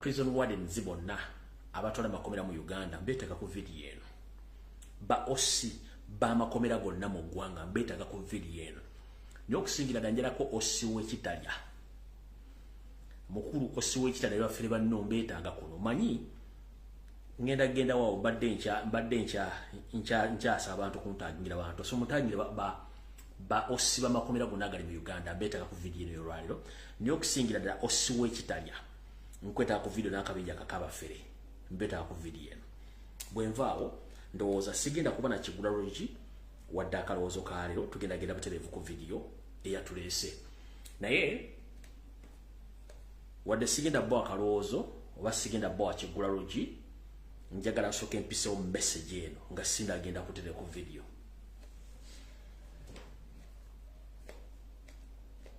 prison wardens bonna abatwala makomera mu Uganda mbetaka ku video eno. Ba osi ba makomera gonna mu ggwanga mbetaka ku video eno. Nyokusingira danjerako osi w'Ekitalya. Mukulu osi w'Ekitalya bafere banno mbetanga kuno. Manyi ngenda wao mbadde nkyasa abantu kuntagingira abantu. So mutangira ba osi ba makomera gonna gali mu Uganda mbetaka ku video eno y'olwaliro. Nyokusingira da osi w'Ekitalya. Nkweta ku video n'akabinja kakaba fere. Mbetaka ku video eno. Bwenvaawo ndowooza sigenda kuba na kigula logi wadde akalowoozo ka leero tugenda butereevu ku video eyatulese. Naye wadde sigenda bo akalowoozo oba sigenda bo kigula logi njagala nsooke mpiseewo message eno nga sindagenda kutereevu ku video.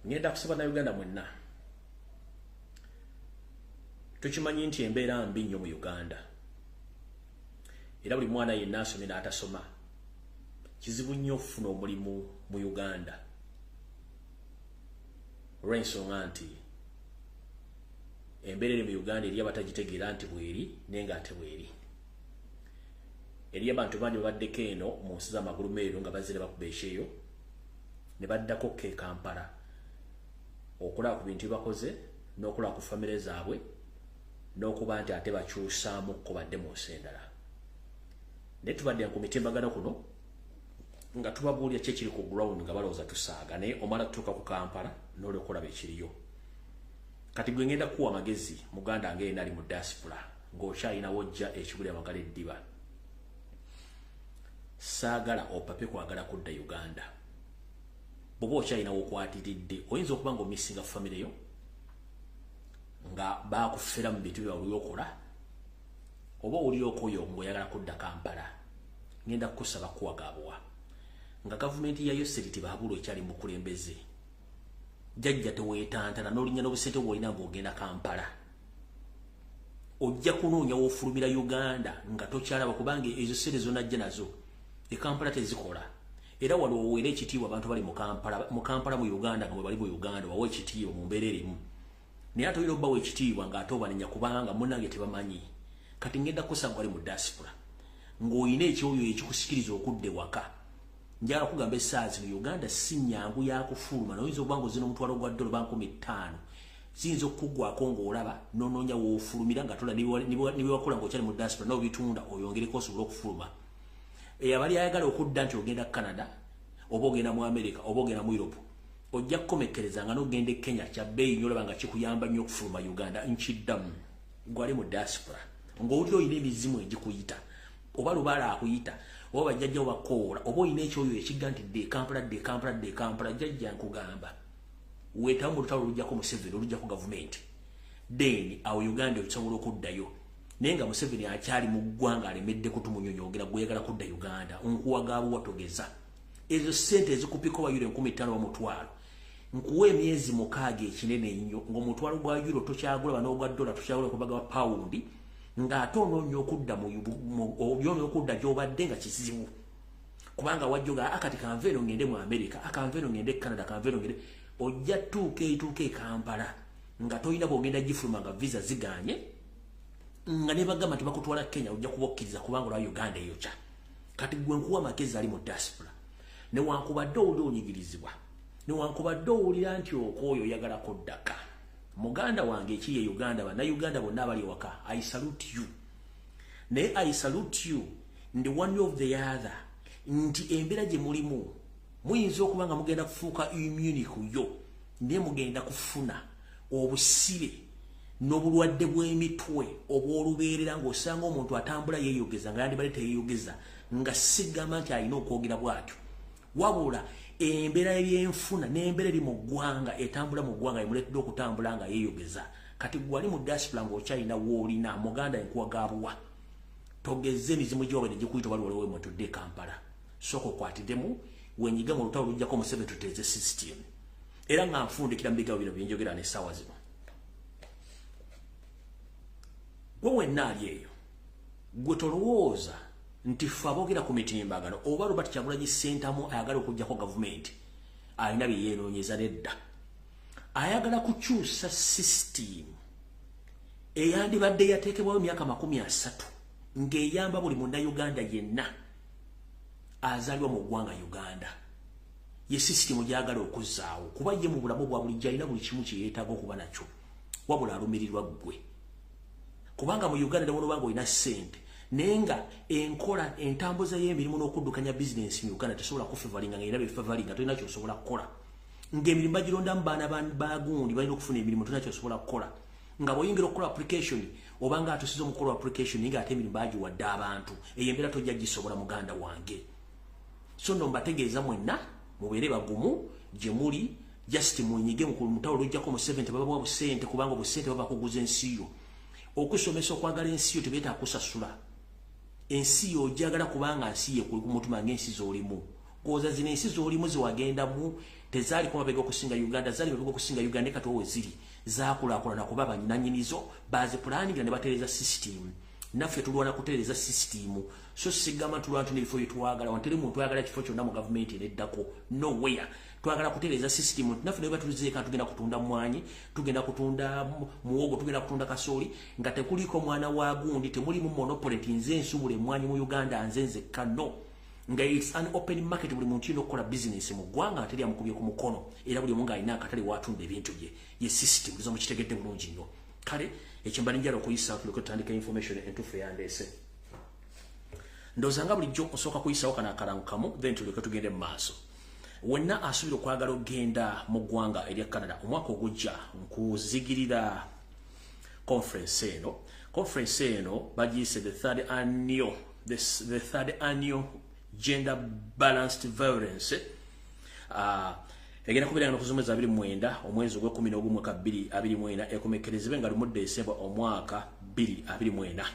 Ngenda kusaba na Uganda mwenna. Tukimanyi nti embeera mbi nnyo mu Uganda. Era buli mwana yenna asome n'atasoma kizibu nnyo okufuna omulimu mu Uganda. Olw'ensonga nti embeera eri mu Uganda eri abatagitegeera nti bweri naye nga ate bweri. Eri abantu bangi babaddeko eno mu nsi z'amagulu meero nga bazze ne bakuba ekyeyo ne baddako ke Kampala okulaba ku bintu bye bakoze n'okulaba ku famire zaabwe n'okuba nti ate bakyusaamu ko badde mu nsi endala. Naye tubadde ku mitimbagano kuno nga tubabuulira kye kiri ku ground nga balowooza tusaaga naye omala tutuuka ku Kampala n'olwokulaba ekiriyo. Kati gwe ngenda kuwa amagezi muganda ng'eyina ali mu diaspora ng'okyalina wojja ekibuli amagala eddiba. Saagala opape kwagala kudda Uganda. Bw'oba okyalina w'okwatiridde oyinza okuba ng'omissinga famire yo nga baakufera mu bintu byabwe by'okola oba oli okoyo ng'oyagala kudda Kampala. Ngenda kukusaba kuwagaabwa nga gavumenti ya Yoseri baabula ekyali mu kulembeze jjajja teweetantana n'olinya n'obusente bw'olina ng'ogenda Kampala. Ojja kunoonya w'ofulumira Uganda nga tokyalaba kubanga ezo ssente zonajja nazo e Kampala tezikola. Era wali oweera ekitiibwa abantu bali mu Kampala mu Uganda nga bwe bali mu Uganda wawa ekitiibwa mu mbeera erimu. Naye ate oyina obbawo ekitiibwa ng'ate obanenya kubanga munnange tebamanyi. Kati ngenda kusanga wali mu diaspora ng'olina ekyoyo ekikusikiriza okudda ewaka. Njagala kugamba essaazi mu Uganda si nnyangu ya kufuluma n'oyinza okuba ng'ozina omutwalo gwa $5 ziyinza okuggwako ng'olaba n'onoonya w'ofulumira nga tola ne bwe wakola ng'okyali mu diaspora n'obitunda oyongereko osobole okufuluma. Abali ayagala okudda nti ogenda Canada oba ogenda mu America oba ogenda mu Europe ojja kukomekkereza nga n'ogenda e Kenya kya bbeeyi nnyo olaba nga kikuyamba nnyo okufuluma Uganda nkiddamu gwali mu diaspora ng'oli oyina emizimu egikuyita oba lubaala akuyita oba bajjajjawo bakoola oba oyina ekyoyo ekigga nti dde Kampala jjajja nkugamba weetamu mu lutalo olujjako Museveni olujjako gavumenti then awo Uganda osobola okuddayo. Naye nga Museveni akyali mu ggwanga alemedde kutumunyonyogera gweyagala kudda Uganda nkuwagaabwa togeza. Ezo ssente ezikupika oba euro 15 omutwalo nkuwa emyezi 6 ekinene ennyo ng'omutwalo gwa euro tokyagula n'ogwa $, tokyagula kubaga wa paundi ng'ate onoonya okudda obyona okudda gy'obadde nga kizibu kubanga wajjoga akati kanveeno ngende mu America akanveeno ngende e Canada akanveeno ngende ojja tuuka e Kampala nga toyina bw'ogenda gifuluma nga visa ziganye nga ne bagamba nti bakutwala Kenya ojja kubakkiriza kubanga olwa Uganda eyokya. Kati gwe nkuwa amagezi ali mu diaspora newankubadde owulira onyigirizibwa newankubadde owulira nti okwoyo oyagala kuddaka muganda wange ekiye Uganda bannayuganda bonna abali ewaka I salute you. Naye I salute you ndi one of the other nti embeera gye mulimu muyinza okuba nga mugenda kufuuka immune ku yo naye mugenda kufuna obusibe n'obulwadde bw'emitwe obw'olubeerera ng'osanga omuntu atambula yeeyogeza nga yandibadde teyeeyogeza nga sigamba nti alina okwogera bw'atyo wabula embeera y'enfuna n'embeera eri mu ggwanga etambula mu ggwanga emuleetedde okutambula nga yeeyogeza. Kati gwali mu diaspora ng'okyalina w'olina muganda enkuwagaabwa togezze emizimu gy'oba ne gikuyita wali waliwo emutudde e Kampala sooka okwatiddemu wenyiga mu lutalo lujjako Museveni tuteeze system era nga nfundikira mu bigambo bino bye njogera n'essaawa zino. Gwe wenna ali eyo gwe tolowooza nti ffe aboogera ku mitimbagano oba Robert Kyagulanyi Ssentamu ayagala okuggyako gavumenti alina bye yeenoonyeza nedda ayagala kukyusa system eyandibadde yateekebwayo myaka 30 ng'eyamba buli munnayuganda yenna azaalibwa mu ggwanga Uganda. Ye sisitimu gyagala okuzzaawo kuba ye mu bulamu bwa bulijjo alina buli kimu kye yeetaaga okuba nakyo wabula alumirirwa ggwe. Kubanga mu Uganda ne wonobanga olina ssente naye nga enkola entambuza y'emirimu n'okuddukanya bizinensi mu Uganda tesobola kufevalinga nga era befevalinga tolina kyosobola kukola. Ng'emirimu bagirondamu baana bagundi balina okufuna emirimu tolina kyosobola kukola. Nga bw'oyingira okukola application obanga atusiza omukolo application nga ate emirimu bagiwadde abantu eyo embeera tojja gisobola muganda wange. So no mbategeeza mwenna mubeere bagumu gye muli just munyige mu mutawo lujjako mu 70 baba busente kubanga busente baba kuguza ensi yo. Okusomesa okwagala ensi yo tebeeta kusasula. Ensi yo ojagala kubanga nsi ye ku mutuma ng'ensi z'olimu. Koza zino ensi z'olimu ziwagendamu tezaali ku mabega okusinga Uganda, zaali mabega okusinga Uganda kati we ziri zaakulaakulana kuba bannannyinizo baazipulaningira ne batereeza system. Naffe tulwana kutereeza system. So sigama tulwana n'ebifo bye twagala wanteri muntu ayagala kifo kyonna mu gavumenti ereddako nowhere. Twagala kutereeza system naffe ne batulizeeka tugenda kutunda mwanyi, tugenda kutunda muwogo, tugenda kutunda kasooli nga tekuliko mwana wa gundi, temulimu monopoly nti nze nsubula mwanyi mu Uganda nze nzekka no. Nga it's an open market buli muntu yino okukola business mu ggwanga ateri amukubye ku mukono era buli omuntu alina akatale watunda ebintu bye. Ye system zo mukitegedde bulungi nnyo. Kale ekyembala njala okuyisa tuleke tutandika information entuufu yandeese. Ndowooza nga bulijjo osooka kuyisawo kana akalangu kamu then tuleke tugende mu maaso. Wenna asuubira okwagala ogenda mu ggwanga erya Canada omwaka ogujja nkuzigirira conference eno. Conference eno bagiyise the third annual Gender Balanced Violence. Egenda kubeera n'okuzomeza 29 omwezi ogw'Okumi mwaka 2024 ekomekerezebwe nga lumu December omwaka 2024.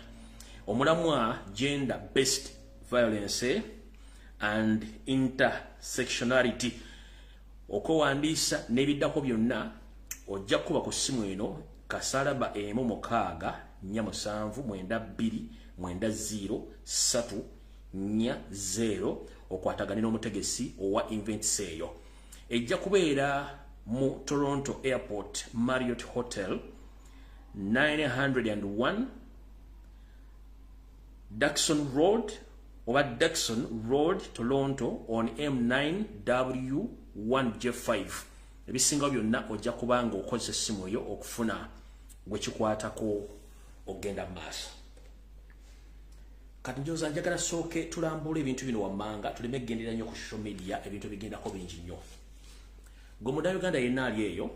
Omulamwa Gender Based Violence and Intersectionality. Okuwandiisa n'ebiddako byonna ojja kuba ku ssimu eno kasalaba 1699790 okwatagana n'omutegesi owa Invents eyo. Ejja kubeera mu Toronto Airport Marriott Hotel 901 Dixon Road Toronto on M9W1J5. Ebisinga byonna ojja kubanga okozesa essimu eyo okufuna gwe kikwatako ogenda maaso. Kati njoza njagala sooke tulambula ebintu bino wammanga tuleme kugendera nnyo ku social media ebintu bigendako bingi nnyo. Gwe Munnayuganda yenna ali eyo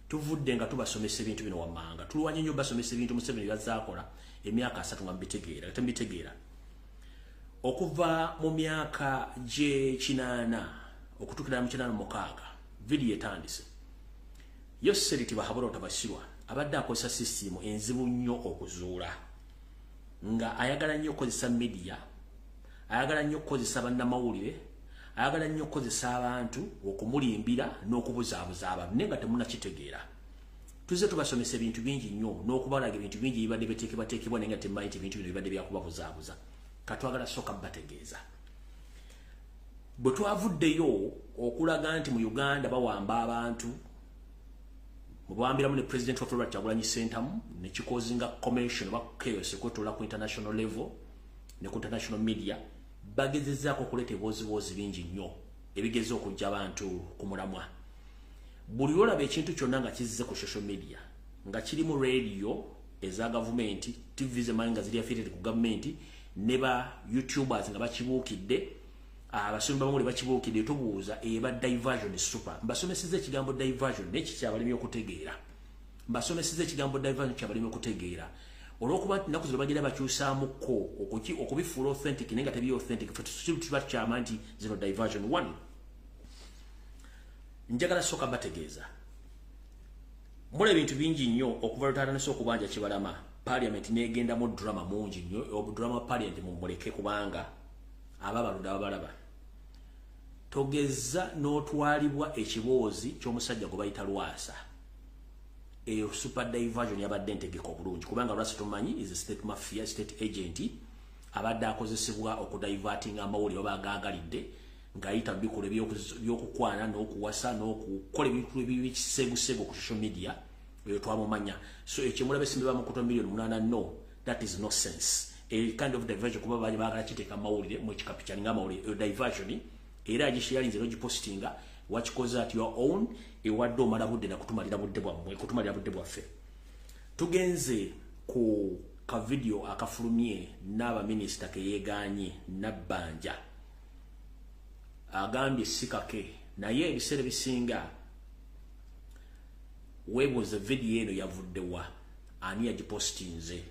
tuvudde nga tubasomesa ebintu bino wammanga. Tulwanye nnyo basomesa ebintu Museveni byazaakola emyaka 3 nga mbitegeera. Okuva mu myaka gye 8 okutuukira mu 86 video etandise. Yo seriti bahabula otabasirwa abadde akozesa system enzibu nnyo okuzuula. Nga ayagala nnyo okukozesa media, ayagala nnyo okukozesa bannamawulire, ayagala nnyo okukozesa abantu okumulimbira n'okubuzaabuza abantu naye nga temunnakitegeera. Tuzze tubasomesa ebintu bingi nnyo n'okubalaga ebintu bingi bibadde biteekebwateekebwa naye nga temumanyi nti ebintu bino bibadde byakubabuzaabuza. Katwagala sooka bategeeza. Bwe twavuddeyo okulaga nti mu Uganda bawamba abantu mubambiramu ne President of Robert Kyagulanyi Ssentamu ne kikozinga commission ba chaos kwetola ku international level ne ku international media bagezezzaako okuleeta ebiwoziwozi bingi nnyo ebigeza okujja abantu ku mulamwa. Buli olaba ekintu kyonna nga kizze ku social media nga kiri mu radio eza gavumenti, TV zemanyi nga ziri affiliated ku gavumenti ne ba YouTubers nga bakibuukidde, abasomi bamuli bakibuukidde, tubuuza eba diversion super. Mbasomesezza ekigambo diversion n'eki kyabalimi okutegeera. Mbasomesezza ekigambo diversion kyabalimi okutegeera. Olw'okuba nti ennaku zino bagenda bakyusaamuko okubifuula authentic naye nga tebiri authentic, ffe tuba tukyama nti zino diversion 1. Njagala sooka bategeeza. Mula ebintu bingi nnyo okuva lutandise okubanja Kibalama. Parliament negenda mu drama mungi nnyo, drama parliament mumuleke kubanga ababaludde abalaba. Togeza n'otwalibwa ekiboozi ky'omusajja gwe bayita Lwasa. Eyo super diversion yabadde ntegeko bulungi kubanga Lwasa tumanyi is a state mafia, state agent abadde akozesebwa okudivertinga amawulire oba agaagalidde ng'ayita bikolo by'okukwana n'okuwasa n'okukola ebintu ebibikiseegusego ku social media oyo twamumanya so ekimulabe simba bamukuto million 8 no that is no sense a kind of diversion kuba bali bagala kiteka mawulire mu kikapichani nga mawulire diversion era agisharinze no gipostinga wakikoza at your own ewaddo mala budde na kutumalira budde bwaffe tugenze ku ka video akafulumye n'aba minister ke yeganye Nabbanja agambye sikake naye ebisere bisinga webuze video eno yavuddewa ani yagipostinze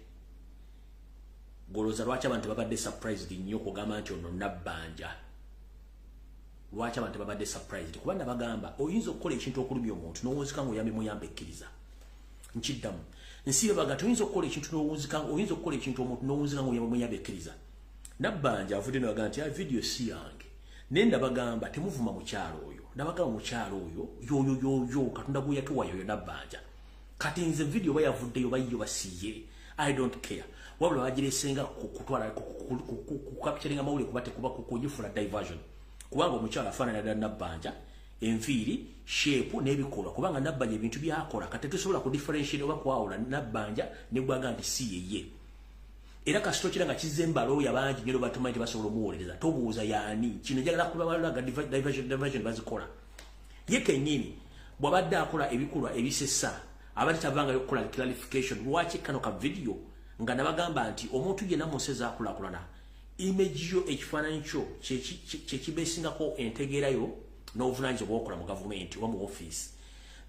goloza lwacha abantu babadde surprised nnyo kugamba nti ono Nabbanja lwacha abantu babadde surprised kubanda bagamba oyinza okukola ekintu okulumya omuntu n'owunzika ngo oyambe muyambekiriza nkiddamu nsibe bagati oyinza okukola ekintu n'owunzika oyinza okukola ekintu omuntu n'owunzika ngo oyambe muyambekiriza Nabbanja avudde n'agamba nti video si yange nenda bagamba temuvuma mukyalo oyo nabagamba mukyalo oyo yo Katonda gwe yatuwayo yo Nabbanja kati nze video bayavuddeyo bayiyo basiye I don't care wabula bagiresenga kutwala kukapturinga mawule kubate kuba kujifula diversion kubanga omukyala afaanana na Nabbanja enviiri shape n'ebikolwa kubanga Nabbanja ebintu byakola kati tusobola ku differentiate oba kwawula Nabbanja ne gwaga nti si yeye era kasito kiranga kizembalo yabangi nyero batumanyi basobola muwolereza tobuuza yani kino njagala kuba balaga diversion bazikola yeke nyini bwabadde akola ebikolwa ebisesa abali tabanga yokola clarification lwaki kano ka video nga nabagamba nti omuntu ye namuseza akulakulana image yo ekifaananyi kyo kyekibeesingako entegeerayo n'obuvunaanyizibwa bw'okola mu gavumenti oba mu office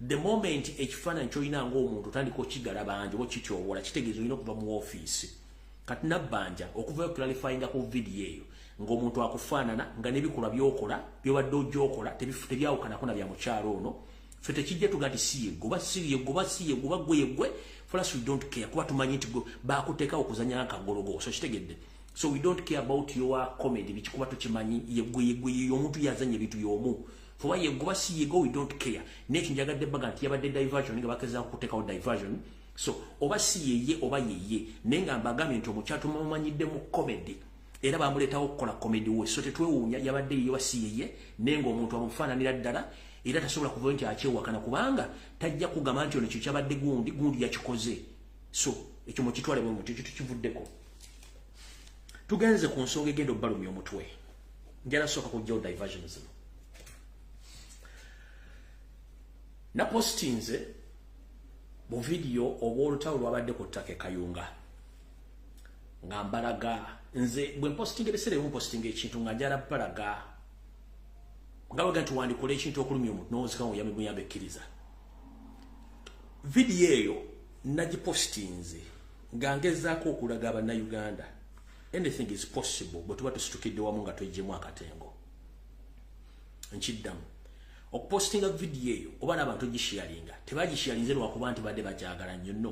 the moment ekifaananyi kyolina ng'omuntu otandika okigala bangi oba kikyobola kitegeeza olina okuva mu office kati Nabbanja okuvayo clarifyinga ku video eyo ng'omuntu akufaanana nga n'ebikolwa by'okola byobadde ogyokola tebyawukanako na bya mukyalo ono ffe tekijja tuga nti si ye gwe gwe for us we don't care kuba tumanyi nti bakuteekawo okuzanya akagologo so kitegedde so we don't care about your comedy bikikuba tukimanyi ye omuntu yazanya ebintu y'omu fuba ye gwe si ye go we don't care n'ekyo njagadde baga nti yabadde diversion nga bakezaako kuteekawo diversion so oba si yeye oba yeye nenga mbagambye nti omukyatu mumanyidde mu comedy era bamuleetawo okukola comedy we so tetwewuunya yabadde yeye oba si yeye nenga omuntu amufaananira ddala era tasobola kuvayo nti akyewakana kubanga tajja kugamba nti ono kyo kyabadde gundi yakikoze so ekyo mukitwale bwe muti ekyo tukivuddeko tugenze ku nsonga egenda obbalumya omutwe njala sooka kujjawo diversion zino napostinze mu video obw'olutalo lwabadde ku ttaka Kayunga nga mbalaga nze bwe mpostinga ebiseera ebimu mpostinga ekintu nga njala balaga nga baga nti wandikola ekintu okulumya omuntu n'owunzika ngo muyambekkiriza video eyo nagipostinze nga ngezaako okulaga Abannayuganda anything is possible bwe tuba tusitukidde wamu nga twejjemu akatengo nkiddamu okupostinga video eyo oba n'abantu gisharinga tebagisharinze lwakuba nti badde bakyagala nnyo no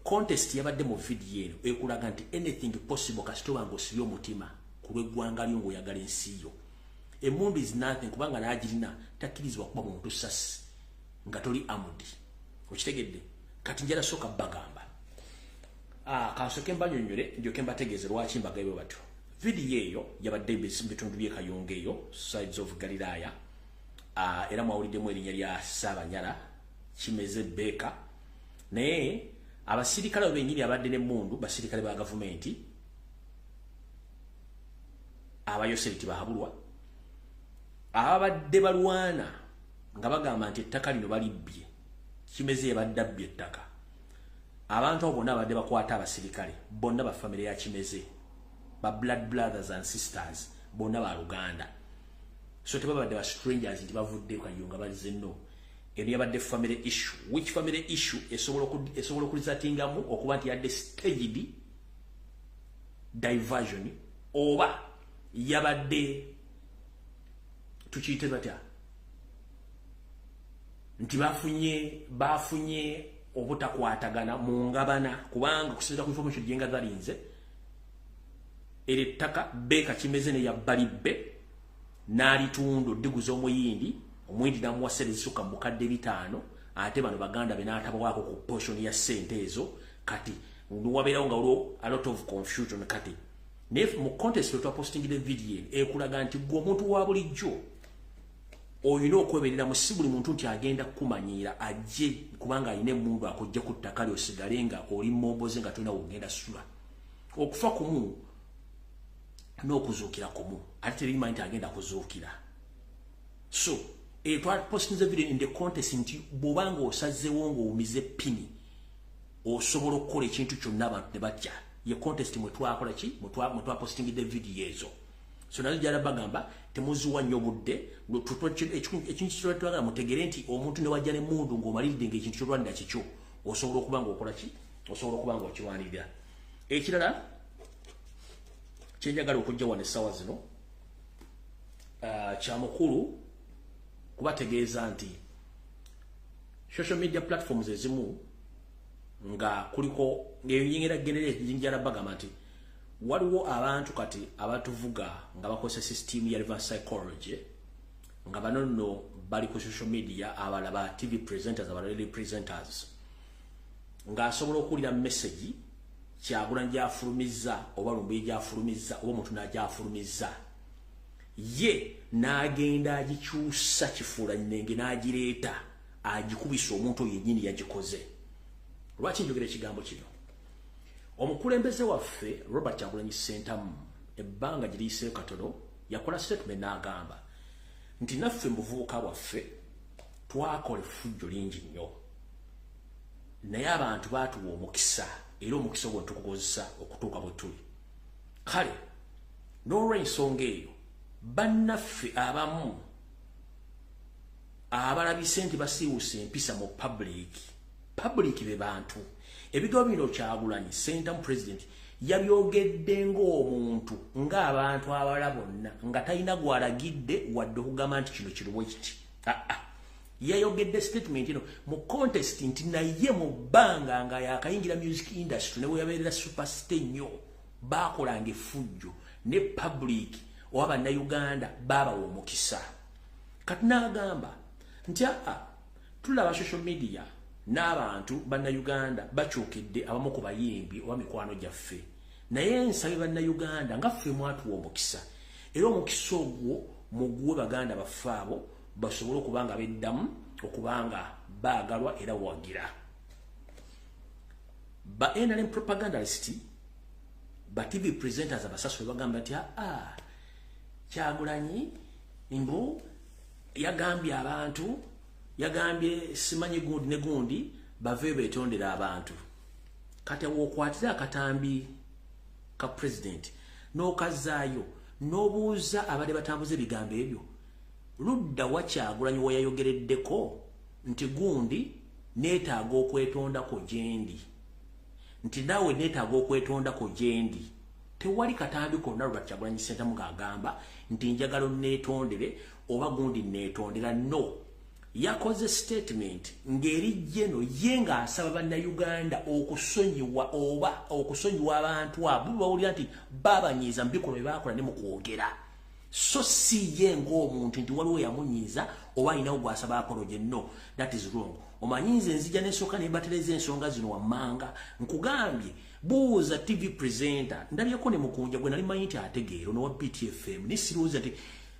contest yabadde mu video eno ekulaga nti anything possible kasitoba ng'osibye omutima ku lw'eggwanga lyo ng'oyagala ensi yo emundu is nothing kubanga naagirina takkirizibwa kuba muntu sasi nga toli amudi okitegedde kati njala sooka bagamba kansoke mbanyonyole ndyoke mbategeeze lwaki mbagayo bwe batyo video eyo yabadde mu bitundu by'e Kayunga eyo sides of Galilaya era mwawuliddemu erinnya lya Ssaabanyala Kimeze Beka naye abasirikale bennyini abadde n'emmundu basirikale ba gavumenti abayoseriti bahabulwa abadde balwana nga bagamba nti ettaka lino balibbye Kimeze yabadde abbye ettaka abantu abo bonna abadde bakwata abasirikale bonna ba family ya Kimeze ba blood brothers and sisters bonna ba Luganda so tebabadde ba strangers nti bavudde Kayunga balize no eno yabadde family issue which family issue esobola okulizatingamu okuba nti yadde staged diversion oba yabadde tukiyite batya nti bafunye obutakwatagana mu ngabana kubanga kusinziira ku information gyenga zalinze erettaka Beka Kimeze ne yabbalibbe n'alitundu diguza omuyindi namuwa ssente zisukka mu bukadde 5 ate bano baganda be n'atabawaako ku portion ya ssente ezo kati wabeerawo nga waliwo a lot of confusion kati naye mu contest we twapostingire video ekulaga nti gwe omuntu wa bulijjo oyina okweberera mu si buli muntu nti agenda kukumanyiira ajje kubanga ayina emmundu akujja ku ttaka lyosigale nga oli momboze nga tolina wogenda sula. Okufa kumu n'okuzuukira kumu ate terimanyi nti agenda kuzuukira. So twapostinze video in the context nti bw'obanga osazeewo ng'owumize pini osobola okukola ekintu kyonna abantu ne batya. Ye contest mwe twakola ki mwe twapostingidde video ezo. So nazo jala bagamba temuziwa nnyo budde ekintu kyotwagala mutegere nti omuntu ne wajja ne mundu ng'omalidde ng'ekintu kyolwanira kikyo osobola okuba ng'okola ki osobola okuba ng'okirwanirira. Ekirala kyenjagala okujja wano essaawa zino kya mukulu kubategeeza nti social media platforms ezimu nga kuliko ng'enyingera genera bagamba nti waliwo abantu kati abatuvuga nga bakozesa system ya reverse psychology nga bano nno bali ku social media abalaba TV presenters abalaba presenters nga asobola okuwulira message Kyagulanyi gy'afulumiza oba Lumbuye gy'afulumiza oba omuntu n'agyafulumiza ye n'agenda agikyusa Kifuulannenge n'agireeta agikubisa omuntu oyo yennyini yagikoze. Lwaki njogera ekigambo kino? Omukulembeze waffe Robert Kyagulanyi Ssentamu ebbanga gye liyiseeyo katono yakola statement n'agamba nti naffe mu buvubuka bwaffe twakola effujjo lingi nnyo naye abantu baatuwa omukisa era omukisa ogwo tukukozesa okutuuka bwe tuli. Kale n'olw'ensonga eyo bannaffe abamu abalabise nti basiiwusa empisa mu public be bantu ebigambo bino Kyagulanyi Ssentamu president yabyogedde ng'omuntu ng'abantu abalala bonna nga talina gw'alagidde wadde okugamba nti kino kiriwo kiti. Yayogedde statement ino mu contest nti naye mu bbanga nga yakayingira music industry ne bwe yabeerera superstar nnyo baakolanga effujjo ne public oba bannayuganda baabawa omukisa. Kati n'agamba nti tulaba social media n'abantu bannayuganda bakyukidde abamu ku bayimbi oba mikwano gyaffe naye nsabye bannayuganda nga ffe mwatuwa omukisa era omukisa ogwo muguwe baganda baffe abo basobole okuba nga beddamu okubanga baagalwa era wagira. Ba NRM propagandist ba TV presenters abasasule bagamba nti Kyagulanyi mbu yagambye abantu yagambye simanyi gundi ne gundi bave betondera abantu. Kati wokwatira akatambi ka president n'okazaayo n'obuuza abadde batambuza ebigambo ebyo ludda wa Kyagulanyi we yayogereddeko nti gundi neetaaga okwetondako gyendi nti naawe neetaaga okwetondako gyendi. Tewali katambi konna Robert Kyagulanyi Ssentamu ng'agamba nti njagala neetondere oba gundi neetondera. No, yakoze statement ng'eri jeno ye ng'asaba bannayuganda okusonyiwa oba okusonyiwa abantu abo bawulira nti babanyiiza mu bikolwa bye baakola ne mu kwogera. So si ye ng'omuntu nti waliwo yamunyiiza oba alinawo gw'asaba apology. No, that is wrong. Omanyinze nzija n'esooka ne mbatereza ensonga zino wammanga nkugambye buuza TV presenter ndabyeko ne Mukunja gwe nali manyi nti ategeero n'owa BTFM ne sirowooza nti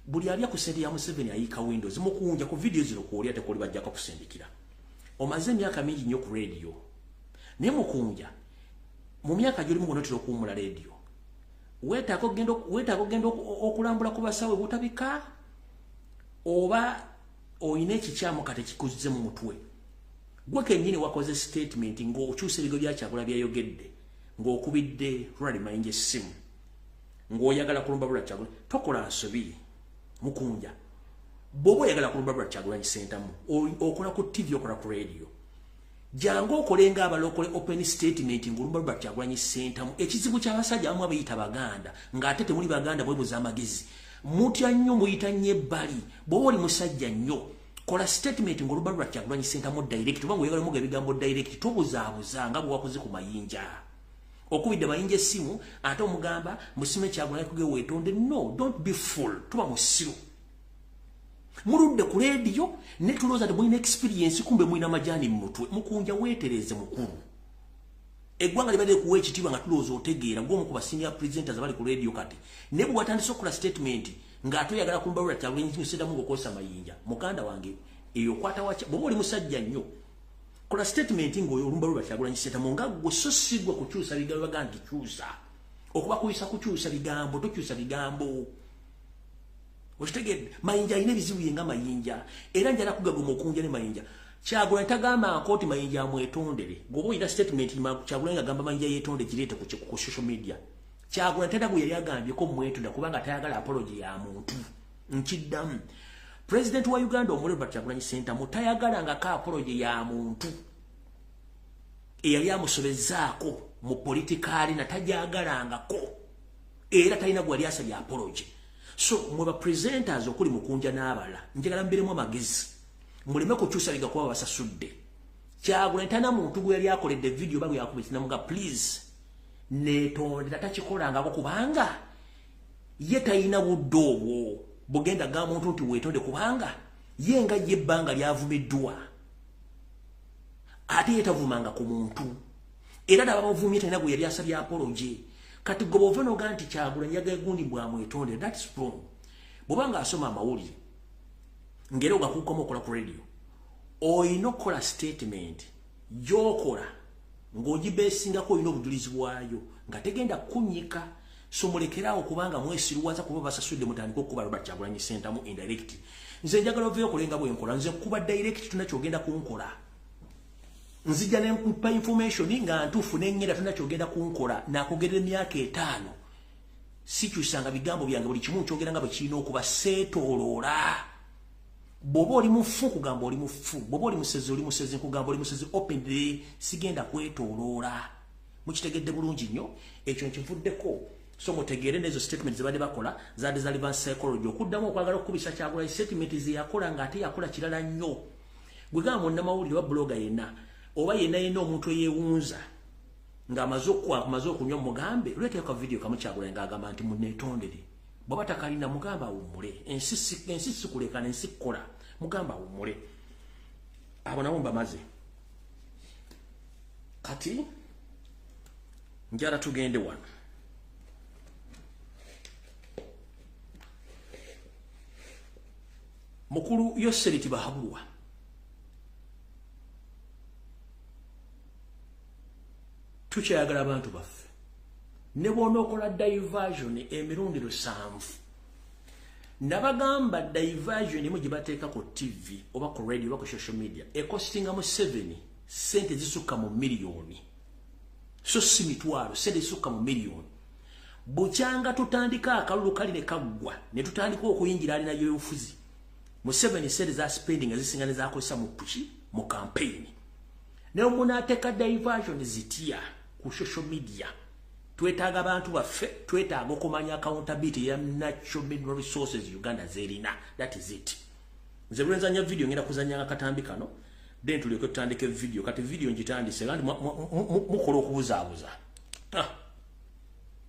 buli alya ku sente ya Museveni ayika Windows Mukunja ku video zino kuoli ate koli bajjako kusindikira. Omaze emyaka mingi nnyo ku radio ne Mukunja mu myaka gy'olimu gonotera okuwummula radio weetaaga ogenda okulambula ku basawo butabika oba oyina ekikyamu kati kikuzze mu mutwe. Gwe kennyini wakoze statement ng'okyusa ebigo bya Kyagulanyi byayogedde ng'okubidde Ronald Mayinja essimu ng'oyagala kulumba Robert Kyagulanyi. Tokola nsobi Mukunja bw'oba oyagala kulumba Robert Kyagulanyi Ssentamu okola ku TV okola ku radio jangu okolenga abalokole open statement ng'olumba Robert Kyagulanyi Ssentamu. Ekizibu ky'abasajja abamu abayita baganda ng'ate temuli baganda bwebuza amagezi mutya nnyo muyita nnyo ebbali. Bw'oba oli musajja nnyo kola statement ng'olumba Robert Kyagulanyi Ssentamu direct oba ng'oyagala muga ebigambo direct tobuzaabuza nga bwe wakoze ku Mayinja okubidde Mayinja essimu ate omugamba musime Kyagulanyi kuge weetonde. No, don't be fool. Tuba musiru muludde ku radio ne tulooza nti mulina experience kumbe mulina majaani mu mutwe. Mukunja weetereze mukulu eggwanga libadde kuwa ekitiibwa nga tulowooza otegeera ng'omu ku basenior presenters abali ku radio kati ne bwe watandise okukola statement ng'ate oyagala kumbalula Kyagulanyi Ssentamu ng'okozesa mayinja mukanda wange eyo kwata wacha bw'oba oli musajja nnyo kola statement ng'oyo olumbalula Kyagulanyi Ssentamu nga gwe so si gwe kukyusa bigambo baga nti kyusa okuba kuyisa kukyusa bigambo tokyusa bigambo okitegedde mayinja alina ebizibu ye nga mayinja era njala kugaguma okunja ne mayinja Kyagulanyi tagamba nkooti mayinja amwetondere gwoba oyina statement Kyagulanyi agamba mayinja yeetonde gireete ku social media Kyagulanyi tatagu yali agambyeko mwetonda kubanga tayagala apology ya muntu nkiddamu President wa Uganda omuleba Kyagulanyi Ssentamu tayagala nga ka apology ya muntu eyali amusobezaako mu politikali na tajagalangako era talina gwali asabye apology so mwe ba presenters okuli mukunja n'abala njagala mbiremu amagezi muleme kukyusa biga kuba basasudde Kyagulanyi tana muntu gwe yali akoledde video bago yakubita namuga please netonda takikolangako kubanga ye talina budde obwo bugenda ga muntu nti wetonde kubanga ye nga ye ebbanga lyavumiddwa ate yetavumanga ku muntu era n'abamuvumye talina gwe yali asabye apology kati gwe bw'ova noga nti Kyagulanyi yagaye gundi bwamwetonde that's wrong bw'obanga asoma amawulire ngera ogakuukamu okola ku radio oyina okukola statement gy'okola ng'ogibeesingako oyina obujulizi bwayo nga tegenda kunyika so mulekerawo kubanga mwesiruwaza kuba basasudde mutandika okuba Robert Kyagulanyi Ssentamu indirect nze njagala oveyo okulenga bwenkola nze kuba direct tunakyogenda kunkola nzija nempa information nga ntuufu n'ennyera tunakyogenda kunkola nakogerera emyaka 5 sikyusanga bigambo byange buli kimu nkyogera nga bwe kirina okuba seetooloola bw'oba oli mufu kugamba oli mufu bw'oba oli musezi nkugamba oli musezi openly sigenda kwetooloola mukitegedde bulungi nnyo ekyo nkivuddeko so mutegeere n'ezo statement zibadde bakola zadde za reverse psychology okuddamu okwagala okukubisa Kyagulanyi statement ze yakola ng'ate yakola kirala nnyo gwe gamba munnamawulire wa blogger yenna oba yenna omuntu eyeewunza ng'amaze okunywa mugambe leeteko ka video kamu Kyagulanyi ng'agamba nti munneetondere bw'aba takalina mugamba awummule ensi sikuleka n'ensi kukola mugamba awummule abo nabo mbamaze kati njala tugende wano mukulu Yoseriti Bahabulwa tukyayagala abantu baffe ne bw'onookola diversion emirundi 7 nabagamba diversion emu gye bateeka ku TV oba ku radio oba ku social media ekostingamu 7 sente zisukka mu miliyoni so si mitwalo sente zisukka mu miliyoni bukyanga tutandika akalulu kali ne kaggwa ne tutandika okuyingira ali nayo ofuzi mu 7 sente za spending ezisinga ne zakozesa mu puki mu campaign ne omunaateeka diversion zitya ku social media twetaaga abantu baffe twetaaga okumanya accountability ya natural mineral resources Uganda zerina that is it nze lwenzanya video ngenda kuzanya katambi kano then tuleke tutandike video kati video njitandise kandi mukola okubuzaabuza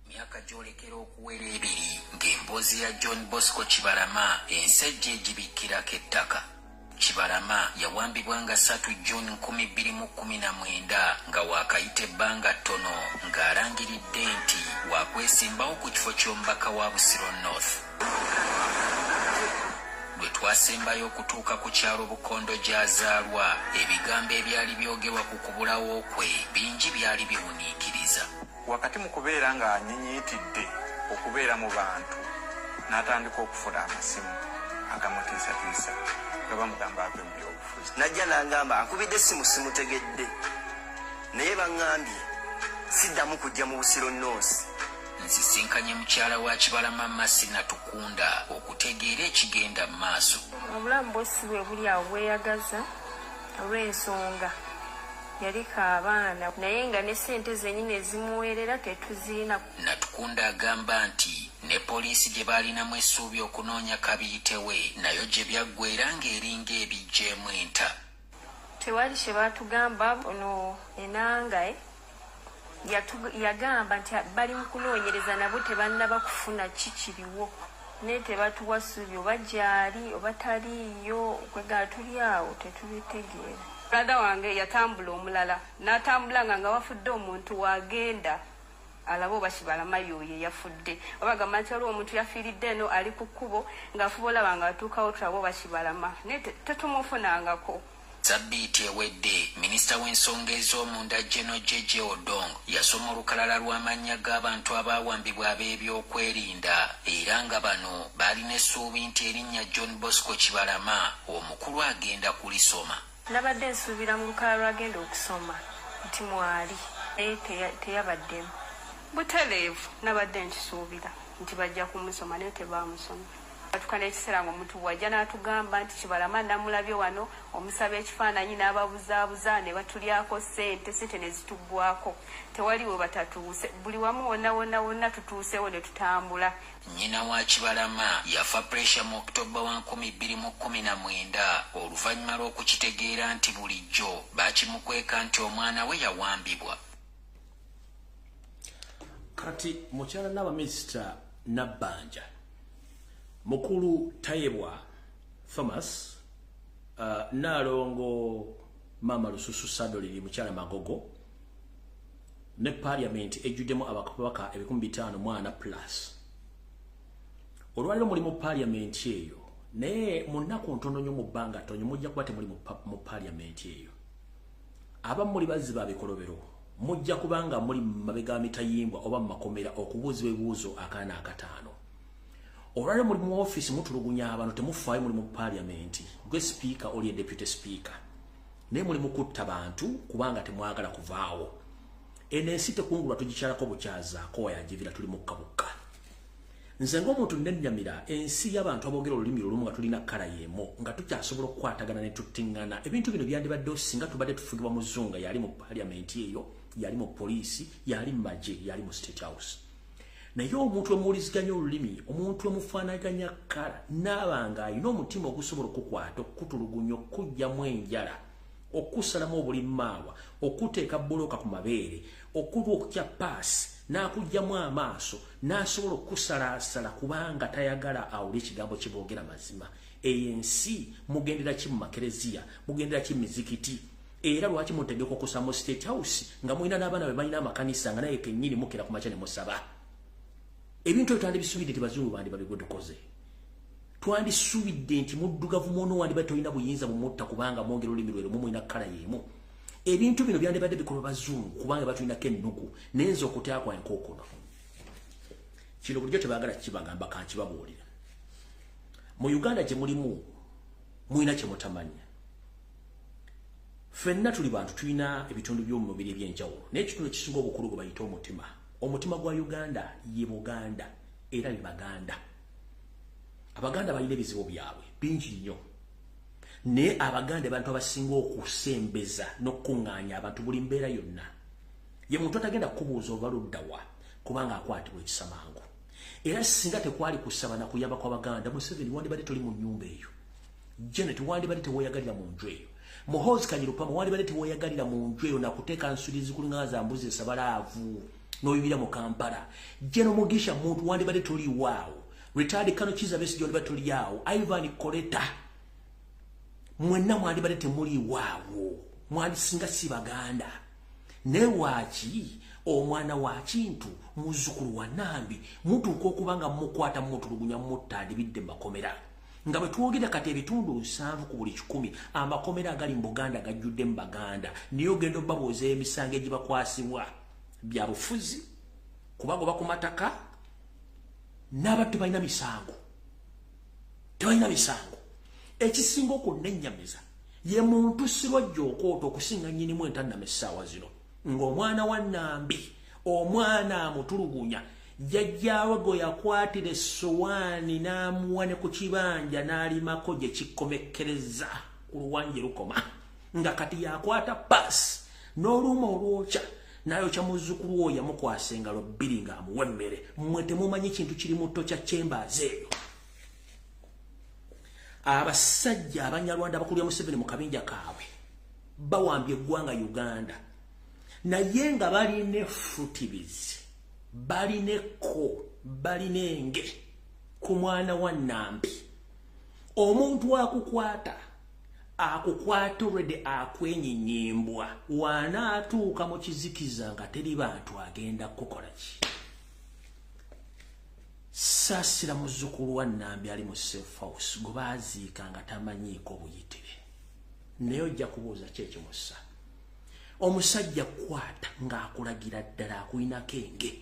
myaka gyolekera okuwera 2 ng'emboozi ya John Bosco Kibalama ensejje egibikirako ettaka Kibalama yawambibwa nga 3 June 2019 nga waakayita ebbanga ttono ng'alangiridde nti wakwesimbawo ku kifo ky'omubaka wa Busiro North. Bwe twasembayo okutuuka ku kyalo Bukondo gy'azaalwa ebigambo ebyali byogerwa ku kubulawo kwe bingi byali biwuniikiriza. Wakati mu kubeera ng'anyinyitidde okubeera mu bantu n'atandika okufuna amasimu agamutiisatiisa nga bamugamba ave mu byobufuzi. Najja n'angamba akubidde essimu simutegedde naye baŋŋambye siddamu kujja mu Busiro North. Nsisinkanye mukyala wa Kibalama Masina Tukunda okutegeera ekigenda mu maaso. Obulamu bw'essi bwe buli awo bweyagaza olw'ensonga yaliko abaana naye nga ne ssente zennyini ezimuweerera tetuziina. Natukunda agamba nti ne poliisi gye baalinamu essuubi okunoonya kabiyitewe nayo gye byaggwera ng'eringa ebiggyeemu enta. Tewali kye baatugamba ono enangae yagamba nti bali mu kunoonyereza nabo tebannaba kufuna kikiriwo naye tebatuwa ssuubi oba gyali oba taliiyo kwegala tuli awo tetubitegeera. Brada wange yatambula omulala n'atambula nga wafudde omuntu wagenda alabo Bakibalama yoye yafudde abagamba nti aliwo omuntu yafiiridde eno ali ku kkubo ng'afuba olaba nga atuukawo tulabo Bakibalama naye tetumufunangako. Sabbiiti ewedde minisita w'ensonga ez'omunda General Jeje Odong yasoma olukalala lw'amannya g'abantu abaawambibwa ab'ebyokwerinda era nga bano balina essuubi nti erinnya John Bosco Kibalama omukulu agenda kulisoma. Nabadde nsuubira mu lukalala lwagenda okusoma nti mwali teyabaddemu butereevu nabadde nkisuubira nti bajja kumusoma naye tebaamusoma. Atukana ekiseera ng'omuntu wajja n'atugamba nti Kibalama namulabye wano omusaba ekifaananyi n'ababuzaabuza ne batulyako ssente ne zituggwako tewaliwo batatuuse buli wamu wonna tutuusewo ne tutambula. Nnyina wa Kibalama yafa pressure mu Oktoba wa 2019 oluvannyuma lw'okukitegeera nti bulijjo baakimukweka nti omwana we yawambibwa. Kati mukyala n'abaminisita Nabbanja Mukulu Tayebwa Thomas Nalongo Mama Lususu Sadoliri mukyala Magogo ne parliament ejjuddemu abakabaka 500 mwana plus olwaliro muli mu parliament eyo naye munaku ntono nnyo mu bbanga tonyo mujja kuba temuli mu parliament eyo abamu muli bazziba abikolobero mujja kubanga muli mabega mitayimbwa oba mu makomera okubuuzibwa ebibuuzo akaana akataano. Olwaliro muli mu office mutulugunya abantu temufaayo muli mu parliament gwe speaker oli deputy speaker naye muli mu kutta bantu kubanga temwagala kuvaawo. Enensi tekungulwa tugikyalako bukyazaako wayajivira tuli mu kabukka. Nze ng'omuntu nennyamira ensi y'abantu aboogera olulimi olumu nga tulina kkala y'emu nga tukyasobola okukwatagana ne tuttiŋŋana. Ebintu bino byandibadde singa tubadde tufugibwa muzunga yali mu parliament eyo yali mu poliisi yali mu magye yali mu state house. Naye omuntu omuwuliziganya olulimi omuntu omufaanaganya kkala n'abanga alina omutima ogusobola okukwata okutulugunya okujjamu enjala okusalamu obulimaawa okuteeka bbulooka ku mabeere okukya paasi n'akugjamu amaaso n'asobola okusalaasala kubanga tayagala awule ekigambo kye boogera mazima. Eyo ensi mugendera ki mu makereziya mugendera ki mu mizikiti era lwaki mutegeka okusa mu state house nga mulina n'abaana be balina amakanisa nga naye kennyini mukera ku makya ne musaba. Ebintu ebitwandibisubidde nti bazungu bandiba bigwetukoze. Twandisubidde nti muddugavu muno wandibadde tolina buyinza bumutta kubanga mwogera olulimi lwe lumu mulina kkala y'emu. Ebintu bino byandibadde bikolwa bazungu kubanga batulinako ennugu n'enza okuteekwa enkookono. Kino bulijjo tebaagala kibagamba kankibabuulira. Mu Uganda gye mulimu mulina kye mutamanya. Ffenna tuli bantu tulina ebitundu by'omubiri eby'enjawulo naye ekitundu ekisinga obukulu gwe bayita omutima. Omutima gwa Uganda ye Buganda era be Baganda. Abaganda balina ebizibu byabwe bingi nnyo. Ne Abaganda abantu abasinga okusembeza n'okkuŋŋaanya abantu buli mbeera yonna. Ye muntu atagenda kubuuza ova luddawa kubanga akwatibwa ekisamango. Era singa tekwali kusaba na kuyamba kw'Abaganda Museveni wandibadde toli mu nnyumba eyo. Janet wandibadde teweeyagalira mu nju eyo. Muhoozi Kanyirupama wandibadde teweeyagalira mu nju eyo nakuteeka nsirizi kulinga za mbuzi esabalaavu n'oyibira mu Kampala. Jeno Mugisha muntu wandibadde toli waawo. Retired Kano Kiza Besigye wandibadde toli awo. Ivan Koleta mwenna mwandibadde temuli waawo. Mwandisinga si Baganda. Ne waaki omwana wa Kintu muzzukulu wa Nambi mutuuka okubanga mukwata mutulugunya mutandibidde makomera. Nga bwe twogera kati ebitundu 7 ku buli 100 amakomera agali mu Buganda gajjudde mu Baganda niyo genda babooza emisango egibakwasibwa bya bufuzi kubago bakumataka n'abattu balina misango. Tebalina misango. Ekisinga okunennyamiza ye muntu sirwajja okoota okusinga nnyinimu entannama essaawa zino ng'omwana wa Nambi omwana amutulugunya jjajjaawe gwe yakwatira essowaani n'amuwa ne ku kibanja n'alimako gye kikkomekkereza ku luwanje lukoma nga kati yakwata paasi n'oluuma olwokya n'ayokya muzzukulu oyo yamukwasa engalo 2 ng'amuwa emmere. Mmwe temumanyi kintu kiri mu tto kya Chambers eyo. Abasajja Abanyarwanda abakulira Museveni mu kabinja kaabwe bawambye eggwanga Uganda naye nga balina efutibizi balineko balinenge ku mwana wa Nambi. Omuntu akukwata akukwata already akwenyinyembwa wanaatuuka mu kizikiza nga teri bantu agenda kukola ki. Saasira muzzukulu wa Nambi ali mu safe house gwe baaziika nga tamanyiiko buyitire. Naye ojja kubuuza ki ekimussa. Omusajja kwata ng'akulagira ddala akuyinako enge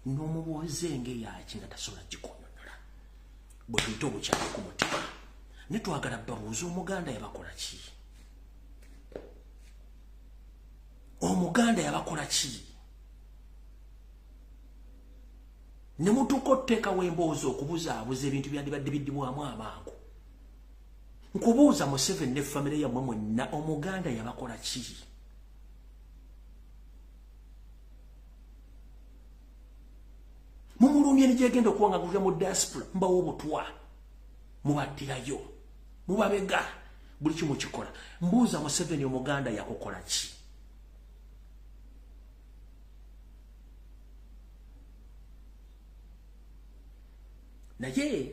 n'omubuuza enge yaki nga tasobola gikonyonyola. Bwe tuyita obukyali ku mutima ne twagala babuuza Omuganda yabakola ki? Omuganda yabakola ki? Ne mutuuka otuteekawo emboozi okubuzaabuza ebintu byandibadde biddibwamu amangu. Nkubuuza Museveni ne famire yammwe mwenna Omuganda yabakola ki? Mumulumye nijegenda okuwanga kuva mu diaspora mbawo obutwa mubattirayo mubabega buli kimu kikola. Mbuuza Museveni Omuganda yakukola ki? Naye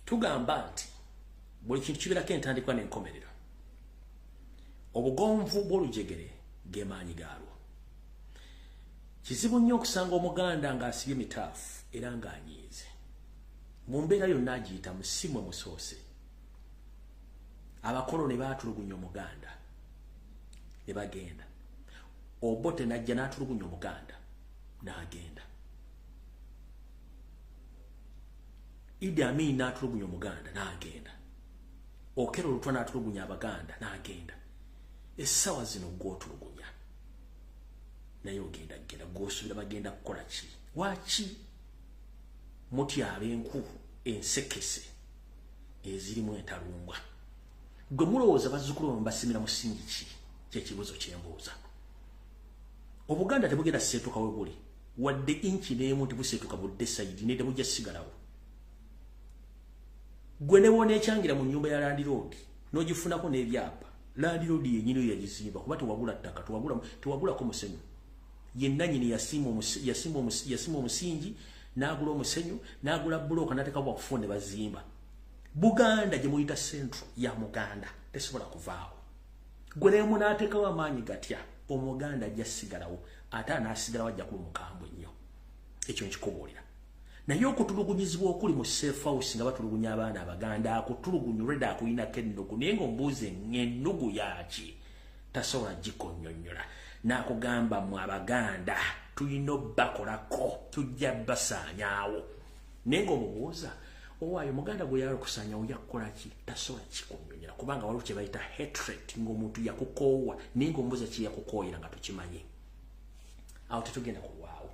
tugamba nti buli kintu kibeerako entandikwa n'enkomerero. Obugonvu bw'olujegere ge maanyi gaalwo. Kizibu nnyo okusanga Omuganda ng'asibye mitaafu era ng'anyiize. Mu mbeera yonna agiyita musimwe musoose. Abakoloni baatulugunya Omuganda ne bagenda. Obote najja n'atulugunya Omuganda n'agenda. Idi Amin n'atulugunya Omuganda n'agenda. Okero Lutwa n'atulugunya Abaganda n'agenda. Essaawa zino gw'otulugunya naye ogenda genda gw'osuubira bagenda kukola ki? Waki mutyaba enku ensekese ezirimu entalungwa? Gwe mulowooza bazzukulu bamwe basimira musingi ki? Kyekibuuzo kyembuuza. Obuganda tebugenda seetuka we buli wadde inchi n'emu tebuseetuka budde sayidi ne tebujja sigalawo. Gwe ne wona ekyangira mu nnyumba ya Land Road n'ogifunako n'ebyapa. Land Road yennyini yagizimba kuba tewagula ttaka tewagulako musenyu. Yenna nyini yasimba omusingi n'agula omusenyu n'agula bulooka n'ateeka bwakufu ne bazimba. Buganda gye muyita central ya Muganda tesobola kuvaawo. Gwe n'emu n'ateekawo amaanyi gatya Omuganda ajja sigalawo ate anaasigalawo ajja kuba omukambwe nnyo. Ekyo nkikubuulira. Naye okutulugunyizibwa okuli mu safe house nga batulugunya abaana Abaganda akutulugunya olwedde akuyinako ennugu naye ng'ombuuza ennugu yaki tasobola gikonnyonnyola. N'akugamba mu Abaganda tulina obbakolako tujja basaanyaawo. Naye ng'omubuuza owaayo Omuganda gwe yali okusaanyaawo yakukola ki? Tasobola kikonnyonnyola kubanga waliwo kye bayita hatred ng'omuntu yakukoowa naye ng'omubuuza kye yakukooyera nga tukimanyi. Awo tetugenda kulwawo.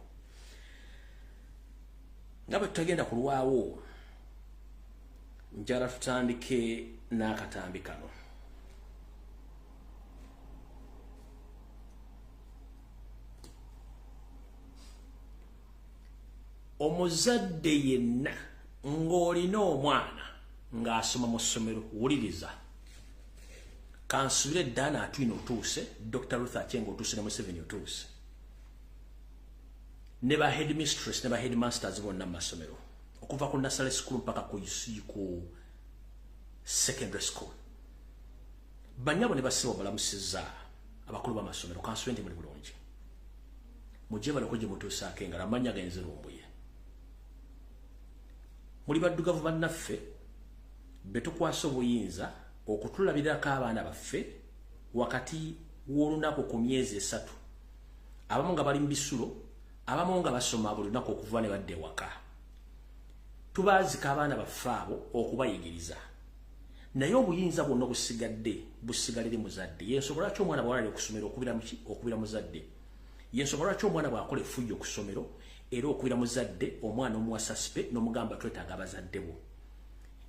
Nga bwe tutagenda kulwawo njala tutandike n'akatambi kano. Omuzadde yenna ng'olina omwana ng'asoma mu ssomero wuliriza. Kansubire Dana Atwine otuuse, Dr. Ruth Aceng otuuse ne Museveni otuuse. Ne ba headmistress ne ba headmasters bonna mu masomero. Okuva ku nursery school mpaka ku secondary school. Banyabo ne basiba balamusizza abakulu b'amasomero kansubire nti muli bulungi. Mujje baleko gye mutuusaako engalo amannya genze lumbuye. Muli baddugavu bannaffe be tukwasa obuyinza okutulabirako abaana baffe wakati w'olunaku ku myezi 3. Abamu nga bali mu bisulo, abamu nga basoma buli lunaku okuva ne badda ewaka. Tubaazika abaana baffe abo okubayigiriza. Naye obuyinza bwonna busigalire muzadde. Y'ensonga lwaki omwana bw'alali okusomera okubira muzadde. Y'ensonga lwaki omwana bw'akola effujjo ku ssomero era okubira muzadde omwana omuwasa sipe n'omugamba twetaaga abazadde bo.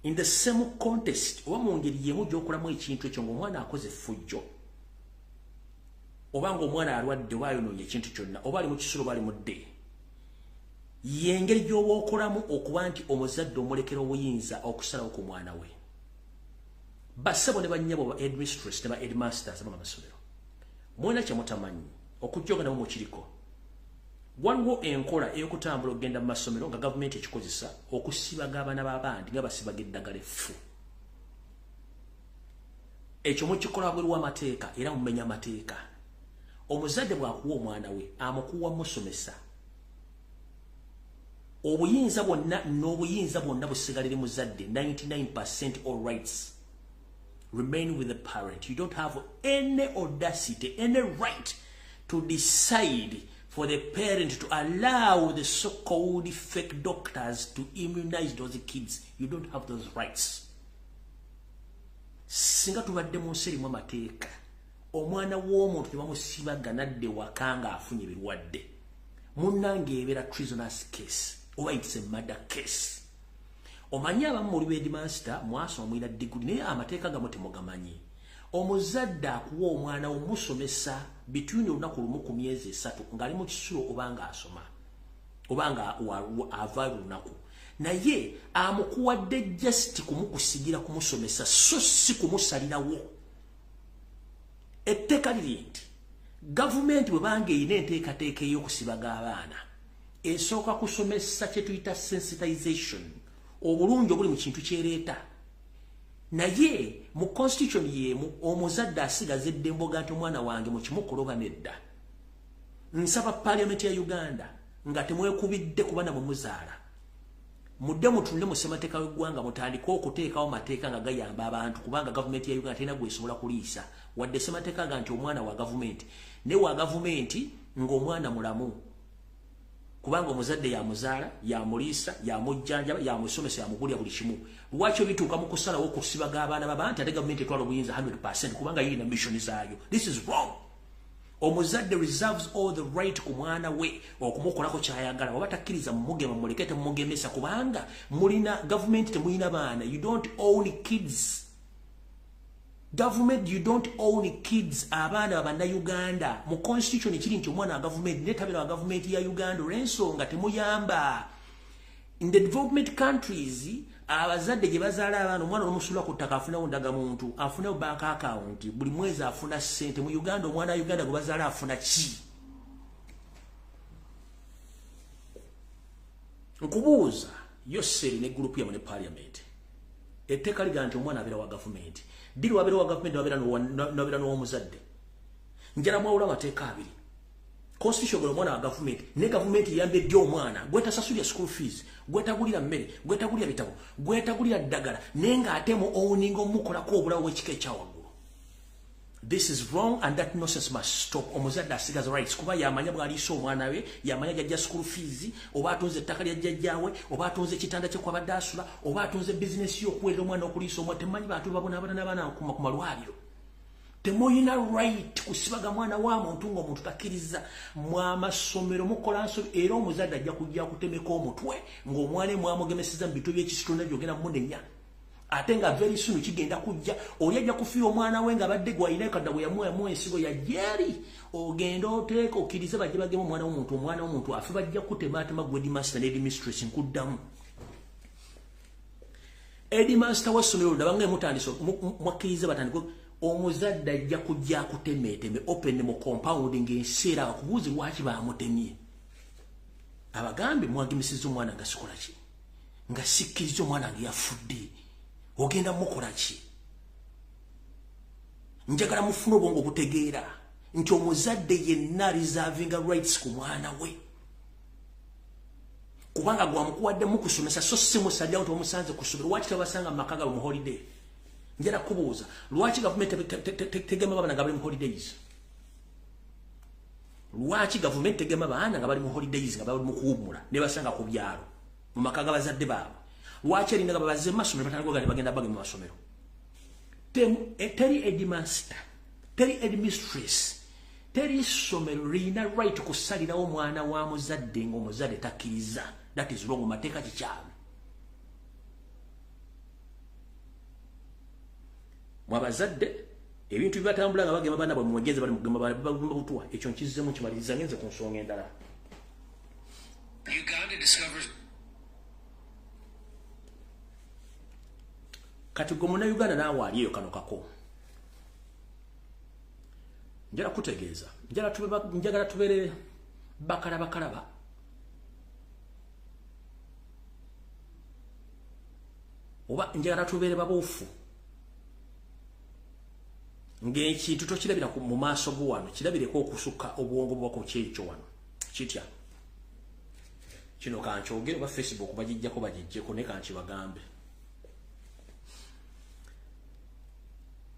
In the same context oba mu ngeri y'emu gy'okolamu ekintu ekyo ng'omwana akoze effujjo oba ng'omwana alwadde oba ayonoonye ekintu kyonna oba ali mu kisulo oba ali mudde, y'engeri gy'oba okolamu okuba nti omuzadde omulekera obuyinza okusalawo ku mwana we. Bassebo ne bannyabo ba headmistress ne ba headmasters b'amasomero mwena kye mutamanyi okujjoganamu mu kiriko. Waliwo enkola ey'okutambula okugenda mu masomero nga gavumenti ekikozesa okusibaga abaana b'abandi nga basibaga eddagala effu ekyo mukikola bwe w'amateeka era mumenya amateeka. Omuzadde bw'akuwa omwana we amukuwa musomesa. Obuyinza bwonna n'obuyinza bwonna busigalire muzadde. 99% all rights remain with the parent. You don't have any audacity, any right to decide for the parent to allow the so-called fake doctors to immunize those kids. You don't have those rights. Singa tubadde mu nsi erimu amateeka, omwana w'omuntu tebamusibaga nadde wakanga afunye ebirwadde. Munnange ebeera treasonous case oba it's a murder case. Omanyi abamu muli headmaster mwasoma mwina degree naye amateeka gamu temugamanyi. Omuzadde akuwa omwana omusomesa between olunaku lumu ku myezi 3 ng'ali mu kisulo obanga asoma obanga ava lunaku, naye amukuwadde just kumukusigira kumusomesa so si kumusalirawo. Etteeka liri nti gavumenti bwe bange erina enteekateeka ey'okusibaga abaana esooka kusomesa kye tuyita sensitization, obulungi obuli mu kintu kyereeta. Naye mu constitution yemu omuzadde asigaza eddemboga nti omwana wange mukimukuloba nedda. Nsaba parliament ya Uganda nga temwekubidde kuba na mumuzaala. Mudde mutunde mu ssemateeka w'eggwanga mutandike okuteekawo mateeka nga gayamba abantu, kubanga gavumenti ya Uganda terina gwesobola kuliisa wadde ssemateeka ga nti omwana wa gavumenti ne wa gavumenti ng'omwana mulamu, kubanga omuzadde yamuzaala, yamuliisa, yamujjanjaba, yamusomesa, yamugulira buli kimu. Lwaki bituuka mu kusalawo okusibaga abaana baba nti ate gavumenti etwala obuyinza 100% kubanga yirina mission zaayo? This is wrong. Omuzadde reserves all the right ku mwana we okumukolako kyayagala. Waba takkiriza mumugema muleke temugemesa, kubanga mulina gavumenti temulina baana. You don't own kids. Government, you don't own kids. Abaana bana Uganda mu constitution ekiri nti omwana wa government netabira wa government ya Uganda olw'ensonga temuyamba. In the development countries abazadde gye bazaala abaana omwana omusula ku ttaka afunawo ndagamuntu, afunawo bank account, buli mwezi afuna ssente. Mu Uganda omwana wa Uganda gwe bazaala afuna ki? Nkubuuza Yoseri ne group yamu ne parliament etteeka liga nti omwana abeera wa gavumenti. Diri wabeera wa gavumenti wabeera n'ow'omuzadde. Njala mwawula amateeka abiri. Constitution gwe omwana wa gavumenti ne gavumenti yambedde omwana gwetasasulira school fees, gwetagulira mmere, gwetagulira bitabo, gwetagulira ddagala, naye ng'ate mu owning omukolako obulawo w'ekika ekyawaggulu. This is wrong and that nonsense must stop. Omuzadde asigaza rights kuba yamanya bw'aliisa omwana we, yamanya jjajja school fees, oba atunze ettaka lya jjajjaawe, oba atunze ekitanda kye kwabadde asula, oba atunze bizinesi y'okuweerera omwana okuliisa omwana. Temumanyi bantu babonaabona n'abaana ku malwaliro. Temuyina right kusibaga mwana wa muntu ng'omuntu takkiriza. Mu amasomero mukola nsobi era omuzadde ajja kujja kutemeka omutwe ng'omwana mwamugemeseza mu bintu by'ekisitone byogenda munenya. Ate nga very soon kigenda kujja oli ajja kufiira omwana we nga badde gw'alina kadda bwe yamuwamu ensigo ya jeri ogenda oteeka okkirize bajje bagema omwana w'omuntu afe bajja kutemaatema gwe headmaster ne headmistress. Nkuddamu headmaster w'essomero ndaba nga mutandise mwakkirize batandike omuzadde ajja kujja kutemeeteme open mu compound ng'enseera akubuuze lwaki baamutemye. Abagambe mwagemesezza omwana nga sikola ki? Nga sikkiriza omwana nga yafudde. Ogenda mukola ki? Njagala mufuna obwongo butegeera nti omuzadde yenna reserving rights ku mwana we, kubanga gwamukuwadde mukusomesa so si musalirawo tomusanze ku ssomero. Lwaki tabasanga mu maka gaabwe mu holiday? Njala kubuuza lwaki gavumenti tegema baana nga bali mu holidays? Lwaki gavumenti tegema baana nga bali mu holidays nga bali mu kuwummula ne basanga ku byalo mu maka g'abazadde baabwe? Lwaki erinda nga babaze mu masomero batandika bagenda bagema mu masomero? Teri headmaster, teri headmistress, teri ssomero lirina right kusalirawo omwana wa muzadde ng'omuzadde takkiriza. That is wrong. Mateeka kikyamu. Mwabazadde ebintu bibatambula nga bagema baana bwe mwegeze bali mugema bagema butwa. Ekyo nkizzemu kimaliriza ngenze ku nsonga endala. Uganda discovers kati gwe muna Uganda naawe aliyo kano kako. Njala kutegeeza, njagala tubeere bakalaba oba njagala tubeere babuufu. ng'ekintu tokirabira mu maaso go wano kirabireko okusukka obwongo bwako kyekyo wano kitya kino kankyogere oba Facebook bagijjako bagijjeko ne kankibagambe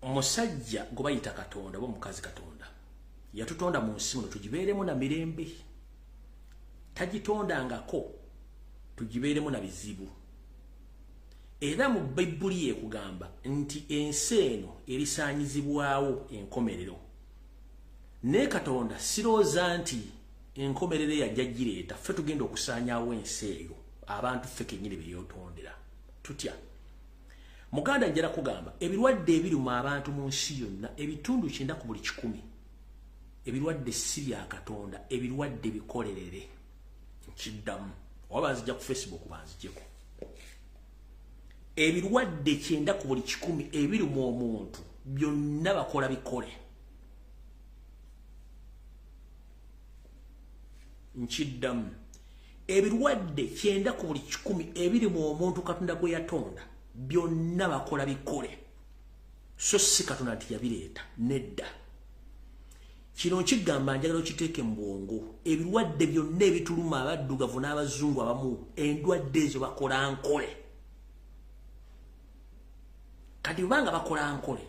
omusajja gwe bayita Katonda oba omukazi Katonda yatutonda mu nsi muno tugibeeremu na mirembe tagitondangako tugibeeremu na bizibu era mu Bayibuli ekugamba nti ensi eno erisaanyizibwawo enkomerero ne Katonda sirooza nti enkomerero yajja gireeta ffe tugenda okusaanyaawo ensi eyo abantu ffe kennyini beeyotondera tutya Muganda njala kugamba ebirwadde ebiruma abantu mu nsi yonna ebitundu 90 ku buli 100 ebirwadde si bya Katonda ebirwadde bikolerere nkiddamu oba nzijja ku Facebook banzijjeko ebirwadde 90 ku buli 100 ebiruma omuntu byonna bakola bikole nkiddamu ebirwadde 90 ku buli 100 ebiruma omuntu Katonda gwe yatonda byonna bakola bikole so si Katonda nti yabireeta nedda kino nkigamba njagala okiteeke mu bwongo ebirwadde byonna ebituluma abaddugavu n'abazungu abamu endwadde ezo bakola nkole kati banga bakola nkole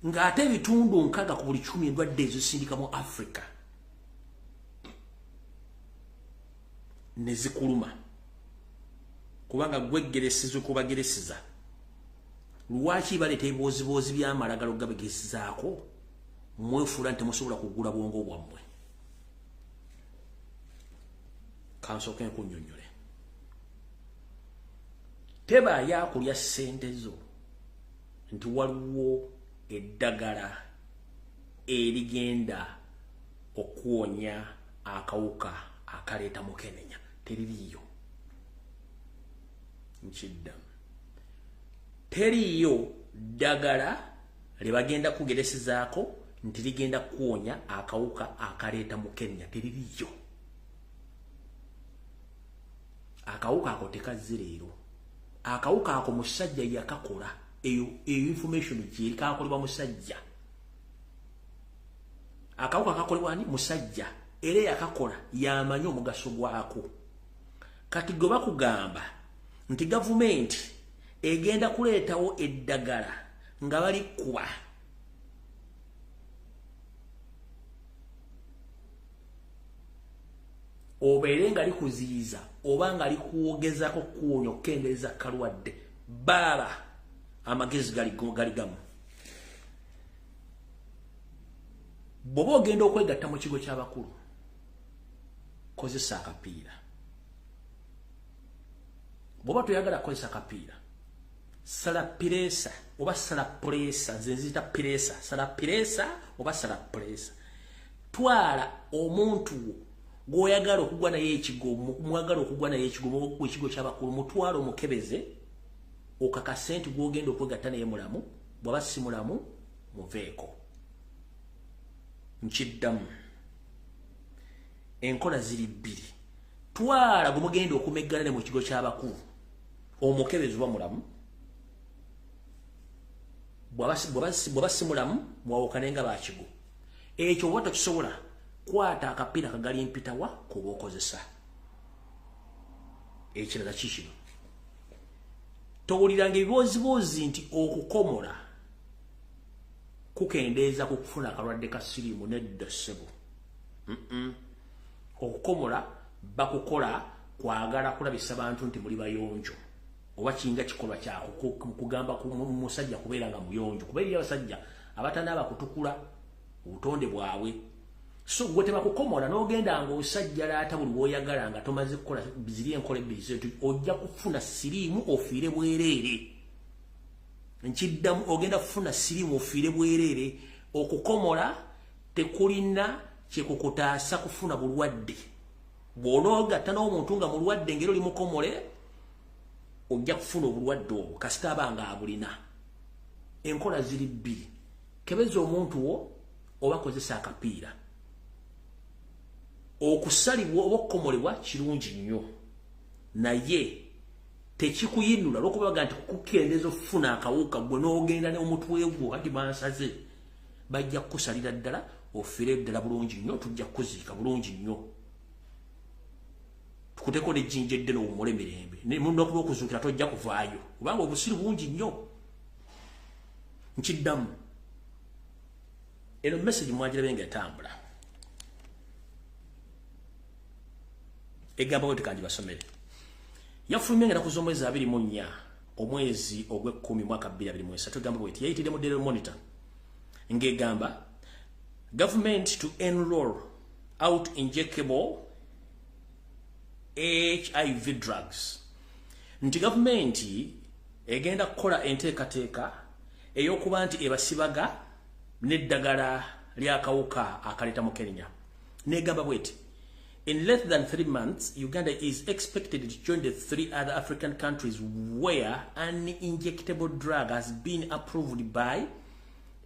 ng'ate ebitundu 6 ku buli 10 endwadde ezo zisindika mu Africa ne zikuluma kubanga gwegeresiza okubageresiza lwaki baleeta ebiboozibozi by'amalagalo gabegesizaako mwefuula nti temusobola kugula bwongo bwammwe kansooke nkunnyonnyole tebaayo akulya ssente zo nti waliwo eddagala erigenda okuwonya akawuka akaleeta mukenenya teririiyo nkiddamu teriiyo ddagala libagenda kugeresizaako nti ligenda kuwonya akawuka akaleeta mukenenya teririiyo akawuka ako tekazze leero akawuka ako musajja yakakola eyo information gyeri kakolebwa musajja akawuka kakolebwa ani musajja era yakakola yamanyi omugaso gwako kati gwe bakugamba nti gavumenti egenda kuleetawo eddagala nga bali kuba obeere nga likuziyiza oba nga likuwogezako kuwonya okukendeeza kalwadde baaba amagezi gali gamu bw'oba ogenda okwegatta mu kigo ky'abakulu kozesa akapiira bw'oba toyagala kukozesa akapiira sala pireesa oba sala pureesa nze nziyita pireesa sala pireesa oba sala pureesa twala omuntu gw'oyagala okugwa naye ekigo mwagala okugwa naye ekigo mu kigo ky'abakulu mutwala omukebeze okakase nti gw'ogenda okwegatta naye mulamu bw'aba si mulamu muveeko nkiddamu enkola ziri bbiri twala gwe mugenda okumeggana ne mu kigo ky'abakulu omukebezi oba mulamu bw'aba si mulamu mwawukane nga bakigo ekyo oba tokisobola kwata akapiira kagali mpitawa kuba okozesa ekirala kikino towuliranga ebiboozibozi nti okukomola kukendeeza ku kufuna akalwadde ka siriimu nedda ssebo okukomola bakukola kwagala kulabisa bantu nti muli bayonjo oba kinga kikolwa kyako kugamba ku musajja kubeera nga muyonjo kuba eri abasajja abatanaaba kutukula obutonde bwabwe so gwe tebakukomola n'ogenda ng'osajja laata buli bw'oyagala nga tomaze kukola ziri enkola ebbiri ojja kufuna siriimu ofiire bwereere nkiddamu ogenda kufuna siriimu ofiire bwereere okukomola tekulina kyekukutaasa kufuna bulwadde bw'onoogatta n'omuntu nga mulwadde ngeri oli mukomole ojja kufuna obulwadde obwo kasita aba nga abulina enkola ziri bbiri kebeza omuntu wo oba kozesa akapiira okusalibwa oba okukomolebwa kirungi nnyo naye tekikuyinula lwokubaga nti kukendezo funa akawuka gwe n'ogenda ne omutwe gwo kati bansaze bajja kusalira ddala ofire ddala bulungi nnyo tujja kuziika bulungi nnyo tukuteko ne jinjedde n'omule mirembe ne mundu okuba okuzuukira tojja kuvaayo kubanga obusiru bungi nnyo nkiddamu eno message mwagirabe nga etambula egamba bwe tekanji basomere yafulumye ngera kuza omwezi 24 omwezi ogw'ekkumi mwaka 2023 egamba bwe yayitidde mu Daily Monitor ng'egamba government to enroll out injectable HIV drugs nti gavumenti egenda kukola enteekateeka ey'okuba nti ebasibaga n'eddagala ly'akawuka akaleta mu Kenya n'egamba bweti in less than 3 months, Uganda is expected to join the 3 other African countries where an injectable drug has been approved by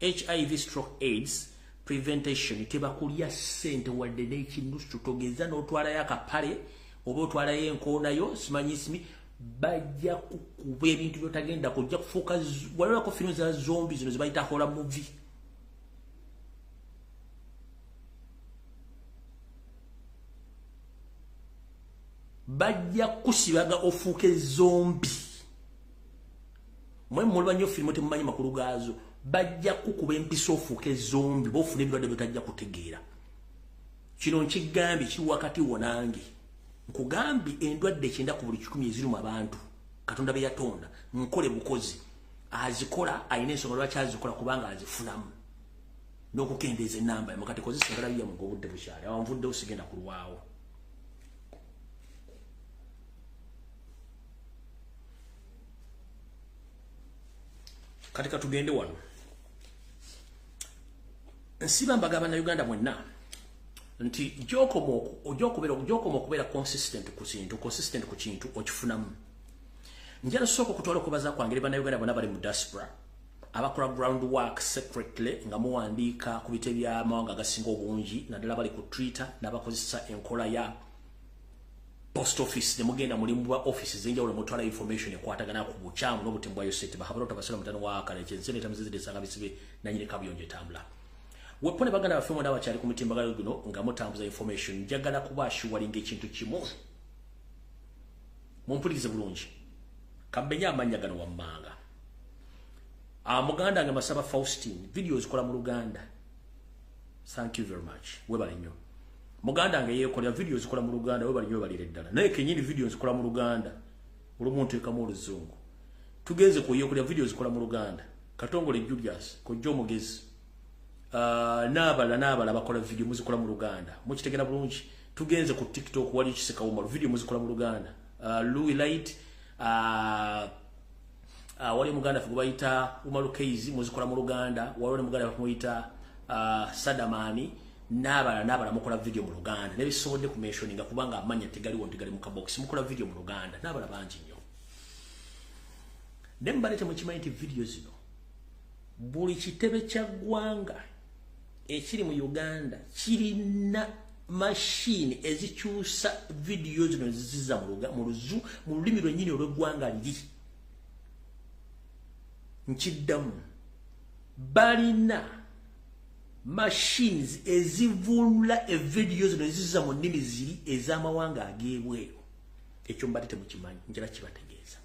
HIV/AIDS prevention. Tebakulya sente wadde n'ekinusu togeza n'otwalayo akapale oba otwalayo enkoonayo simanyisimi bajja kukuba ebintu byotagenda kujja kufuuka walabako firimu za zombi zino zibayita horror movie. Bajja kusibaga ofuuke zombi mwe mulwa nnyo firimu temumanyi makulu gaazo bajja kukuba empisa ofuuke zombi bofuna ebirwadde byotajja kutegeera kino nkigambye kiri wakati wonange nkugambye endwadde 9 ku buli 10 eziri mu abantu Katonda be yatonda nkole bukozi azikola ayina ensonga lwaki azikola kubanga azifunamu n'okukendeeza enamba mukati kozesengala bya mu obudde bukyali awanvudde osigenda kulwawo. Katika tugende wano nsiba mbagaba na Uganda mwenna nti jokomo kubera consistent ku kintu okifunamu njala soko kutwala kubaza kwangere bana Uganda bana bali mu diaspora abakola groundwork secretly nga muwandiika ku bite bya mawanga gasinga obungi naddala bali ku Twitter n'abakozesa enkola ya post office nemugenda mulimu wa offices enjawulo mutwala information ekwatagana ku bukyamu n'obutembwa yo state bahabalo tabasala mutano wa kale kyensene tamuzizide sanga bisibe nanyine kabiyonje tambula wepone bagana bafumo ndawa cyali ku mutimbagalo guno nga mutambuza information njagala kubashu walinga ekintu kimu mumpulize bulungi kabenya amanyagano wammanga Muganda nga Masaba Faustin videos kola mu Luganda. Thank you very much. Webale nnyo. Muganda nga yekola videos kola mu Luganda webale nnyo balire ddala. Naye kenyini videos kola mu Luganda. Olumuntu ekamu oluzungu. Tugenze ku yekola videos kola mu Luganda. Katongole Julius ko Jomogezi. Nabala bakola video muzikola mu Luganda. Mukitegera bulungi. Tugenze ku TikTok wali kiseka umalo video muzikola mu Luganda. Louis Light wali Muganda fukubaita Umaru Keizi muzikola mu Luganda, wali Muganda fukubaita Sadamani nabala mukola video mu Luganda. Nebisonde ku mentioninga kubanga amanya tegali wondigali mu kabox mukola video mu Luganda nabala banji nnyo. Nembalete mu kimanyi video zino. Buli kitebe kya gwanga ekiri mu Uganda kirina machine ezikyusa video zino ziza mu lulimi lwennyini olw'eggwanga liri. Nchiddamu balina machines ezivunula video zino ziza mu nnimi ziri ez'amawanga ageebweru. Ekyo mbalete mu kimanyi njala kibategeeza.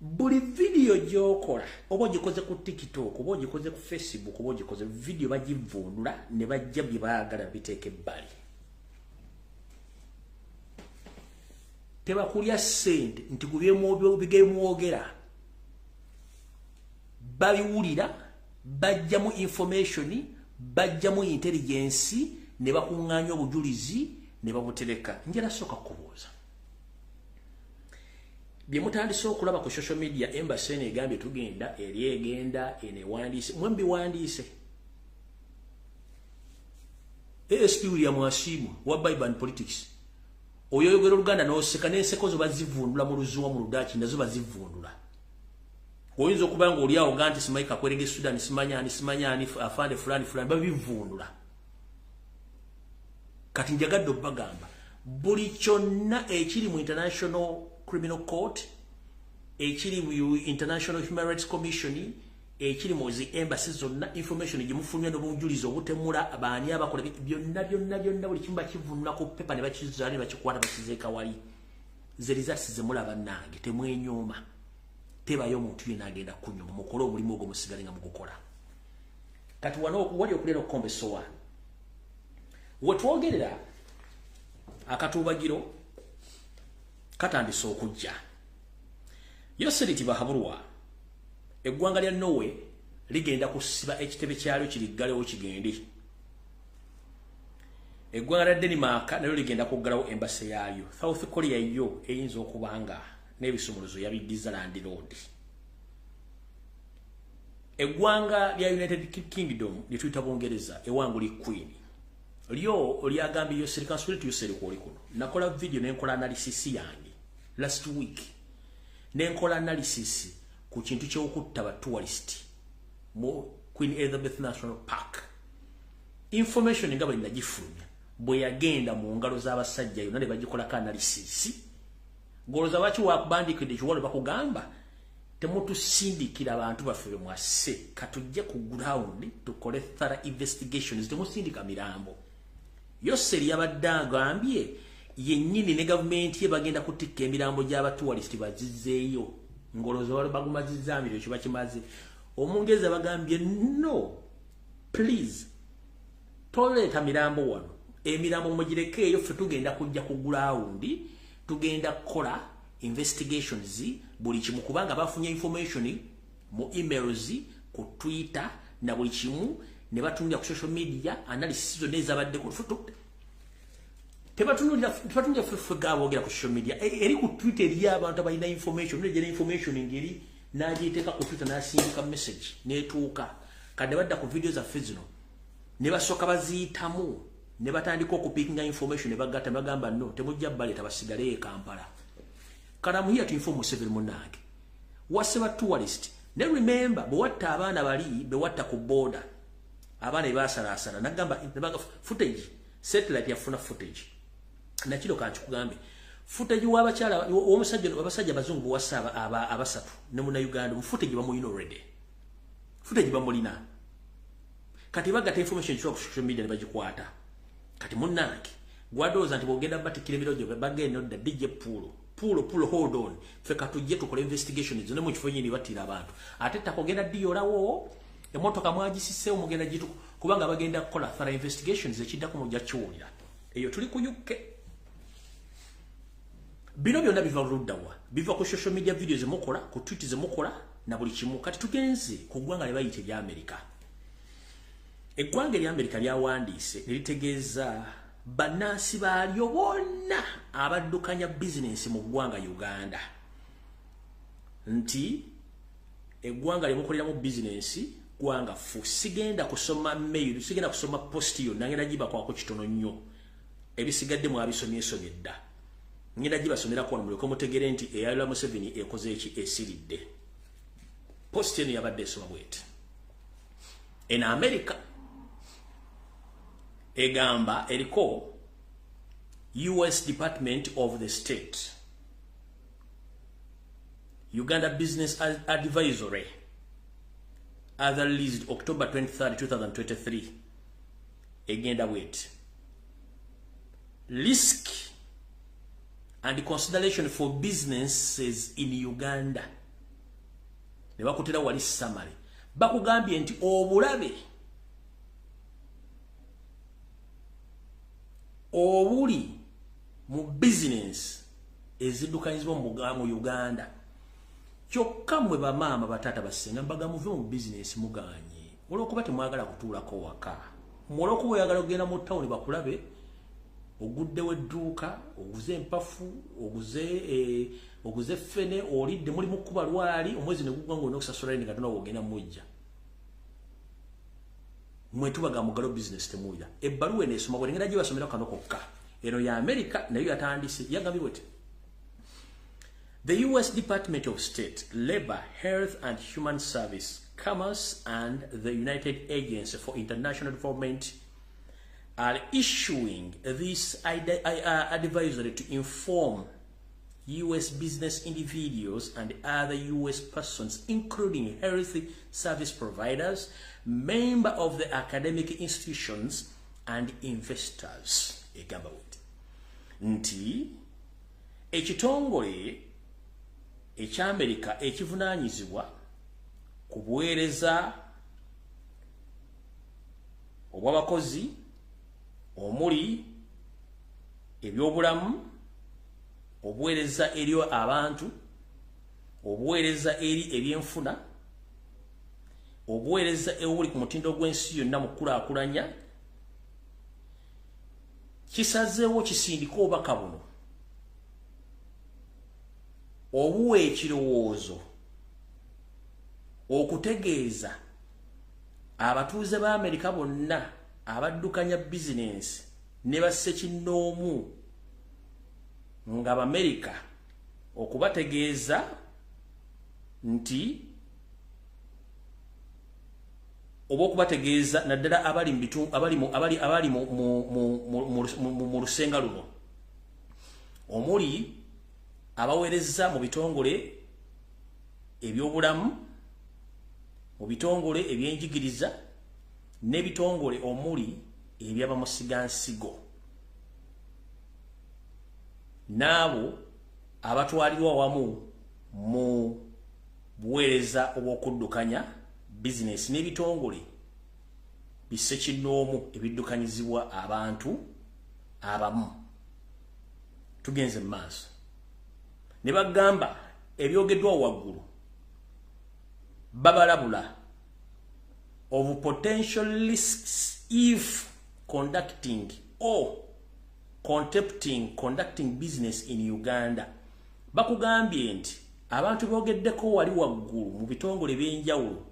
Buli video gyokola oba ogikoze ku TikTok oba ogikoze ku Facebook oba ogikoze video bagivunula ne bajja bye baagala biteeke ebbali. Tebakulya sente nti bigemwogera babiwulira bajjamu information bajjamu intelligence ne bakuŋŋaanya obujulizi ne babutereka. Njala soka kubuuza bye mutandise okulaba ku social media embassy eno egambye tugenda eri egenda ene wandiise mwembi wandiise ASP William Wasimu wa Bible and Politics oyo yogera Oluganda n'oseka n'enseko zo bazivundula mu Luzuwa mu Ludaaki nazo bazivundula. Oyinza okubanga oli awo ganti simaika kwerege Sudan simanyani afande fulani babivundula. Kati njagadde obbagamba buli kyonna ekiri mu International Criminal Court, ekiri mu International Human Rights Commission, ekiri mu zi embassy zonna, information gimufulumya n'obujulizi obutemula abaani abakola byonna buli kimu bakivunula ku pepa ne bakizaala ne bakikwata bakizeeka wali. Ze results zemulaba nange temwenyooma. Tebayo omuntu yenna agenda kunyuma mukole omulimu ogwo musigale nga mugukola. Kati wano wali okulera okukomba essowaani. Wetwogerera akatuubagiro katandise okujja. Yoseriti Bahabulwa eggwanga lya Norway ligenda kusiba ekitebe kyalyo kiriggalewo kigende. Eggwanga lya Denmark nalyo ligenda kuggalawo embassy yaalyo. South Korea yo eyinza okubanga n'ebisumuluzo yabiddiza Land Road. Eggwanga lya United Kingdom lituyita Bungereza ewanguli Queen. Lyo lyagambye yo Sirika Spirit yoseri kwoli kuno. Nakola video nenkola analysis yange last week. Nenkola analysis ku kintu ky'okutta ba tourist mu Queen Elizabeth National Park. Information nga bali nagifulumya bwe yagenda mu ngalo z'abasajja yonna ne bagikolako analysis. Goloza bachi wakubandikidde kiwalo bakugamba temutusindikira abantu baffe mwase katujje ku ground tukole thorough investigations temusindika mirambo. Yoseri yabadde agambye yennyini ne government ye bagenda kutikka emirambo gy'abatourist bazizzeeyo. Ngoloza wali bagumazizzaamiro kiba kimaze. Omungeza bagambye no please toleeta mirambo wano. Emirambo mugirekeeyo ffe tugenda kujja ku ground tugenda kukola investigations buli kimu kubanga bafunye information mu emails ku Twitter na buli kimu ne batunja ku social media analysis zonna ezabadde ku foto. Tebatunja ffe gaabogera ku social media eri ku Twitter eri abantu abalina information nejera information ngeri n'agiteeka ku Twitter n'asindika message neetuuka kadde badda ku video zaffe zino ne basooka baziyitamu ne batandika okupikinga information ne bagatta bagamba no temujja baleeta basigale e Kampala. Karamu here to inform Museveni munange. Waseba tourist. Ne remember bwatta abaana bali bewatta ku border. Abaana ebasalaasala nagamba footage satellite yafuna footage. Na kilo kanchi kugambe. Footage w'abakyala omusajja abasajja bazungu wasaba abasatu ne muna Uganda footage bamulina already. Footage bamulina. Kati bagata information ku social media ne bagikwata. Kati munange gwadoza nti bogenda batikira birojo bagenda da DJ Pulo hold on feka tujje tukola investigation zone mu kifo nyini batira abantu ate takogenda diorawo emotoka mwagisise omugenda jitu kubanga bagenda kukola thorough investigations ekidda ku mujja kiwulira eyo tuli ku UK. Bino byonna biva luddawa biva ku social media videos mukola ku tweet zemukola na buli kimu. Kati tugenze ku ggwanga lye bayite lya America. Eggwanga lya America lyawandiise litegeeza bannansi baalyo bonna abaddukanya business mu ggwanga Uganda nti eggwanga lyemukoleramu business gwanga fu sigenda kusoma mail sigenda kusoma post yo nangenda jiba kwako kitono nnyo ebisigadde mu abisomyeso edda ngenda jiba somera kwa muleko mutegere nti eyalula Museveni ekoze eki esiridde post eno yabadde esoma bwete in America egamba eriko US Department of the State Uganda Business Advisory other released October 23, 2023 egenda wait risk and consideration for businesses in Uganda ne bakutera wali summary bakugambye nti obulabe obuli mu business ezidukanyizibwa mu Uganda kyokka mwe bamaama batata basenga mbaga muve mu business muganye olwokuba temwagala kutuulako waka mwolwokuba oyagala kugenda mu town bakulabe ogudde wedduuka oguze empafu oguze fene olidde muli mu kuba lwali omwezi ne gugwa ng'onokusasula ni katona ogenda mujja mwe tubaga mugalo business temuya ebbaluwa eneesoma bwe ngenda gibasomera kano kokka eno ya America nayo yatandise yagambye bwete the US Department of State, Labor, Health and Human Service, Commerce and the United Agency for International Development are issuing this advisory to inform U.S. business individuals and other U.S. persons, including health service providers, members of the academic institutions, and investors. Egamba wit. Nti, ekitongole eky'Amerika ekivunaanyizibwa ku buweereza obw'abakozi omuli ebyobulamu, obuweereza eri abantu, obuweereza eri ebyenfuna, obuweereza obuli ku mutindo gw'ensi yonna mu kulaakulanya, kisazeewo kisindika obubaka buno obuwa ekirowoozo okutegeeza abatuuze ba Amerika bonna abaddukanya bizinensi ne bassekinnoomu nga Amerika okubategeeza nti oba okubategeeza naddala abali mu lusenga luno omuli abaweereza mu bitongole ebyobulamu, mu bitongole ebyenjigiriza n'ebitongole omuli ebyabamusigansigo n'abo abatwalirwa wamu mu buweereza obw'okuddukanya bizinesi n'ebitongole bissekinnoomu ebiddukanyizibwa abantu abamu. Tugenze mu maaso ne bagamba ebyogeddwa waggulu babalabula of potential risks if conducting or conducting business in Uganda. Bakugambye nti abantu boogeddeko wali waggulu mu bitongole by'enjawulo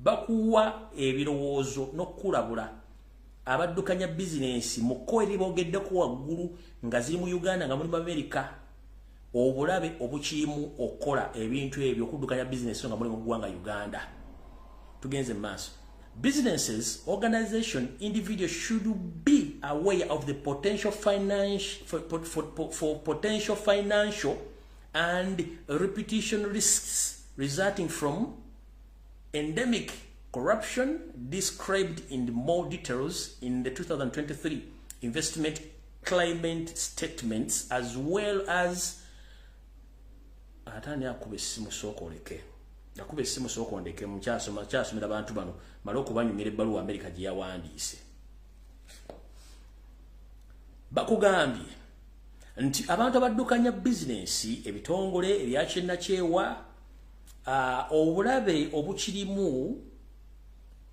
bakuwa ebirowoozo n'okulabula abaddukanya bizinensi mu kko eri boogeddeko waggulu nga ziri mu Uganda nga mulimu Amerika obulabe obukirimu okukola ebintu ebyo okuddukanya bizinensi nga mulimu ggwanga Uganda. Tugenze maaso. Businesses, organization, individuals should be aware of the potential potential financial and reputation risks resulting from endemic corruption described in more details in the 2023 investment climate statements, as well as atani akube simu sokoleke yakube simu sokondeke mukyasomera abantu bano maloko banyumira ebbaluwa Amerika gye yawandiise. Bakugambye nti abantu abaddukanya bizinensi ebitongole ebyakyenakyewa obulabe obukirimu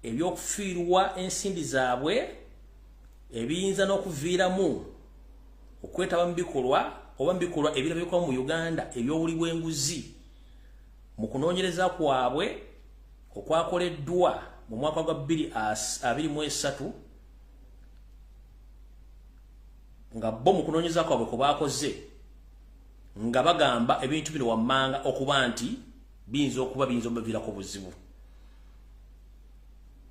ebyokufiirwa ensimbi zaabwe ebiyinza n'okuviiramu okwetaba mu bikolwa oba mu bikolwa ebirabikwa mu Uganda ebyobuli bw'enguzi mu kunoonyereza kwabwe okwakoleddwa mu mwaka gwa 2023 nga bo mu kunoonyereza kwabwe kwe baakoze nga bagamba ebintu bino wammanga okuba nti biyinza obaviirako buzibu.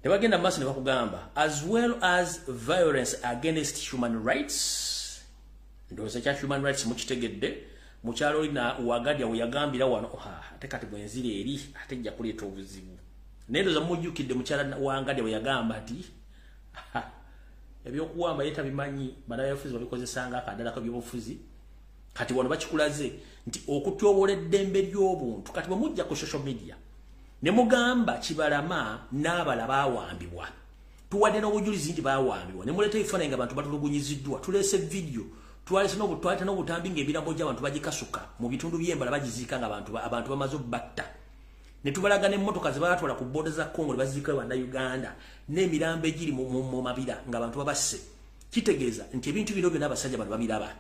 Ne bagenda mu maaso ne bakugamba as well as violence against human rights. Ndowooza kya human rights mukitegedde mukyalo olina Uwagadya we yagambira wano ate kati bwenzira eri ate jja kuleeta obuzibu. Ndowooza mujjukidde mukyala Uwagadya we yagamba ati ebyokuwamba yeta bimanyi bannabyabufuzi babikozesanga akadala k'ebyobufuzi kati wano bakikulaze nti okutyobola eddembe ly'obuntu kati bwe mujja ku social media ne mugamba Kibalama n'abala baawambibwa tuwadde n'obujulizi nti baawambibwa ne muleeta ebifaananyi ng'abantu batulugunyiziddwa tuleese video twalese n'obutambi ng'emirambo gy'abantu bagikasuka mu bitundu by'embala bagiziika nga abantu bamaze obbatta ne tubalaga n'emmotoka ze baatwala ku booda za Congo ne baziika Bannayuganda n'emirambo egiri mu mabira ng'abantu babasse. Kitegeeza nti ebintu bino byonna abasajja bano babiraba.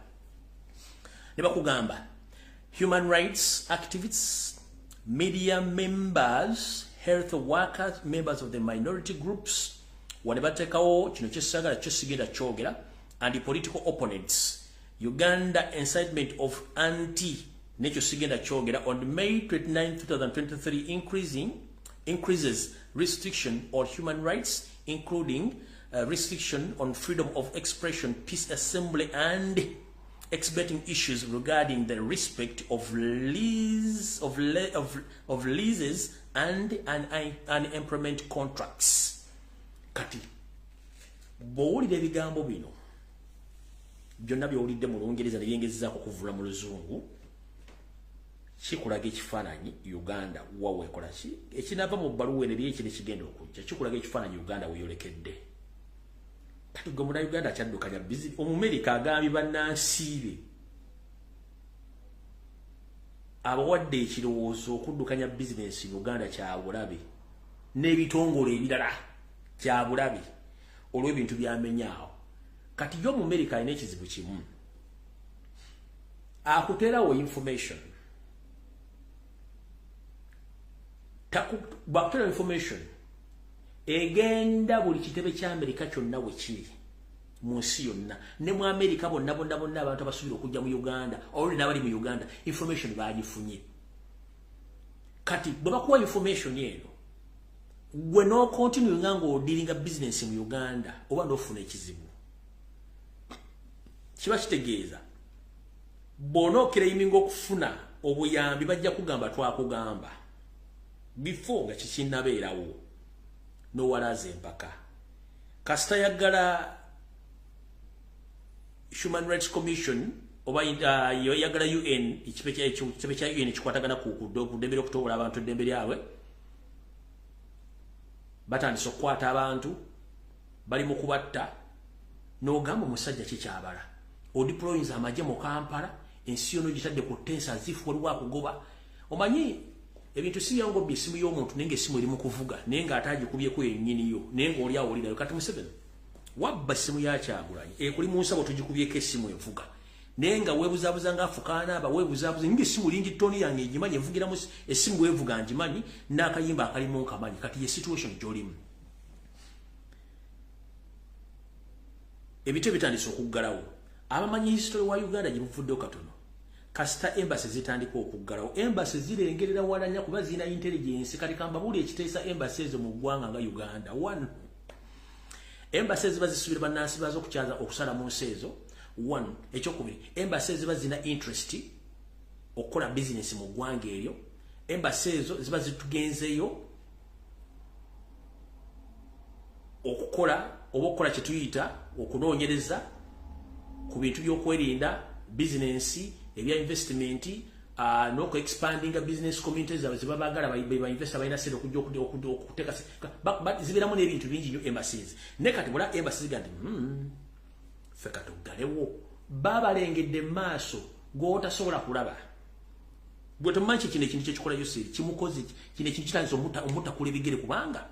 Ne bakugamba human rights activists, media members, health workers, members of the minority groups, wane batekawo kino kyesagala kyo sigenda kyogera, and the political opponents. Uganda incitement of nekyo sigenda kyogera on May 29, 2023 increases restriction on human rights, including restriction on freedom of expression, peace assembly, and expecting issues regarding the respect of leases and employment contracts. Kati bowulira ebigambo bino byonna byowulidde mu Lungereza ne byengezzaako kuvula mu Luzungu kikulaga ekifaananyi Uganda wawe ekola ki ekinava mu bbaluwa eno eriyo ekino ekigenda okujja kikulaga ekifaananyi Uganda weyolekedde. Kati gwe Munnayuganda akyaddukanya bizinesi Omumerika agambye bannansiibe abawadde ekirowoozo okuddukanya bizinesi Uganda kyabulabe n'ebitongole ebirala kyabulabe olw'ebintu byamenyaawo. Kati yo Omumerika alina ekizibu kimu akuteerawo information bakutera information egenda buli kitebe kya Amerika kyonna we kiri mu nsi yonna ne mu Amerika bonna abantu abasuubira okujja mu Uganda oluli n'abali mu Uganda information bagifunye. Kati bwe bakuwa information eno gwe no continue nga ng'odiringa business mu Uganda oba n'ofuna ekizibu kiba kitegeeza bw'onookiraiminga okufuna obuyambi bajja kugamba twakugamba before nga kikinnabeerawo n'owalaza empaka. Kasita yaggala Human Rights Commission oba yaggala UN ekitebe kya UN kikwatagana ku ddembe ly'okutowola abantu eddembe lyabwe batandise okukwata abantu bali mu kubatta n'ogamba omusajja kikyabala odiployinza amagye mu Kampala ensi yonna gitadde ku tensa zifu waliwo akugoba. Omanyi ebintu si byangu byesimu y'omuntu naye ng'essimu eri mu kuvuga naye ng'atagikubyeko yennyiniyo naye ng'oli awulirayo. Kati Museveni wabba essimu ya Kyagulanyi ekuli mu nsabo tugikubyeko essimu evuga naye nga weebuzaabuza ng'afukaana aba weebuzaabuza ng'essimu lingi ttoni yange egimanyi evugiramu essimu weevuga ngimanyi n'akayimba akalimu nkamanyi. Kati ye situation gy'olimu ebintu ebitandise okuggalawo abamanyi history wa Uganda gye buvuddeyo katono. Kasita embassy zitandika okuggalawo embassy zirengerera wala nnyo kuba zirina intelligence. Kati kambabuli ekiteesa embassy ezo mu ggwanga nga Uganda. One, embassy ziba zisuubira bannansi bazo okukyaza okusala mu nsi ezo. One, ekyokubiri embassy ziba zirina interest okukola business mu ggwanga eryo. Embassy ezo ziba zitugenzeeyo okukola oba okukola kye tuyita okunoonyereza ku bintu by'okwerinda business ebya investment n'oku expanding business communities zaabwe ziba baagala ba-investor balina sente okujja okuteeka zibeeramu n'ebintu bingi nnyo embassies. Naye kati bula embassies ziga nti ffe katuggalewo baabalengedde mu maaso gw'otasobola kulaba gwe tomanyi kino ekintu kyekikola Yoseri kimukozi kino ekintu kitandise omutakula ebigere kubanga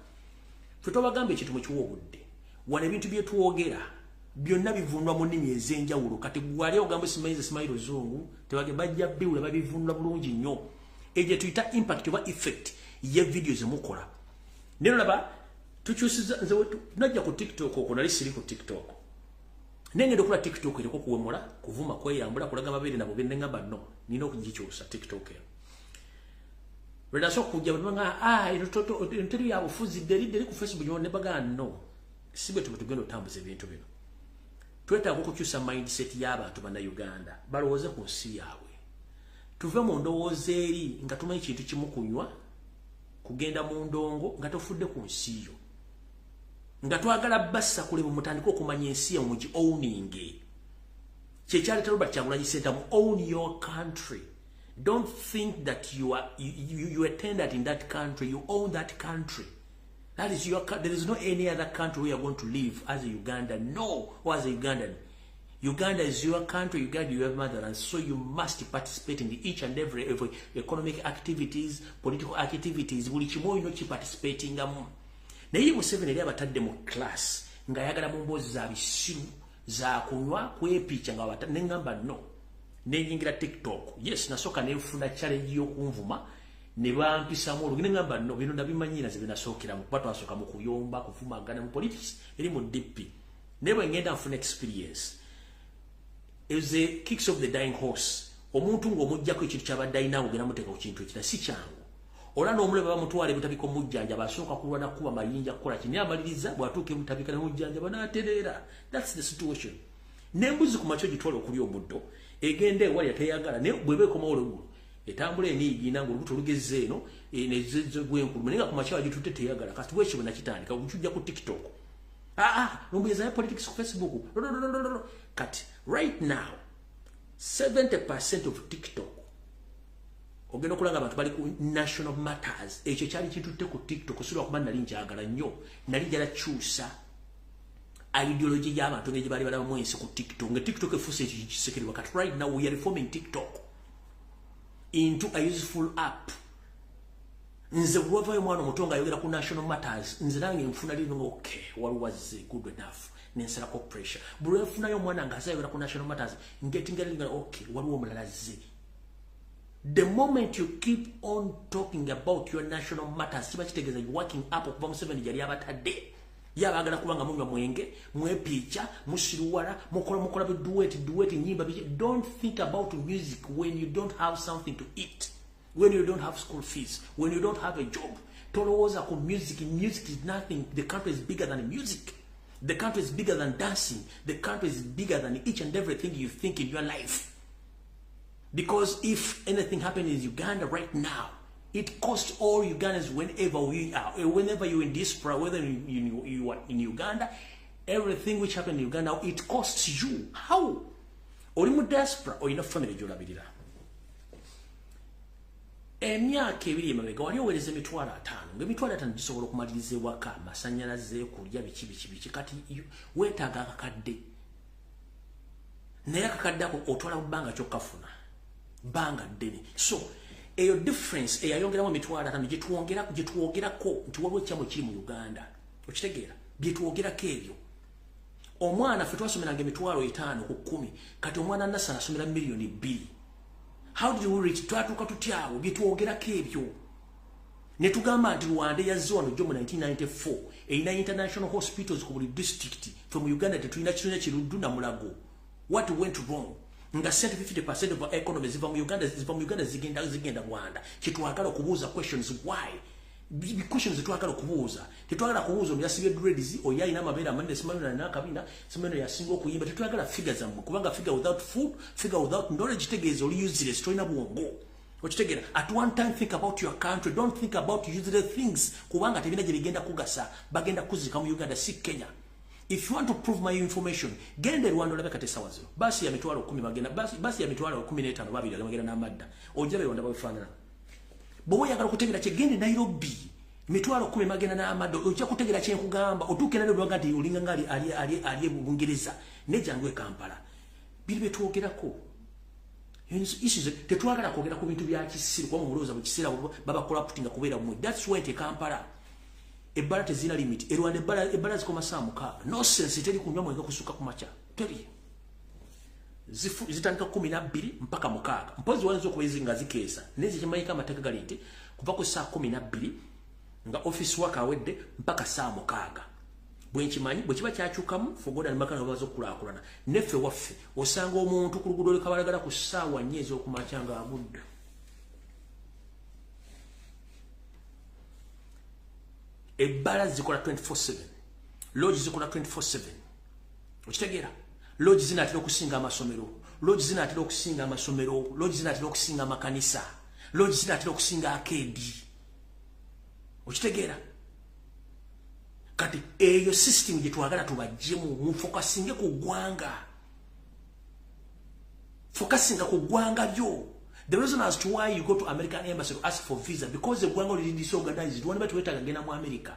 ffe tobagamba ekintu mwe kiwa obudde wano ebintu bye twogera byonna bivunulwa mu nnimi ez'enjawulo. Kati gwali ogamba simanyi Luzungu tebage bajja biwula babivunula bulungi nnyo egye tuyita impact oba effect ye video zemukola. Nero laba tukyusiza nze najja ku TikTok okwo nali siri ku TikTok nengenda okula TikTok eriko kuwemula kuvuma kweyambula kulaga mabere nabo bennengamba no nina okugikyusa TikTok eyo redaso kujja banga nteri ya bufuzi deri ku Facebook ne baga no sibe tugenda otambuza ebintu bino. Twetaaga okukyusa mindset y'abantu bana Uganda balowooze ku nsi yaabwe tuve mu ndowooza eri nga tumanyi kintu kimu kunywa kugenda mu ndongo nga tofudde ku nsi yo nga twagala bassa kuleba mutandika okumanya ensi yammwe mugi owning kyekyaleeta Robert Kyagulanyi Ssentamu mu own your country. Don't think that you are tendered in that country. You own that country. That is your country. There is no any other country where you are going to live as a Ugandan. No, or as a Ugandan. Uganda is your country. Uganda is your motherland. So you must participate in each and every economic activities, political activities. Buli kimu ino participating amu. Naye Museveni yali abatadde mu class nga ayagala mu mboozi za bisiru za kunywa kwepicha nga abatadde nengamba no. Nenyingira TikTok. Yes, nasoka nenfuna challenge y'okunvuma. Ne bampisamu olugine ngamba no bino nabimanyira ze binasookera mu kuba twasoka mu kuyomba kuvumagana mu politics eri mu DP never ngenda nfuna experience is the kicks of the dying horse omuntu ng'omujjako ekintu ky'abadde alinawo ogenda muteeka ku kintu ekira si kyangu Ola n'omulebe bamutwale butabiko mujjanja basooka kulwana kuba mayinja kukola kini amaliriza bwatuuke butabika ne mujjanja banaterera. That's the situation. Nembuzi ku macho gitwala okuli omuddo egende ewali ateyagala ne bwebe koma olugulu etambula eniigina ng'olubuto lugezze eno nezizo bwenkulu nenga ku macho agitutte teyagala kati bwekyo bwe nakitandika okujja ku TikTok. Nombuyeza ya politics ku Facebook. Kati right now 70% of TikTok ogenda okulanga abantu bali ku national matters. Ekyo kyali kitutte ku TikTok osulwa kuba nali njagala nnyo nali njala kyusa ideology y'abantu ngeje bali balaba mwensi ku TikTok. Nge TikTok efuse ekyo kisekerwa kati right now we are reforming TikTok into a useful app. Nze bwava mwana omutonga ayogera ku national matters nze nange nfuna lino okay what was good enough nensala ko pressure bwe nfuna yo mwana ngaza ayogera ku national matters getting okay waliwo omulalaze. The moment you keep on talking about your national matters kiba kitegeza you working up okuva mu 7 jali abatadde yabagala kubanga munywa mwenge mwepicha musiruwala mukola duet nyimba. Don't think about music when you don't have something to eat, when you don't have school fees, when you don't have a job. Tolowooza ku music. Music is nothing. The country is bigger than music. The country is bigger than dancing. The country is bigger than each and everything you think in your life. Because if anything happens in Uganda right now, it costs all Ugandans whenever we are, whenever you're in diaspora, whether you are in Uganda, everything which happened in Uganda, it costs you. How? Or in diaspora, or in a family, Jolabida. Emyaka ebiri emabega wali owereza emitwalo 5 ng'emitwalo 5 gisobola okumaliriza ewaka amasannyalaze kulya biki kati weetaaga akakadde naye akakadde ako otwala mu bbanga kyokafuna bbanga ddene. So eyo difference eyayongeramu emitwalo 5 gyetuwogerako nti waliwo ekyamu kiri mu Uganda okitegeera byetwogerako ebyo. Omwana ffe twasomeranga emitwalo 5 ku 10 kati omwana Nasana asomera 2 million. How did we reach twatuka tutyawo byetwogerako ebyo ne tugamba nti Rwanda yazze wano mu 1994 erina international hospitals ku buli district from Uganda tetulina kitundu kiruddu na Mulago. What went wrong? Nga 50% of our economy ziva mu Uganda zigenda Rwanda. Kitwagala okubuuza questions why? Questions twagala okubuuza. Tetwagala kubuuza omuyasibye dreads oyayina amabeera amanene simanyi na kabina simanyi yasinga okuyimba. Tetwagala figures zammwe kubanga figure without food, figure without knowledge tegeeza oli useless tolina bwongo. Okitegeera at one time think about your country, don't think about useless things kubanga tebina gye bigenda kugasa bagenda kuzika mu Uganda si Kenya. If you want to prove my information, gende Rwanda olabe kate sawa zero. Basi ya mitwalo 10 bagenda basi ya mitwalo 15 babiri bagenda n'amadda. Ojabe Rwanda babifaanana. Bowe yagala kutegera kye gende Nairobi. Mitwalo 10 magenda n'amadda ojja kutegera kye nkugamba otuuke nalo lwaga nti olinga ngali ali Bungereza nejangwe Kampala. Biribe twogerako. Issues tetwagala kwogera ku bintu bya kisiru kwa mulooza mu kiseera baba corrupting kubeera mu. That's why te Kampala ebbala tezina limit. Rwanda ebbala zikoma saa 6. No sense teri kunywa mwenge kusuka ku macha. Teri. Zitandika 12 mpaka 6. Mpozi wanzo ku ezinga zikeesa. Nezi kimayika amateka galite kuva ku saa 12 nga office worker awedde mpaka saa 6. Bwenkimanyi bwe kiba kyakyukamu fogoda ne makana bazo kulaakulana. Neffe waffe osanga omuntu ku luguudo lw'ekabalagala ku ssaawa 4 ez'okumakya nga agudde. Ebbala zikola 24/7. Lodge zikola 24/7. Okitegeera? Lodge zinatera okusinga amasomero. Lodge zinatera okusinga amasomero. Lodge zinatera okusinga amakanisa. Lodge zinatera okusinga akedi. Okitegeera? Kati eyo system gye twagala tubajjemu mu focusinge ku ggwanga. Focusinga ku ggwanga byo. The reason as to why you go to American embassy to ask for visa because the Gwango is disorganized. One about to wait again in America.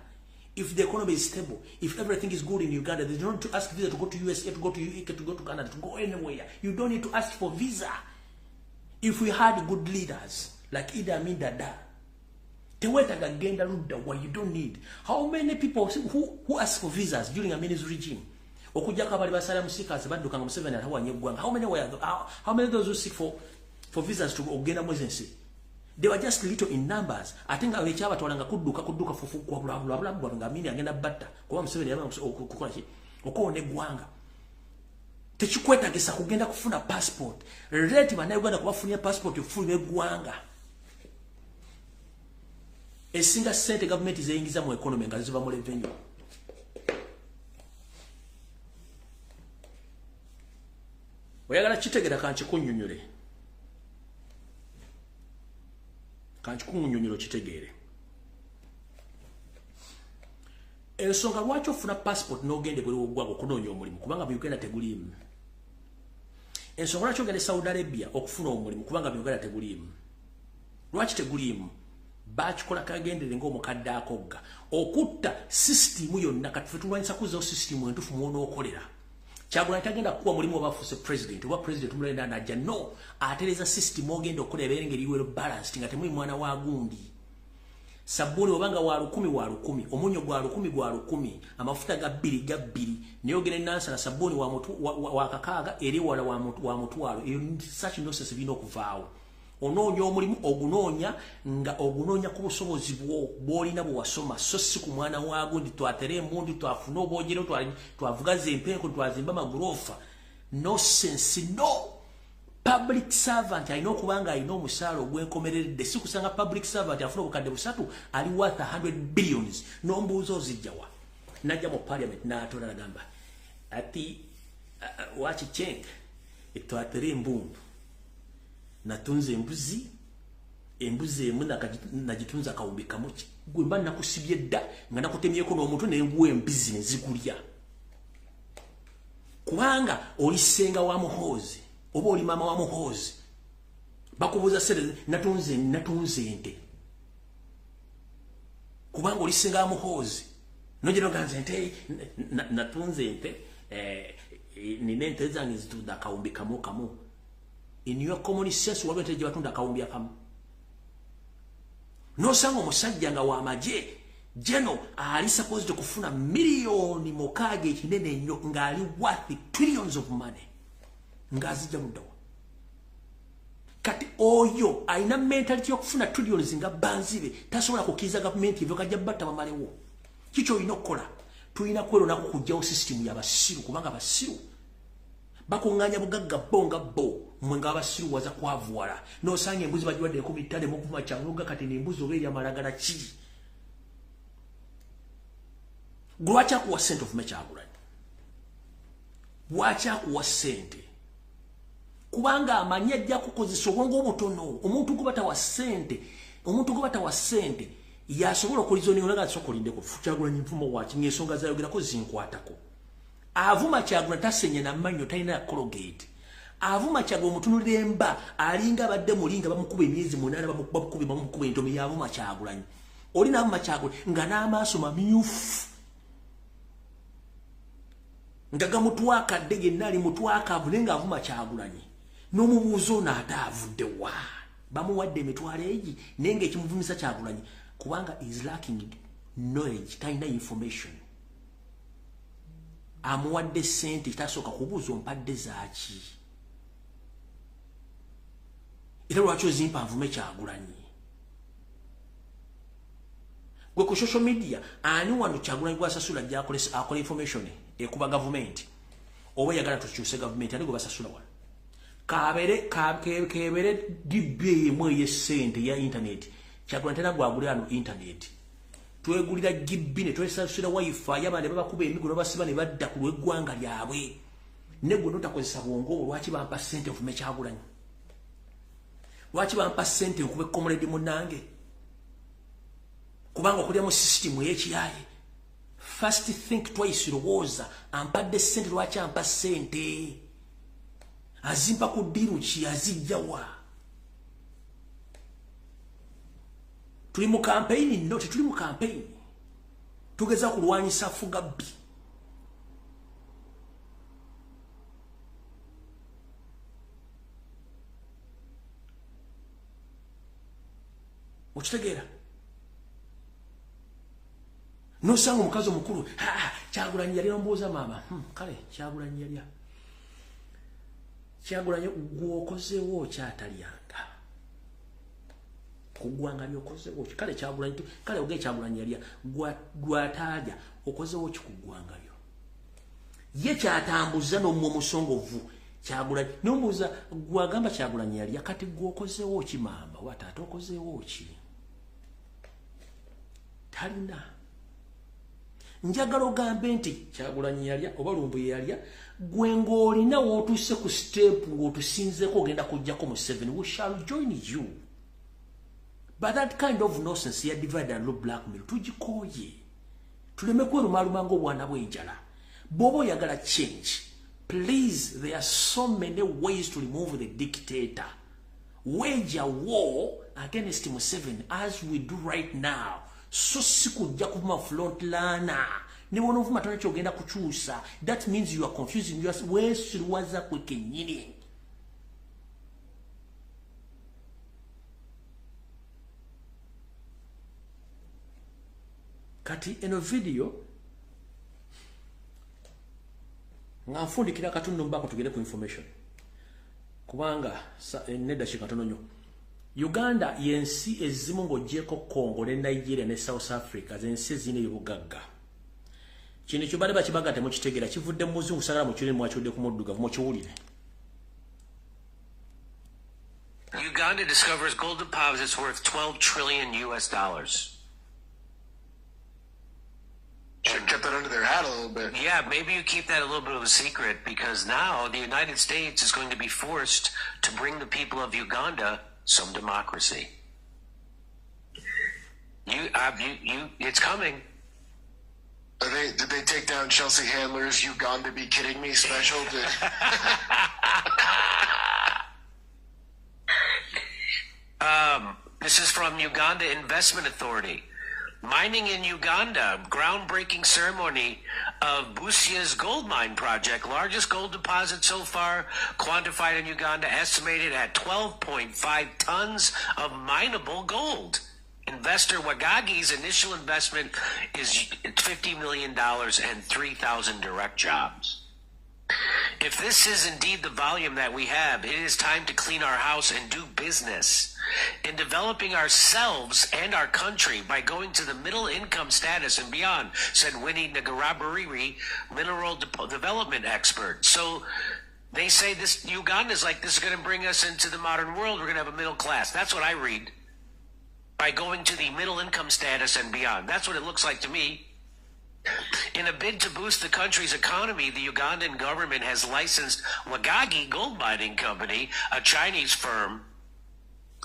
If the economy is stable, if everything is good in Uganda, they don't need to ask visa to go to USA, to go to UK, to go to Canada, to go anywhere. You don't need to ask for visa. If we had good leaders like Idi Amin Dada, they wait again where you don't need. How many people who ask for visas during Amin's regime? Okujaka bali basala musika zabadduka nga Museveni atawanye ggwanga. How many of those who seek for visas to ogenda mwezensi? They were just little in numbers. I think I will twalanga kudduka fufu kwa bula nga Amini agenda batta kuba Museveni yaba okukola ki okone ggwanga. Tekikwetagisa kugenda kufuna passport. Relative na Uganda kubafunia passport yofuna eggwanga. esinga sente government zeyingiza mu economy nga ziva mu revenue. Oyagala kitegera kankikunnyonnyole. Kankikunnyonnyole kitegeere. Ensonga lwaki ofuna passport n'ogende bwe ogwago okunoonya omulimu kubanga mu Uganda teguliimu. Ensonga lwaki ogende Saudi Arabia okufuna omulimu kubanga mu Uganda teguliimu. Lwaki teguliimu? Bakikola kagendere ng'omukadde akogga okutta system yonna kati ffe tulwanyisa kuzzaawo system entuufu mw'onookolera. Kyagulanyi tagenda kuwa mulimu oba afuuse president oba president omulenda n'ajja no atereza system ogenda okukola ebeere ngeri wero balanced nga temuli mwana wa gundi. Sabuni obanga wa 10 omunyo gwa 10 amafuta ga 2 naye ogende nansa na sabuni wa kakaaga eri wala wa mutwalo such nonsense bino okuvaawo. Onoonya omulimu ogunoonya nga ogunoonya ku busobozi bw'olina bwe wasoma so si ku mwana wa gundi twatere embundi twafuna obwogero twavuga zempenko twazimba maguloofa. No sense no. Public servant alina okubanga alina omusaala ogwenkomeredde si kusanga public servant afuna obukadde 3 ali worth 100 billions n'ombuuza ozijjawa. Najja mu parliament n'atola nagamba ati wakicenga etwatere embundu natunze embuzi emu nagitunza kawumbi kamu gwe mba nakusibye dda nga nakutemyeko n'omuntu n'enguwa embizi ne zigulya kubanga oli ssenga wa muhoozi oba oli maama wa muhoozi bakubuuza sere natunze ente kubanga oli ssenga wa muhoozi nogera oganze ente natunze ente nina ente zange zitunda kawumbi kamu. In your common sense waliwo ente gye batunda akawumbi akamu. Nosanga omusajja nga w'amagye jeno ali supposed kufuna miliyoni mukaaga ekinene ennyo ng'ali worth trillions of money ng'azijja muddawa. Kati oyo alina mentality y'okufuna trillions nga banzibe tasobola kukkiriza gavumenti evyo kajja batta bamalewo. Kiki olina okukola? Tulina kweronako kuggyawo system y'abasiru kubanga abasiru bakunganya bugagga bonga bo mwenga abasiru waza kwavuwala n'osanga embuzi bagiwadde 15 mu kuvuma kyanguga kati n'embuzi oba erya malagala ki lwaki akuwa ssente ofume Kyagulanyi lwaki akuwa ssente kubanga amanyi ajja kukozesa obwongo obutono omuntu gwe batawa ssente yasobola okolizoni olaga asokolindeko Kyagulanyi nfumo waki ng'ensonga zayogerako zinkwatako. Avuma Kyagulanyi tasenye na mmanyo talina Colgate. Avuma Kyagulanyi omutunulira emba alinga abadde mulinga bamukuba emyezi 8 bamukuba entomi yavuma Kyagulanyi. Oli n'avuma Kyagulanyi nga n'amaaso mamyufu. Nga gamutwaka ddege nali mutwaka avune nga avuma Kyagulanyi. N'omubuuzo ono ate avudde wa. Bamuwadde emitwalo egi naye ng'ekimuvumisa Kyagulanyi kubanga is lacking knowledge talina information. Amuwadde ssente tasooka kubuuza ompadde zaaki. Era lwaki ozimpa nvume Kyagulanyi? Gwe ku social media ani wano Kyagulanyi gwasasula ajja akola information ekuba gavumenti oba yagala tukyuse gavumenti ani gwe basasula wano kebere dibye yemu ey'essente ya internet Kyagulanyi tena gwagulira no internet. Twegulira gibbi ne twesasula wifi y'abandi babakuba emigulo basiba ne badda ku lw'eggwanga lyabwe. Ne gwe notakozesa bwongo lwaki bampa ssente nfume Kyagulanyi? Lwaki bampa ssente nkube komuledi munnange? Kubanga okulya mu system y'ekiyaaye. First think twice lowooza ampadde ssente lwaki ampa ssente? Azimpa ku ddiru ki azijja wa? Tuli mu campaign no tuli mu campaign. Tugeza kulwanyisa Fugabbi. Okitegeera? Nosanga omukazi omukulu Kyagulanyi yali ombuuza maama kale Kyagulanyi yalya. Kyagulanyi gwokozeewo kyatalyanga. Kugwanga byokozeewo kale Kyagulanyi kale oge Kyagulanyi yalya gwataaja okozeewo kikugwanga byo. Ye kyatambuza n'omwo musongovu Kyagulanyi nombuuza gwagamba Kyagulanyi yalya kati gwokozeewo ki maama wataata okozeewo ki? talina. Njagala ogambe nti Kyagulanyi yalya oba Lumbu yalya gwe ng'olina w'otuuse ku step ng'otusinzeko ogenda kujjako mu 7 we shall join you. But that kind of nonsense ya divide and rule blackmail tugikooye. Tuleme kwerumaaluma ng'obwana bw'enjala. Bw'oba oyagala change, please, there are so many ways to remove the dictator. Wage a war against Museveni as we do right now. So sikujja kuvuma front lana. Ne wona ovuma tana kyogenda kukyusa. That means you are confusing yourself. Weesiriwaza kwe kennyini. Kati eno video nga nfundikira katundu mbako tugere ku information. Kubanga nedda kikatono nnyo. Uganda yensi ezimu ng'oggyeko Congo ne Nigeria ne South Africa zensi ezine ebugagga. Kino kyo bali bakibaga temukitegeera kivudde mu muzungu sagala mu kiwulire mwakiwudde ku muddugavu mukiwulire. Uganda discovers gold deposits worth $12 trillion. Should get that under their hat a little bit. Yeah, maybe you keep that a little bit of a secret because now the United States is going to be forced to bring the people of Uganda some democracy. It's coming. Did they take down Chelsea Handler's Uganda Be Kidding Me special? This is from Uganda Investment Authority. Mining in Uganda, groundbreaking ceremony of Busia's gold mine project, largest gold deposit so far quantified in Uganda, estimated at 12.5 tons of mineable gold. Investor Wagagi's initial investment is $50 million and 3,000 direct jobs. If this is indeed the volume that we have, it is time to clean our house and do business. In developing ourselves and our country by going to the middle income status and beyond, said Winnie Ngarabariri, mineral development expert. So they say this Uganda is like, this is going to bring us into the modern world. We're going to have a middle class. That's what I read. By going to the middle income status and beyond. That's what it looks like to me. In a bid to boost the country's economy, the Ugandan government has licensed Wagagi Gold Mining Company, a Chinese firm,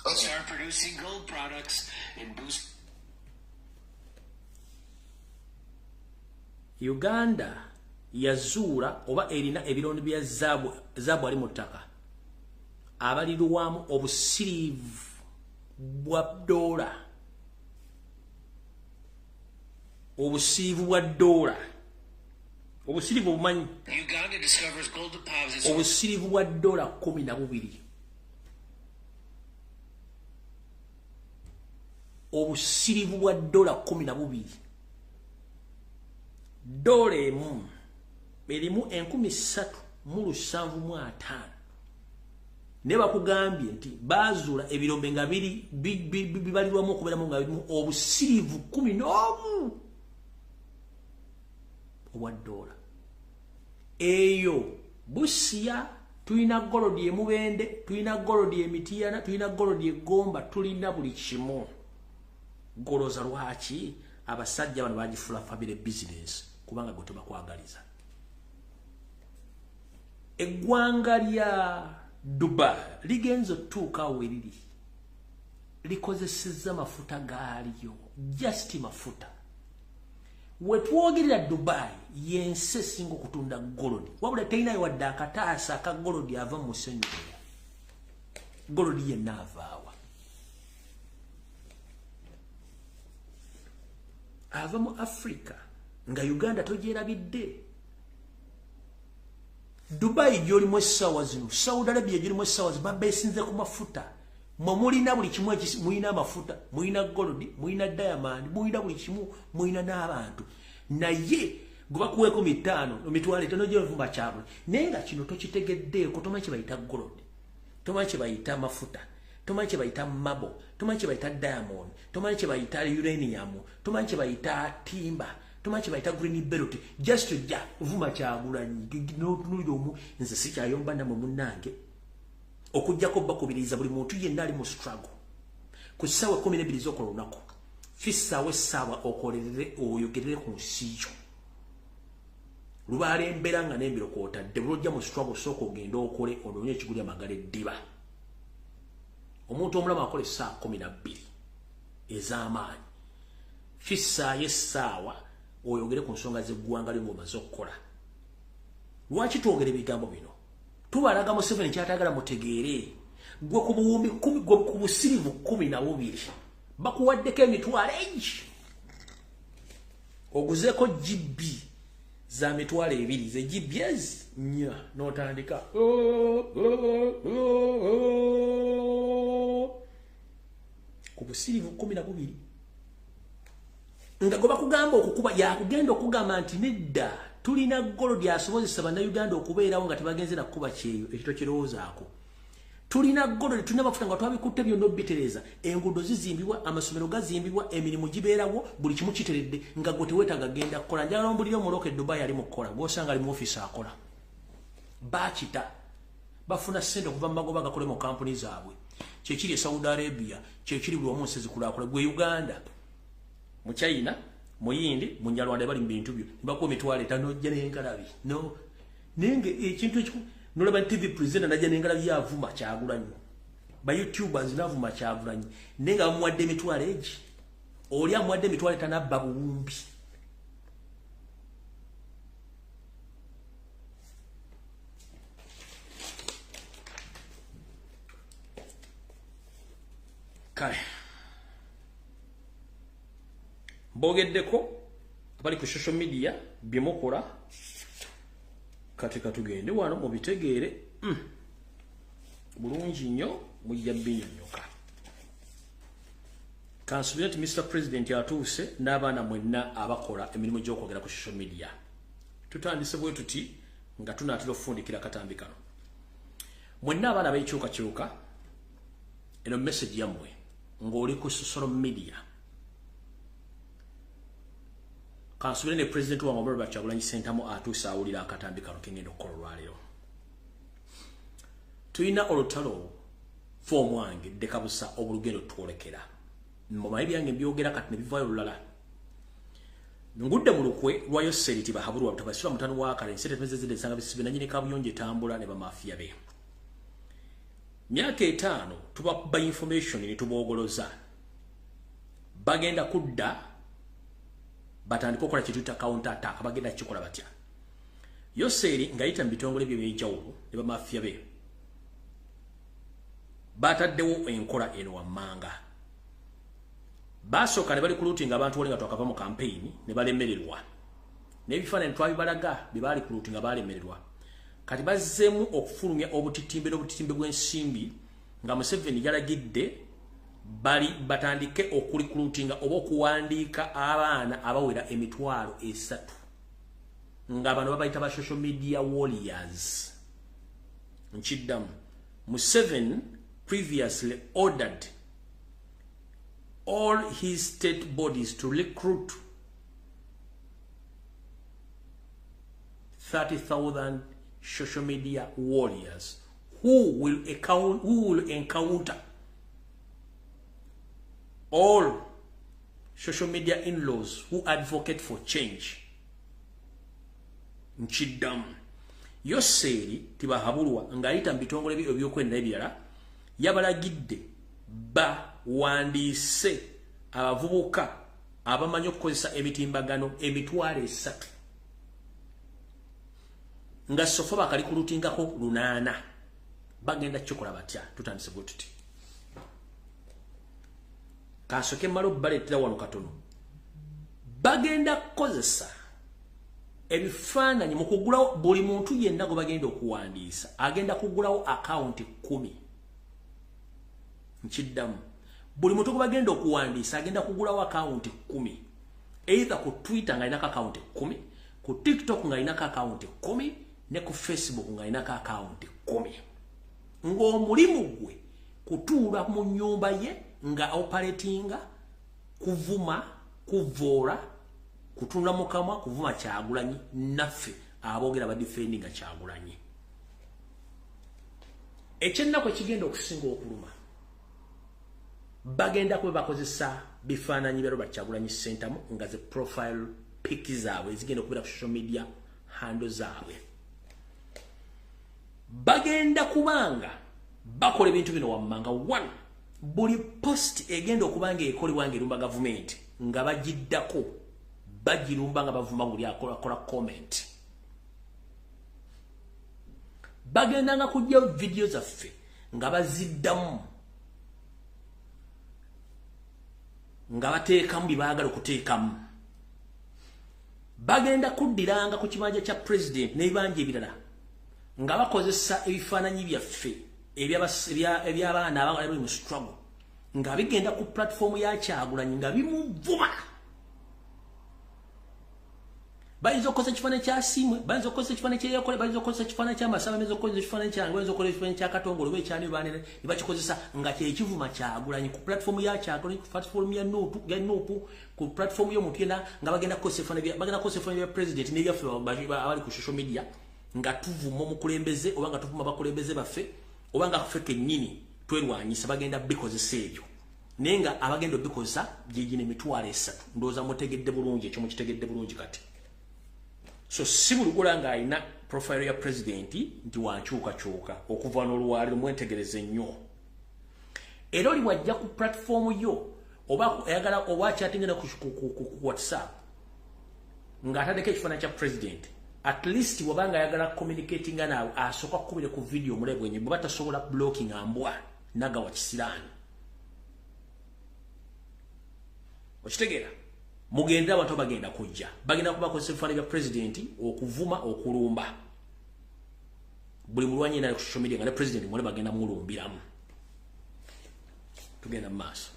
to start producing gold products and boost. Uganda yazuula oba erina ebirondo bya zaabu ali mu ttaka abalirwamu obusiriivu bwa dola. Obusiriivu bwa dola. Obusiriivu obumanyi. Uganda discovers gold deposits. Obusiriivu bwa dola 12. Obusiriivu bwa dola 12. Dola emu erimu 3,750. Ne bakugambye nti bazuula ebirombe nga bibalirwamu okubeeramu nga birimu obusiriivu 11 obwa dola. Eyo Busia tulina golodi emubende, tulina golodi emitiyana, tulina golodi egomba, tulina buli kimu. Goloza lwaki abasajja bano bagifula family business kubanga gwe tebakwagaliza. Eggwanga lya Dubai ligenzo otuuka weriri likozesezza mafuta gaalyo, just mafuta. Wetwogerera Dubai yensi esinga okutunda golodi, wabula terinayo wadde akataasa aka golodi ava mu musenyu. Golodi yenna avaawa? Ava mu Africa nga Uganda togyerabidde. Dubai gyolimu essaawa zino, Saudi Arabia gyolimu essaawa zino, babeesinze ku mafuta. Mwe mulina buli kimu, mulina amafuta, mulina golodi, mulina diamond, mulina buli kimu, mulina n'abantu. Naye gwe bakuweeko 5 emitwalo 5 gy'ovumba kyabwe. Naye nga kino tokitegeddeeko, tomanyi kye bayita golodi, tomanyi kye bayita mafuta, tomanyi kye bayita marble, tomanyi kye bayita diamond, tomanyi kye bayita uranium, tomanyi kye bayita timber, tomanyi kye bayita green belt. Just ojja vuma Kyagulanyi n'otunulira omu nze sikyayomba namwe munnange okujjako bakubiriza buli muntu yenna ali mu struggle ku ssaawa 12 z'okola olunaku. fissa wessawa okolerere oyogerere ku nsiyo lubale emberanga nembiro kota developja mu struggle soko gendo okole odonye ekiguli amagale diba omuntu omulama akole saa 12 ez'amaanyi fissa yessawa oyogere ku nsonga z'eggwanga ly'engoma z'okkola lwaki twogere ebigambo bino tubalaga mu 7 kyatagala mutegeere gwe ku buwumbi 10 gwe ku busirivu 12 bakuwaddeko emitwalo egi oguzeeko GB za mitwalo 2 ze GBs nya n'otandika ku busirivu 12 nga goba kugamba okukuba ya kugenda okugamba nti nedda tulina golo lyasobozesa bannayuganda okubeerawo nga tebagenze na kuba kyeyo ekito kirowoozaako tulina golo tulina bafuta nga twabikutte byonna obitereza enguudo zizimbibwa amasomero gazimbibwa emirimu gibeerawo buli kimu kiteredde nga gwe teweetaga genda kukola njagala ombulira omuloka Dubai ali mu kukola gw'osanga ali mu ofiisi akola bakita bafuna ssente okuva mu magoba gakole mu kampuni zaabwe kyekiri e Saudi Arabia kyekiri buli omu nsi zikulaakulana gwe Uganda mu China muyindi mu Nyarwanda bali mu bintu byo nibakuwa emitwalo 5 ojja n'enkalabi no nenge ekintu ekyo nolaba TV presenter najja n'enkalabi yavuma Kyagulanyi ba YouTubers navuma Kyagulanyi nenga bamuwadde emitwalo egi oli amuwadde emitwalo 5 abba buwumbi kale bogeddeko abali ku social media byemukola kati katugende wano mubitegeere bulungi nnyo mujja binyonyoka kansubira nti Mr. President yatuuse n'abaana mwenna abakola emirimu gy'okwogera ku social media tutandise bwe tuti nga tunaatera okufundikira katambi kano mwenna abaana b'ekyukakyuka eno message yammwe ng'oli ku social media kansubire ne President wa Robert Kyagulanyi Ssentamu atuuse awulira akatambi kano kengenda okukola olwaleero tulina olutalo fomu wange dekabusa obulugendo twolekera mumayi byange byogera kati ne bivaayo olulala ngudde mu lukwe lwayo seriti bahabulwa butabasira mutano wa kale nsete tezezede sanga bisibe nanyine kabuyonje tambula ne bamafia be myaka 5 tuba information ni tubogoloza bagenda kudda batandika okukola kituta counter attack bagenda kikola batya yoseri ngayita mbitongole bye byejawulo ne bamafia be bataddewo enkola eno wamanga basoka ne bali kulutinga abantu olinga twakava mu campaign ne balemererwa n'ebifaananyi twabibalaga bye bali kulutinga balemererwa kati bazzeemu okufulumya obutitimbe bw'ensimbi nga Museveni yalagidde bali batandike okulikulutinga oba okuwandiika abaana abawera emitwalo 3 nga abantu babayita ba social media warriors nkiddamu Museveni previously ordered all his state bodies to recruit 30,000 social media warriors who will encounter all social media in-laws who advocate for change. Nchidam yoseri tibahabulwa ngayita mbitongole by'okwenda ebirala yabalagidde ba wandise abavubuka abamanyi okukozesa emitimbagano emitwalo 3 nga sofa bakali kulutingako 8 bagenda kikola batya tutandise bwetuti kasoke malo baletera wano katono bagenda kukozesa ebifaananyi mu kugulawo buli muntu yenna gwe bagenda okuwandiisa agenda kugulawo account 10 nkiddamu buli muntu gwe bagenda okuwandiisa agenda kugulawo account 10 either ku Twitter nga inaka account 10 ku TikTok nga inaka account 10 ne ku Facebook nga inaka account 10 ng'omulimu gwe kutuula mu nnyumba ye nga operatinga kuvuma kuvora kutunda mukama kuvuma Kyagulanyi naffe abogera ba defendinga Kyagulanyi ekyenna kwe kigenda okusinga okuluma bagenda kuba bakozesa bifaananyi bya Robert Kyagulanyi Ssentamu nga ze profile pic zaabwe zigenda okubeera ku social media handle zaabwe. Bagenda kubanga bakola ebintu bino wammanga. One, buli post egenda okubanga ekolebwa ng'erumba gavumenti nga bagiddako bagirumba nga bavuma buli akola comment. Bagenda nga kujja video zaffe nga baziddamu nga bateekamu byebaagala okuteekamu. Bagenda kuddiranga ku kibanja kya president n'ebibanja ebirala nga bakozesa ebifaananyi byaffe eby'abaana abali mu struggle nga bigenda ku platform ya Kyagulanyi nga bimuvuma. Bayinza okukozesa ekifaananyi kya Siimwe, bayinza okukozesa ekifaananyi ky'eyakole, bayinza okukozesa ekifaananyi ky'Amasaba, bayinza okukozesa ekifaananyi kyange, bayinza okukozesa ekifaananyi kya Katongole oba ekyani baanene ne bakikozesa nga kyekivuma Kyagulanyi ku platform ya Kyagulanyi, ku platform ya Nuupu, ku platform y'omuntu yenna nga bagenda kukozesa ebifaananyi bya president n'ebyaffe abali ku social media nga tuvuma omukulembeze oba nga tuvuma abakulembeze baffe oba nga ffe kennyini twerwanyisa. Bagenda bikozesa ebyo naye nga abagenda obikozesa gyegina emitwalo 3. Ndowooza mutegedde bulungi ekyo mukitegedde bulungi kati. So si bulugula nga alina profile ya president nti wankyukakyuka okuva n'olwaliro mwentegereze nnyo. Era oli wajja ku platform yo oba ayagala oba chatting na ku WhatsApp nga atadeko ekifaananyi kya president, at least wabanga ayagala communicating naawe asooka kukubire ku video mulebwenye bwe batasobola blocking ambwa naga wa kisiraani. Okitegeera? Mugenda abantu bagenda kujja. Bagenda kuba ku ebifaananyi bya president okuvuma okulumba. Buli mulwanyi na ku social media nga ne president mwone bagenda mulumbiramu. Tugenda mu maaso.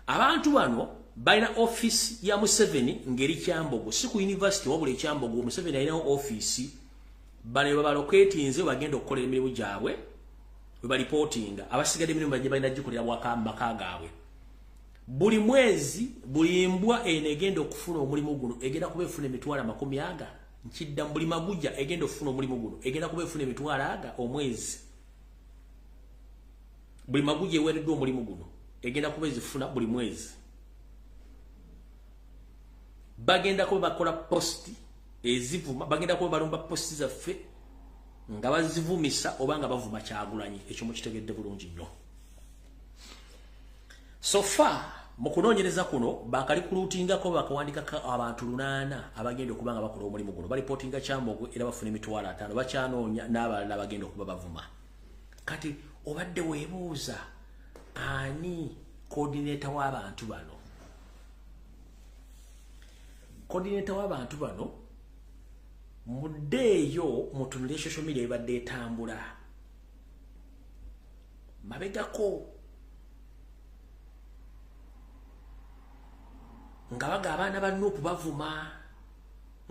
Abantu bano balina office ya Museveni ngeri Kyambogo, si ku university wabula ekyambogo. Museveni alina office bano babaloketi nze bagenda okukola emirimu gyabwe we balipotinga abasigadde emirimu bagye balina gikolera waka maka gaabwe. Buli mwezi buli mbwa egenda okufuna omulimu guno egenda kuba efuna emitwalo 40 nkidda buli magujja egenda okufuna omulimu guno egenda kuba efuna emitwalo 40 omwezi. Buli magujja eweereddwa omulimu guno egenda kuba ezifuna buli mwezi. Bagenda kuba bakola posti ezivuma, bagenda kuba balumba posti zaffe nga bazivumisa oba nga bavuma Kyagulanyi. Ekyo mukitegedde bulungi nnyo. So far mukunoonyereza kuno bakalikuruutingako bakawandika abantu 8 abagenda okuba nga bakola omulimu guno. Balipotinga Kyambogo era bafuna emitwalo 5 bakyanoonya n'abalala bagenda okuba bavuma. Kati obadde weebuuza ani coordinator w'abantu bano? Coordinator w'abantu bano muddeeyo mutunule social media ebadde etambula mabegako nga baga abaana ba Nuupu bavuma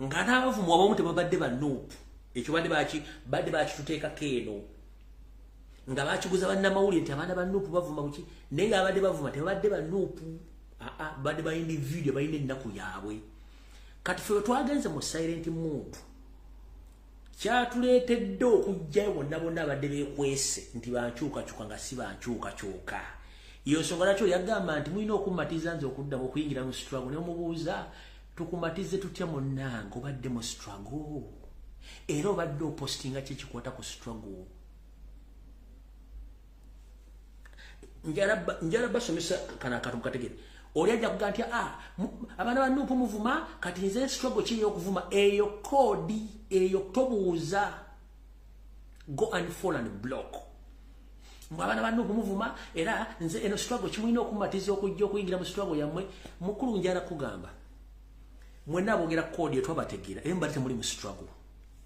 nga n'abavuma abamu tebabadde ba Nuupu. Ekyo badde bakituteekako eno nga bakiguza bannamawulire nti abaana ba Nuupu bavuma buki naye nga abadde bavuma tebabadde ba Nuupu. Badde balina video balina ennaku yaabwe. Kati ffe twagenze mu silent mood kyatuleetedde okujjayo bonna abadde beekwese nti bankyukakyuka nga si bankyukakyuka. Iyo nsonga lwaki yagamba nti mulina okummatiza nze okuddamu okuyingira mu struggle ne mubuuza tukumatize tutya munnange obadde mu struggle era obadde opostinga ki kikwata ku struggle. Njala basomesa kana akatu kategere oli ajja kugaa nti abaana ba Nuupu muvuma kati nze struggle ki ey'okuvuma eyo kodi eyo tobuuza go and fall and block. Mwabaana ba Nuupu muvuma era nze eno struggle kimulina okummatiza okujja okuyingira mu struggle yammwe. Mukulu njala kugamba mwenna aboogera kodi etwabategeera era mbali temuli mu struggle.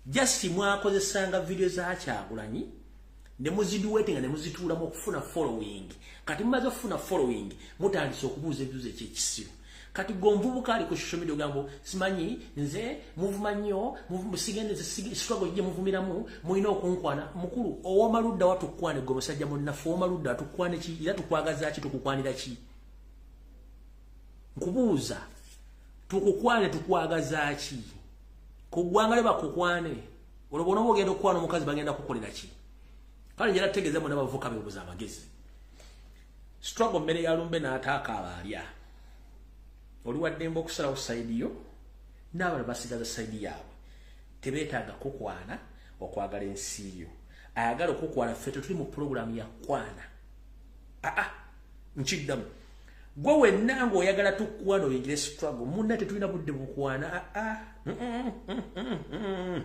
Just mwakozesanga video za Kyagulanyi ne muziduwetinga ne muzituulamu okufuna following. Kati mumaze okufuna following mutandise okubuuza ebibuuzo ekyekisiru. Kati gomvubuka ali ku social media ogambo simanyi nze muvuma nnyo musigende struggle gye muvumiramu mulina okunkwana. Mukulu ow'omaludda watukwane gwe musajja munnaffe ow'omaludda watukwane ki era tukwagaza ki tukukwanira ki? Nkubuuza tukukwane tukwagaza ki? Ku ggwanga lye bakukwane olwo ogenda okukwana omukazi bagenda kukolera ki? Kale njala tegeeza mwana bavuka beebuuza amagezi. struggle mmere ya lumbe n'ataaka abalya oluwadde mbo okusalawo sayidi yo n'abala basigaza sayidi yaabwe tebeetaaga kukwana okwagala ensi yo ayagala okukwana ffe tuli mu pulogulaamu ya kwana nkiddamu gwe wenna ng'oyagala tukwana oyingire struggle munna tetulina budde bukwana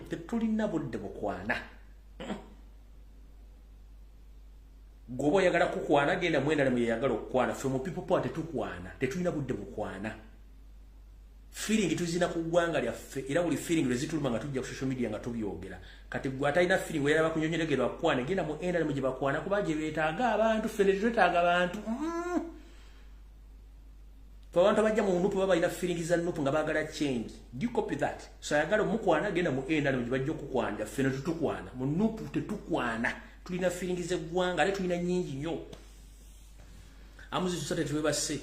tetulina budde bukwana gwoba oyagala kukwana genda mwendala mweyagala okukwana ffe mu people power tetukwana tetulina budde bukwana feeling tuzina ku ggwanga lyaffe era buli feeling lwezituluma nga tujja ku social media nga tubyogera kati gwe atalina feeling weyalaba kunyonyolegerwa kukwana genda mu endala mwe gye bakwana kuba gye beetaaga abantu ffe tetwetaaga abantu abantu abajja mu nupu baba balina feeling za nupu nga baagala change. Do you copy that? So ayagala omukwana agenda mu endala mwe gye bajja okukwanja ffe tetukwana mu nupu tetukwana tulina feeling z'eggwanga ate tulina nnyingi nnyo amuzizusa tetwebase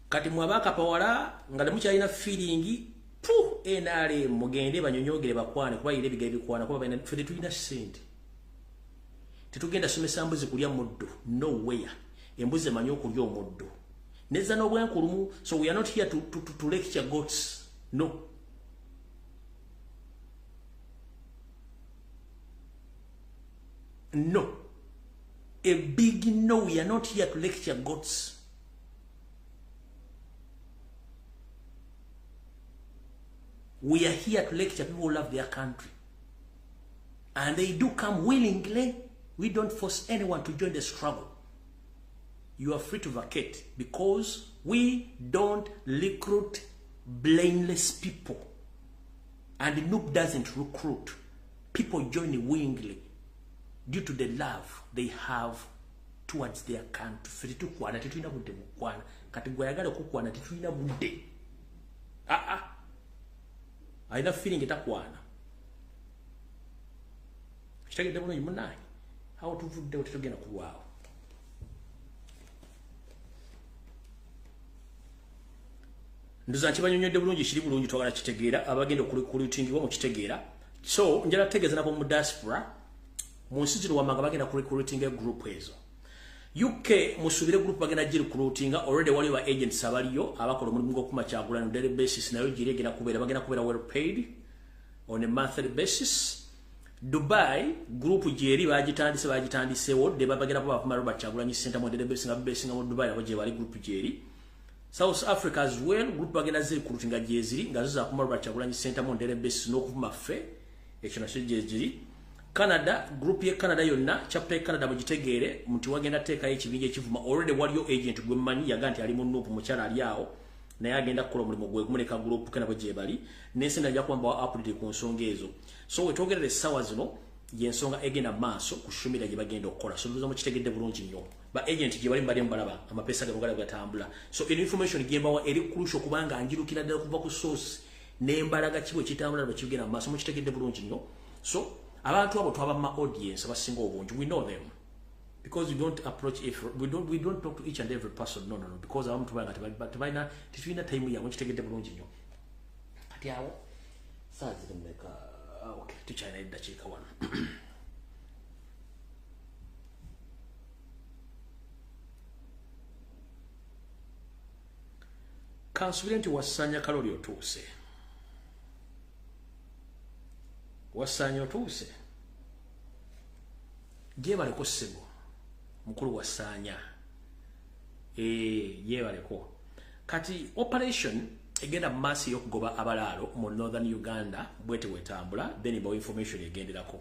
kati mwabaka pawala nga temukyalina feeling NRM mugende banyonyogere bakwane kuba ire bigaye bikwana kuba balina ffe tetulina ssente tetugenda somesa mbuzi kulya muddo nowhere embuzi emanyi okulya omuddo neza n'obwenkulumu so we are not here to lecture goats no. No. A big no, we are not here to lecture gods. We are here to lecture people who love their country. And they do come willingly. We don't force anyone to join the struggle. You are free to vacate because we don't recruit blameless people. And the noob doesn't recruit. People join willingly due to the love they have towards their country. Ffe tetukwana tetulina budde bukwana kati gwe ayagala okukwana tetulina budde alina feeling etakwana kitegedde bulungi munaye awo tuvuddewo tetugenda kulwawo ndoza nkibanyonyodde bulungi kiri bulungi twagala kitegeera abagenda okulutingibwa mu kitegeera so njala kutegeeza nabo mu diaspora munsi zino wamanga bagenda recruiting a group ezo UK musubire group bagenda recruiting already wali wa agents abaliyo abakola omulimu gw'okuma kyagulana on daily basis nayo girigenda kubeera bagenda kubeera well paid on a monthly basis. Dubai group jeri bagitandisewo de bagenda bavuma Robert Kyagulanyi center mu daily basis nga basinga mu Dubai abo je bali group jeri. South Africa as well group bagenda recruiting jeziri nga zo za kuma Robert Kyagulanyi center mu daily basis n'okuvuma ffe ekyo nasho jeziri. Canada group ye Canada yonna chapter ye Canada mugitegeere muntu wagenda teeka ekibinja ekivuma already waliyo agent gwe manyi yaganti ali mu nupu mukyala ali awo naye agenda kukola omulimu gwe kumuleka group kana bwe bali nensi najja kwamba update ku nsonga ezo so we togerere sawa zino yensonga egenda maaso kushumira gye bagenda okukola so tuzo mukitegedde bulungi nnyo ba agent gye bali mbali mbalaba amapesa gabagala gatambula so information gembawa eri crucial kubanga anjirukira ddala kuva ku source nembalaga kibwe kitambula bakigenda maaso mukitegedde bulungi nnyo so abantu abo twaba ma audience abasinga obungi we know them because we don't approach if we don't talk to each and every person no because abantu tubanga tebina tetulina time ya mukitegedde bulungi nnyo kati awo saazi mmeka okay tukyalina eddakiika wano kansubire nti wasanya kaloli otuuse wasanya otuuse yebaleko ssebo mukulu wasanya yebaleko kati operation egenda maasi y'okugoba abalaalo mu northern Uganda bwete wetambula then bawa information egenderako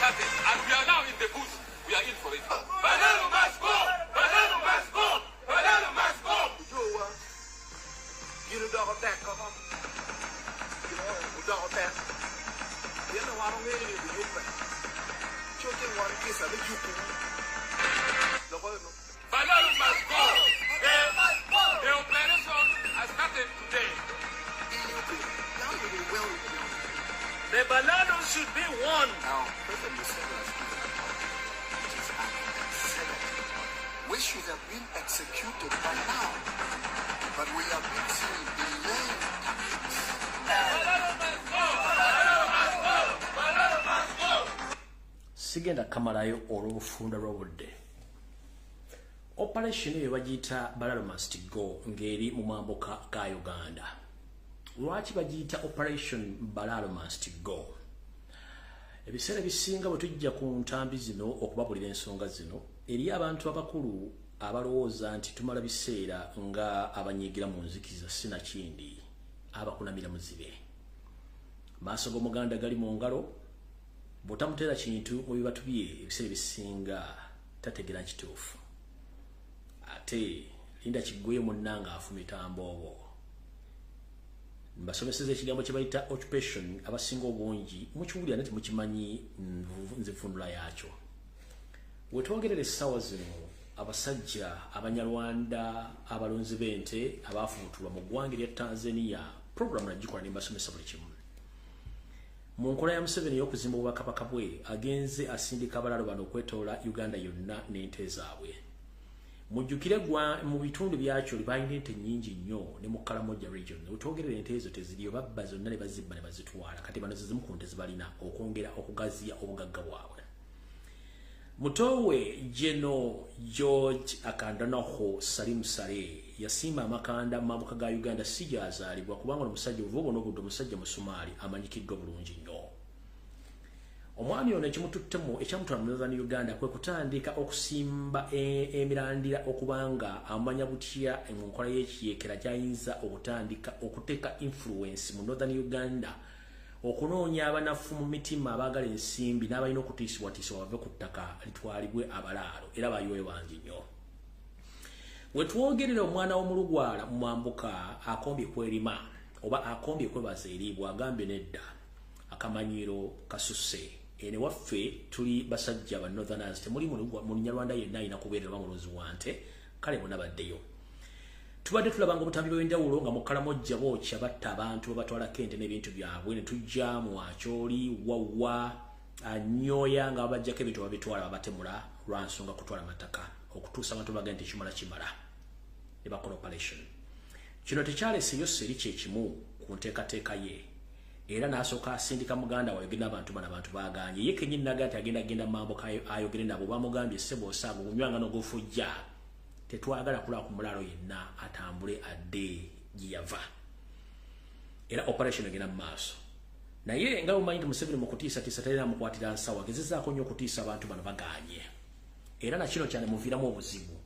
and we are now in the bush. We are in for it. Banana must go! Banana must go! Banana must go! You know dog attack, come on. You know dog attack. You know I don't really need to get back. should have been executed by now. But we have been seeing delayed tactics. Sigenda kamalayo olw'obufunda lw'obudde. Operation eyo bagiyita Balalo Must Go ngeri mu mambuka ga Uganda. Lwaki bagiyita Operation Balalo Must Go? Ebiseera bisinga bwe tujja ku ntambi zino okubabulira ensonga zino eri abantu abakulu abalowooza nti tumala biseera nga abanyiigira mu nzikiza sinakindi abakunamira muzibe. Maaso g'Omuganda gali mu ngalo bw'otamuteera kintu mu bibatu bye ebiseera bisinga tategera kituufu. Ate linda kiggweyo munnanga afumita mboobo. Mbasomeseza ekigambo kye bayita occupation abasinga obungi mukiwulira nti mukimanyi nzivundula yakyo. Wetwogerera essaawa zino abasajja abanyarwanda abalonzi b'ente abaafubutulwa mu ggwanga lya Tanzania programu nagikola ne mbasomesa buli kimu. Mu nkola ya Museveni y'okuzimba obwakabaka bwe agenze asindika abalalo bano okwetoola Uganda yonna n'ente zaabwe. Mujjukire mu bitundu byakyo libalina ente nnyingi nnyo ne mu Karamoja region. Wetwogerera ente ezo teziriyo babba zonna ne bazibba ne bazitwala kati bano zizimu ku nte zibalina okwongera okugaziya obugagga bwabwe. Mutowe Jeno George Akandanaho Salim Sare yasimba amakanda mu mambuka ga Uganda si gyazaalibwa kubanga omusajja ovuba n'obudde omusajja Musumaali amanyikiddwa bulungi nnyo. Omwami ono ekimututtemu ekyamutwala mu Northern Uganda kwe kutandika okusimba emirandira okubanga amanya butya mu nkola y'ekiyeekera gy'ayinza okutandika okuteeka influence mu Northern Uganda okunoonya abanafu mu mitima abaagala ensimbi n'abalina okutiisibwatiisibwa bave ku ttaka litwalibwe abalaalo era bayiwe bangi nnyo. Wetwogerera omwana w'omulugwala mu mambuka akombye kwerima oba akombye kwebaza eri bw'agambye nedda akamanyiiro kasusse. Ene waffe tuli basajja ba Northerners temuli mu Lunyarwanda yenna alina kubeerera bamulunzi wante kale bonna baddeyo. Tubadde tulabanga obutambi bw'enjawulo nga mu Karamoja bookya batta abantu babatwalako ente n'ebintu byabwe ne tujja mu Acholi Wawa Anyoya nga babajjako ebintu babitwala babatemula lwa nsonga kutwala amataka okutuusa abantu bagenda nti kimala ne bakola operation. Kino tekyaleseyo seri kyekimu ku nteekateeka ye era n'asooka asindika muganda wayogere n'abantu bano abantu baaganye ye kennyini naga nti agenda mambuka ayogere nabo bamugambye ssebo osaago bunywanga n'ogufujja tetwagala kulaba ku mulaalo yenna atambule adde giyava era operation egenda mu maaso. Naye nga bumanyi nti Museveni mu kutiisatiisa talina mukwatira nsawo agezezaako nnyo okutiisa abantu bano baganye era nakino kyane muviiramu obuzibu.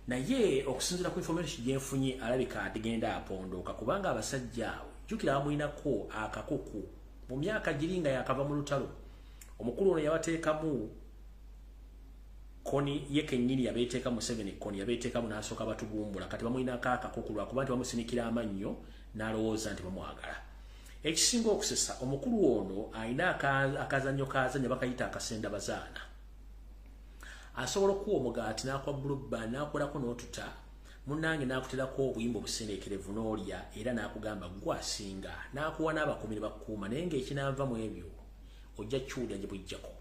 Naye okusinziira ku information gyenfunye alabika atigenda apondooka kubanga abasajja jjukira amulinako akakuku mu myaka giri nga yakava mu lutalo. Omukulu ono yabateekamu koni ye kennyini yabeeteeka Museveni koni yabeeteekamu n'asooka batugumbula kati bamulinako akakuku lwakuba nti bamusinikira amannyo n'alowooza nti bamwagala. Ekisinga okusesa omukulu ono alina akazannyo kazanya bakayita akasenda bazaana. Asobola okuwa omugaati n'akwa bulubba n'akolako n'otuta munnange n'akuterako obuyimba obusendeekerevu n'olya era n'akugamba gwasinga n'akuwa n'abakuumi ne bakuuma naye ng'ekinaava mu ebyo ojja kiwulira gye bujjako.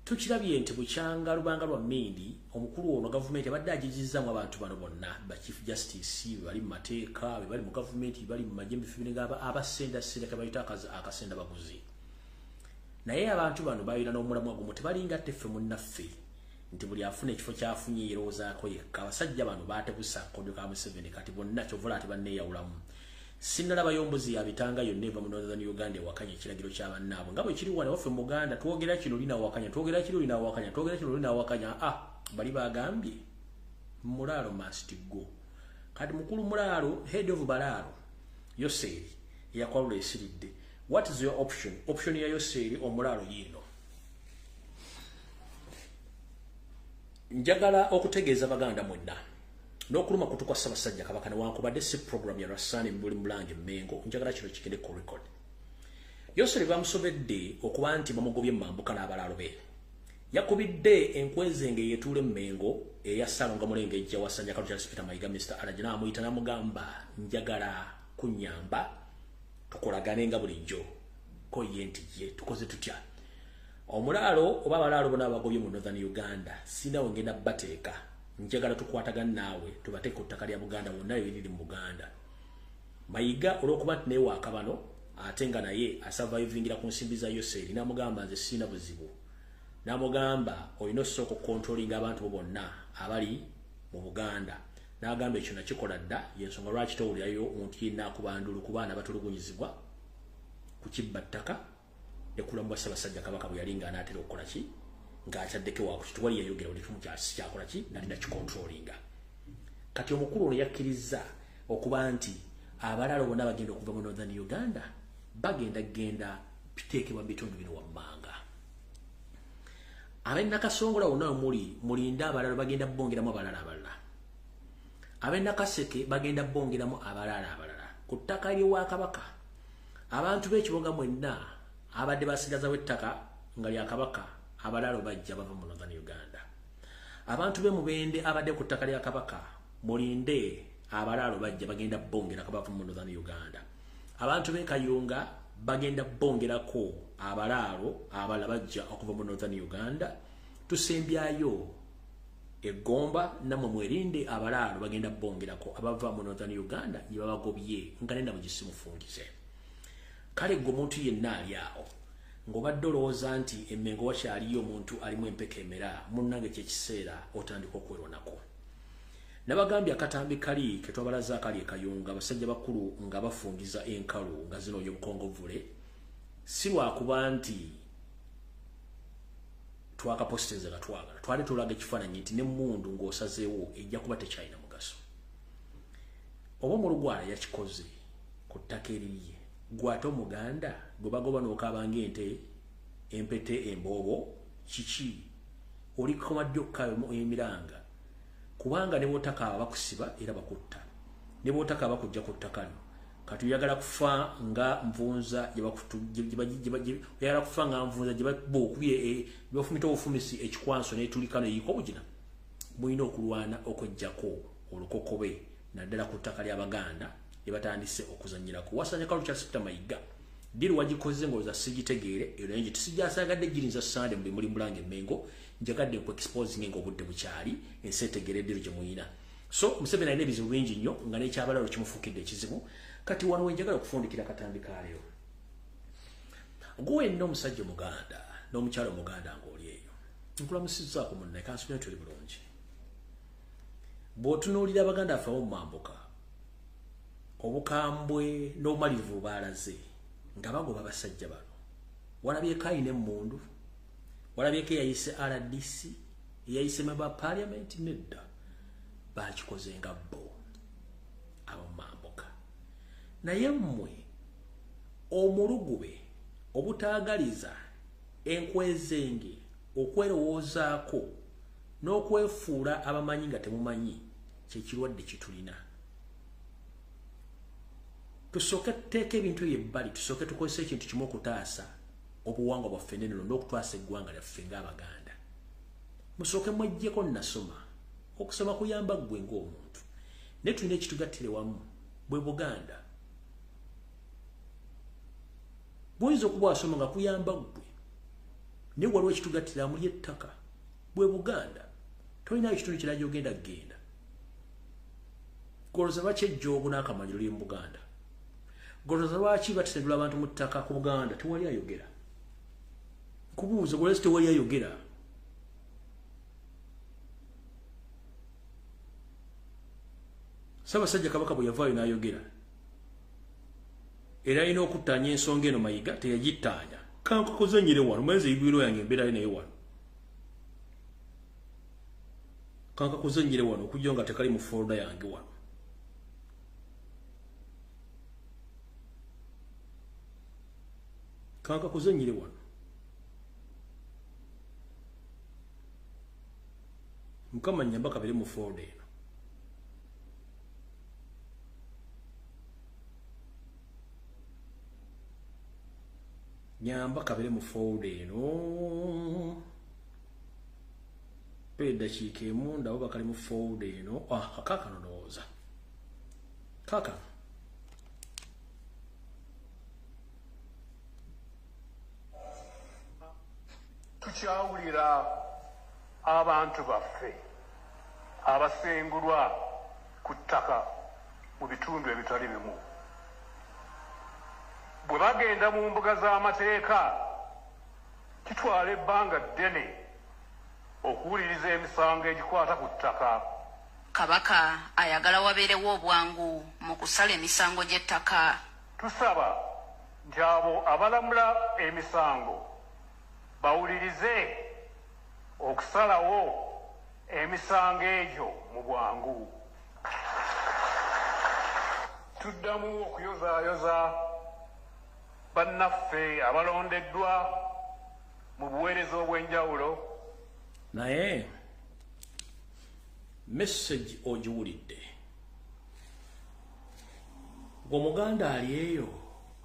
Tukirabye nti bukyanga lubanga lwa Mmindi omukulu ono gavumenti abadde agigizzaamu abantu bano bonna ba Chief Justice bali mu mateeka bali mu gavumenti bali mu majje mifibinga abasendasenda kabayita akasenda baguzi. Naye abantu bano bayina n'omulamwa gumu tebalinga teffe munnaffe nti buli afuna ekifo kyafunye yeroozaako yekka. Abasajja bano baatebusa akodyo ka Museveni kati bonna kyovula ati banneeyawulamu. Sinnalaba yombuzi yabitanga yonna eva mu Northern Uganda ewakanya ekiragiro ky'abannaabwe nga bwe kiri wano waffe mu Buganda twogera kino linawakanya twogera kino linawakanya twogera kino linawakanya bali bagambye Mulaalo must go. Kati mukulu Mulaalo head of Balaalo Yoseri yakwalula esiridde. What is your option? Option ya Yoseri omulaalo yino. Njagala okutegeeza baganda mwenna n'okuluma kutukwa Ssaabasajja Kabaka newankubadde si program ya Rassani Mbuli Mulange Mmengo njagala kino kigende ku record. Yoseri bamusobedde okuba nti bamugobye mu mambuka n'abalaalo be. Yakubidde enkwezenge yetuule Mmengo eya Ssalonga Mulenge ejja wasanya Kalukya Peter Mayiga Mr. Alajina amuyita n'amugamba njagala kunyamba tukolagane nga bulijjo ko ye nti ye tukoze tutya. Omulaalo oba abalaalo bonna abagobye mu Northern Uganda sinawo ngenda bateeka njagala tukwatagana naawe tubateeke ku ttaka lya Buganda wonna ebiriri mu Buganda. Mayiga olw'okuba nti naye waakabano ate nga naye asurvivingira ku nsimbi za Yoseri n'amugamba nze sirina buzibu. N'amugamba olina osooka okukontrolinga abantu bo bonna abali mu Buganda. N'agamba ekyo nakikola dda y'ensonga lwaki towulirayo omuntu yenna akubandulu ku baana batulugunyizibwa ku kibba ttaka ne kulamu bwa Ssaabasajja Kabaka bwe yali ng'anaatera okukola ki ng'akyaddeko waakuki tewali yayogera buli kimu kyakola ki nali nakikontrolinga. Kati omukulu ono yakkiriza okuba nti abalala bonna bagenda okuva mu Northern Uganda bagenda biteekebwa mu bitundu bino wammanga. Ab'e Nakasongola wonna mulinda abalala bagenda bongeramu abalala. Ab'e Nakaseke bagenda bongeramu abalala. Ku ttaka ly'ewa Kabaka abantu b'ekibuga mwenna abadde basigazawo ettaka nga lya Kabaka abalala bajja bava mu Northern Uganda. Abantu b'e Mubende abadde ku ttaka lya Kabaka mulinde abalala bajja bagenda bongera kabava mu Northern Uganda. Abantu b'e Kayunga bagenda bongerako abalalo abala bajja okuva mu Northern Uganda. Tusembyayo Egomba namwe mwerinde abalalo bagenda bongerako abava mu Northern Uganda gye babagobye nga nenda mugisimufungize. Kale gwe omuntu yenna ali awo ng'obadde olowooza nti Emmengo wakyaliyo omuntu alimu empeka emera munnange kyekiseera otandika okwerwanako. Nabagambye akatambi kali ke twabalaza akali e Kayunga abasajja bakulu nga bafungiza enkalu nga zino y'obukongovule si lwakuba nti twakapositeza nga twagala twali tulaga ekifaananyi nti n'emmundu ng'osazeewo ejja kuba tekyalina mugaso. Oba omulugwala yakikoze ku ttaka eriye gwate Omuganda gwe bagoba n'okaaba ng'ente empete emboobo kiki oli komadde okukaba emiranga kubanga ne bw'otakaaba bakusiba era bakutta ne bw'otakaaba kujja ku ttaka lyo kati oyagala kufa nga nvunza oyagala kufa nga nvunza gye bakubye bafumita obufumisi ekikwanso n'etulikano eyiko bugina mulina okulwana okujjako olukokobe naddala ku ttaka ly'Abaganda lye batandise okuzannyirako. Wasanya Kalu Charles Mayiga diri wagikoze ng'olowooza sigitegeere era nje tisijasaagadde girinza Sande mu bimuli Mulange Mmengo njagadde ku exposing ng'obudde bukyali ensi etegeeredde gye muyina. So Museveni alina ebizibu bingi nnyo nga n'ekyabalalo kimufuukidde ekizibu. Kati wano wenjagala okufundikira akatambi ka leero. Gwe nno omusajja Omuganda n'omukyalo Omuganda ng'oli eyo. Nkulamusizzaako munnaye kansubire tuli bulungi. Bw'otunuulira Abaganda afe mu mambuka obukambwe n'obumalivu baalaze nga bagoba basajja bano. Walabyeko ayina emmundu, walabyeko eyayise RDC, eyayise member parliament nedda. Bakikoze nga bo abamambuka. Naye mmwe omulugube obutaagaliza enkwezenge okwerowoozaako n'okwefuula abamanyi nga temumanyi kyekirwadde kitulina. Tusooke tuteeka ebintu ebbali, tusooke tukozesa ekintu kimu okutaasa obuwangwa bwaffe n'ennono n'okutwasa eggwanga lyaffe ng'Abaganda. Musooke mweggyeko nasoma. Okusoma kuyamba ggwe ng'omuntu. Naye tulina ekitugattire wamu bwe Buganda. Bw'oyinza okuba wasoma nga kuyamba ggwe naye waliwo ekitugattira muli ettaka bwe Buganda. Tolinayo ekitundu kirala gy'ogenda kgenda. Golooza lwaki ejjoogo n'akamanyi luli mu Buganda? Golooza lwaki batusendula abantu mu ttaka ku Buganda tewali ayogera? Kubuuza golooza tewali ayogera. Ssaabasajja Kabaka bwe yavaayo n'ayogera era alina okuttaanya ensonga eno Mayiga teyagittaanya. Kankakozanyire wano mwezi igwiro yange embeera naye wano. Kankakozanyire wano okujja nga tekali mu folda yange wano. Kankakozanyire wano. Mukama nnyamba kabere mu folda eno. Nyamba kabere mu folda eno. Eddakiika emu ndabo bakali mu folda eno. Kaakano ndowooza. Kaakano. Tukyawulira abantu baffe abasengulwa ku ttaka mu bitundu ebitali bimu bwe bagenda mu mbuga z'amateeka kitwala ebbanga ddene okuwuliriza emisango egikwata ku ttaka. Kabaka ayagala wabeerewo obwangu mu kusala emisango gy'ettaka. Tusaba nti abo abalamula emisango bawulirize okusalawo emisango egyo mu bwangu. Tuddamu okuyozaayoza bannaffe abalondeddwa mu buweereza obw'enjawulo. Naye message ogiwulidde ng'omuganda ali eyo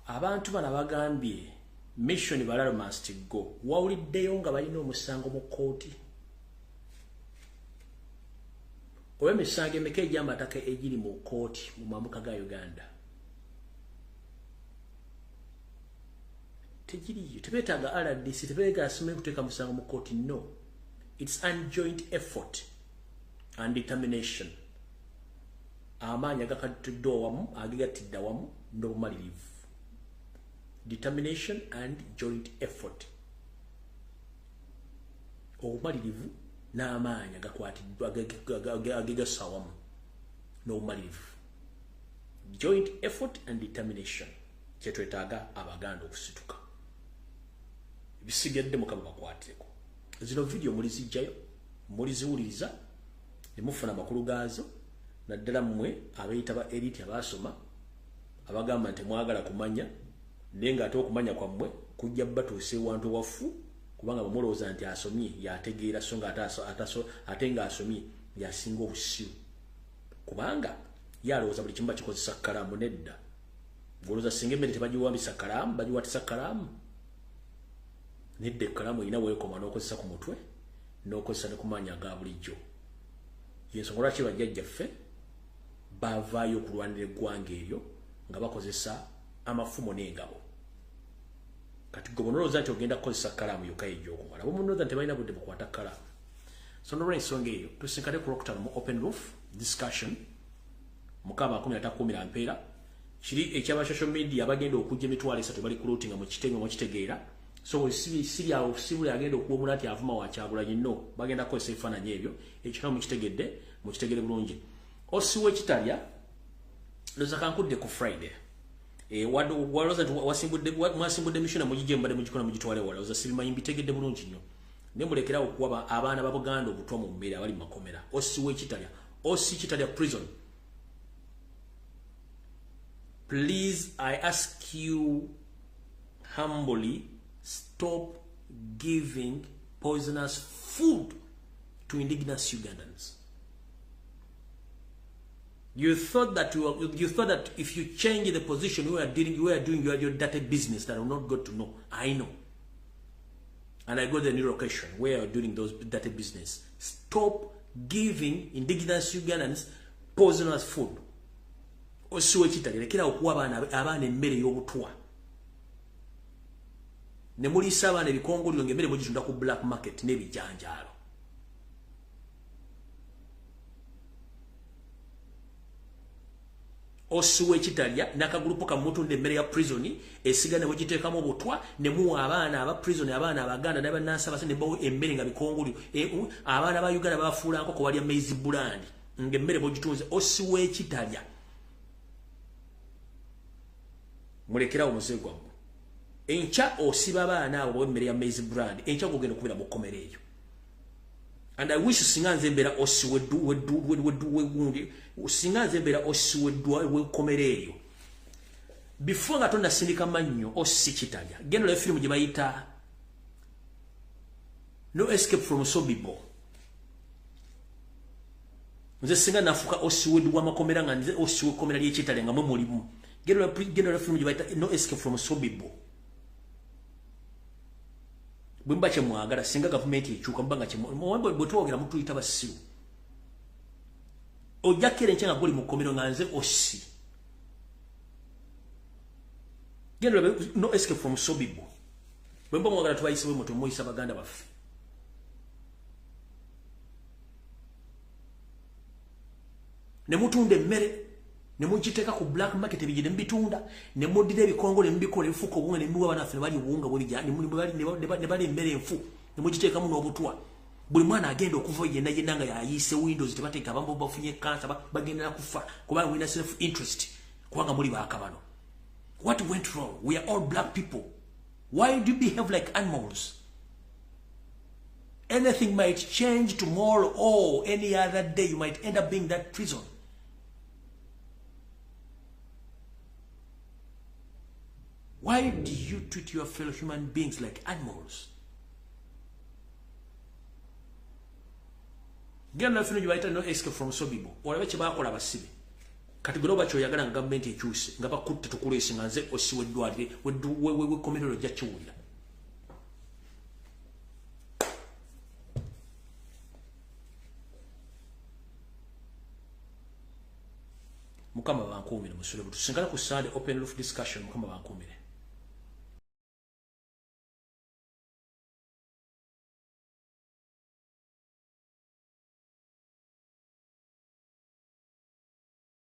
abantu bano bagambye mission balalo must go. Wawuliddeyo nga balina omusango mu kooti oba emisango emeka egy'amataka egiri mu kooti mu mambuka ga Uganda? Tegiriyo. Tebeetaaga RDC, tebeetaaga asome kuteeka musango mu kooti. No, it's a joint effort and determination. Amaanyi agakatidde awamu agegattidde awamu n'obumalirivu. Determination and joint effort. Obumalirivu n'amaanyi agakwatiddwa agegasa awamu n'obumalirivu. Joint effort and determination kyetwetaaga Abaganda okusituka. Bisigadde Mukama bakwateko. Zino video mulizijjayo, muliziwuliriza, ne mufuna amakulu gaazo, naddala mmwe abayita ba elite abasoma abagamba nti mwagala kumanya naye nga ate okumanya kwammwe kujja batuuse wantu wafu kubanga bamulowooza nti asomye yategeera so nga ate nga asomye yasinga obusiru kubanga yalowooza buli kimu bakikozesa kkalaamu. Nedda, ng'olowooza singa emmere tebagiwambisa kkalaamu bagiwatisa kkalaamu. Nedda, ekkalaamu erina weekoma n'okozesa ku mutwe n'okozesa ne ku maanyi aga bulijjo. Yensonga lwaki bajjajjaffe bavaayo okulwanira eggwanga eryo nga bakozesa amafumo n'engabo. Kati gwe bonolooza nti ogenda kukozesa kkalaamu yokka egy'okumala, bomunooza nti tebalina budde bukwata kkalaamu. So n'olw'ensonga eyo tusinkane ku Lwokutaano mu open roof discussion Mukama 13 mpeera kiri ekyaba social media bagenda okujja emitwalo 3 bali ku lootinga mu kitengo mu kitegeera. So siri awo sibuli agenda okuwomula ati avuma wa Kyagulanyi. No, bagenda kukozesa ebifaananyi ebyo ekyo mukitegedde bulungi. Osiwe Kitalya loza kankudde ku Friday waloza mwasimbudde mishona mugije mbadde mugikona mugitwale wala loza sibimanyi mbitegedde bulungi nnyo ne mulekera okuwaba abaana ba Buganda obutwa mu mbeera abali makomera. Osiwe Kitalya, Osi Kitalya prison. Please, I ask you humbly, stop giving poisonous food to indigenous Ugandans. You thought that if you change the position you are doing your dirty business that I'm not going to know. I know. And I got the new location where you're doing those dirty business. Stop giving indigenous Ugandans poisonous food. Osiwe Kitalya lekera okuwa abaana emmere y'obutwa. Ne mulisa abaana ebikongoliro ng'emmere mugitunda ku black market n'ebijanjaalo. Osiwe Kitalya n'akagulupu kamutunda emmere ya prison esigana bwe giteekamu obutwa ne muwa abaana aba prison abaana Abaganda n'abannansi abase ne bawo emmere nga bikongoliro abaana ba Uganda bafuula nkoko balya maize bulandi ng'emmere bwe gitunze. Osiwe Kitalya mulekerawo omuze gwammwe. Encha osiba abaana abo emmere ya maize brand encha gogenda kubira mu kkomera eyo. And I wish singa nze mbeera osiwegundi singa nze mbeera osiweddwa wekkomera eyo before nga tonnasindika mannyo Osi Kitalya genda olaba firimu gye bayita No Escape from Sobibo. Nze singa nafuuka osiweddwa amakomera nga nze osiwe ekkomera ly'Ekitalya nga mwe mulimu. Genda olaba firimu gye bayita No Escape from Sobibo. Bwemba kye mwagala singa gavumenti ekyuka mbanga kye bwe twogera mutuyita basiru. Ojja kera enkya nga guli mu kkomero nga nze Osi. Genda olabe No Escape from Sobibo. Bwemba mwagala tubayise bwe muto muyisa Baganda baffe. ne mutunda emmere ne mugiteeka ku black market ebijje ne mbitunda ne muddira ebikongo ne mbikola ebifuko obunga ne mbiwa bana ffe bali uwunga ne bali emmere enfu ne mugiteekamu n'obutwa buli mwana agenda okuva yenna nga yayiise windows tebateeka abamu bafunye kansa bagendera kufa kubanga mulina self interest kubanga muli baakabano. What went wrong? We are all black people. Why do you behave like animals? Anything might change tomorrow or any other day. You might end up being that prison. Why do you treat your fellow human beings like animals? Genda na fino jubaita no escape from Sobibo. Olabe kye bakola basibe. Kati goloba kyo yagala government ekyuse nga bakutte tukulesi nga nze osiwe ddwalire we komerero jja kiwulira. Mukama bankuumire musule butu. Singala ku Sunday open roof discussion mukama bankuumire.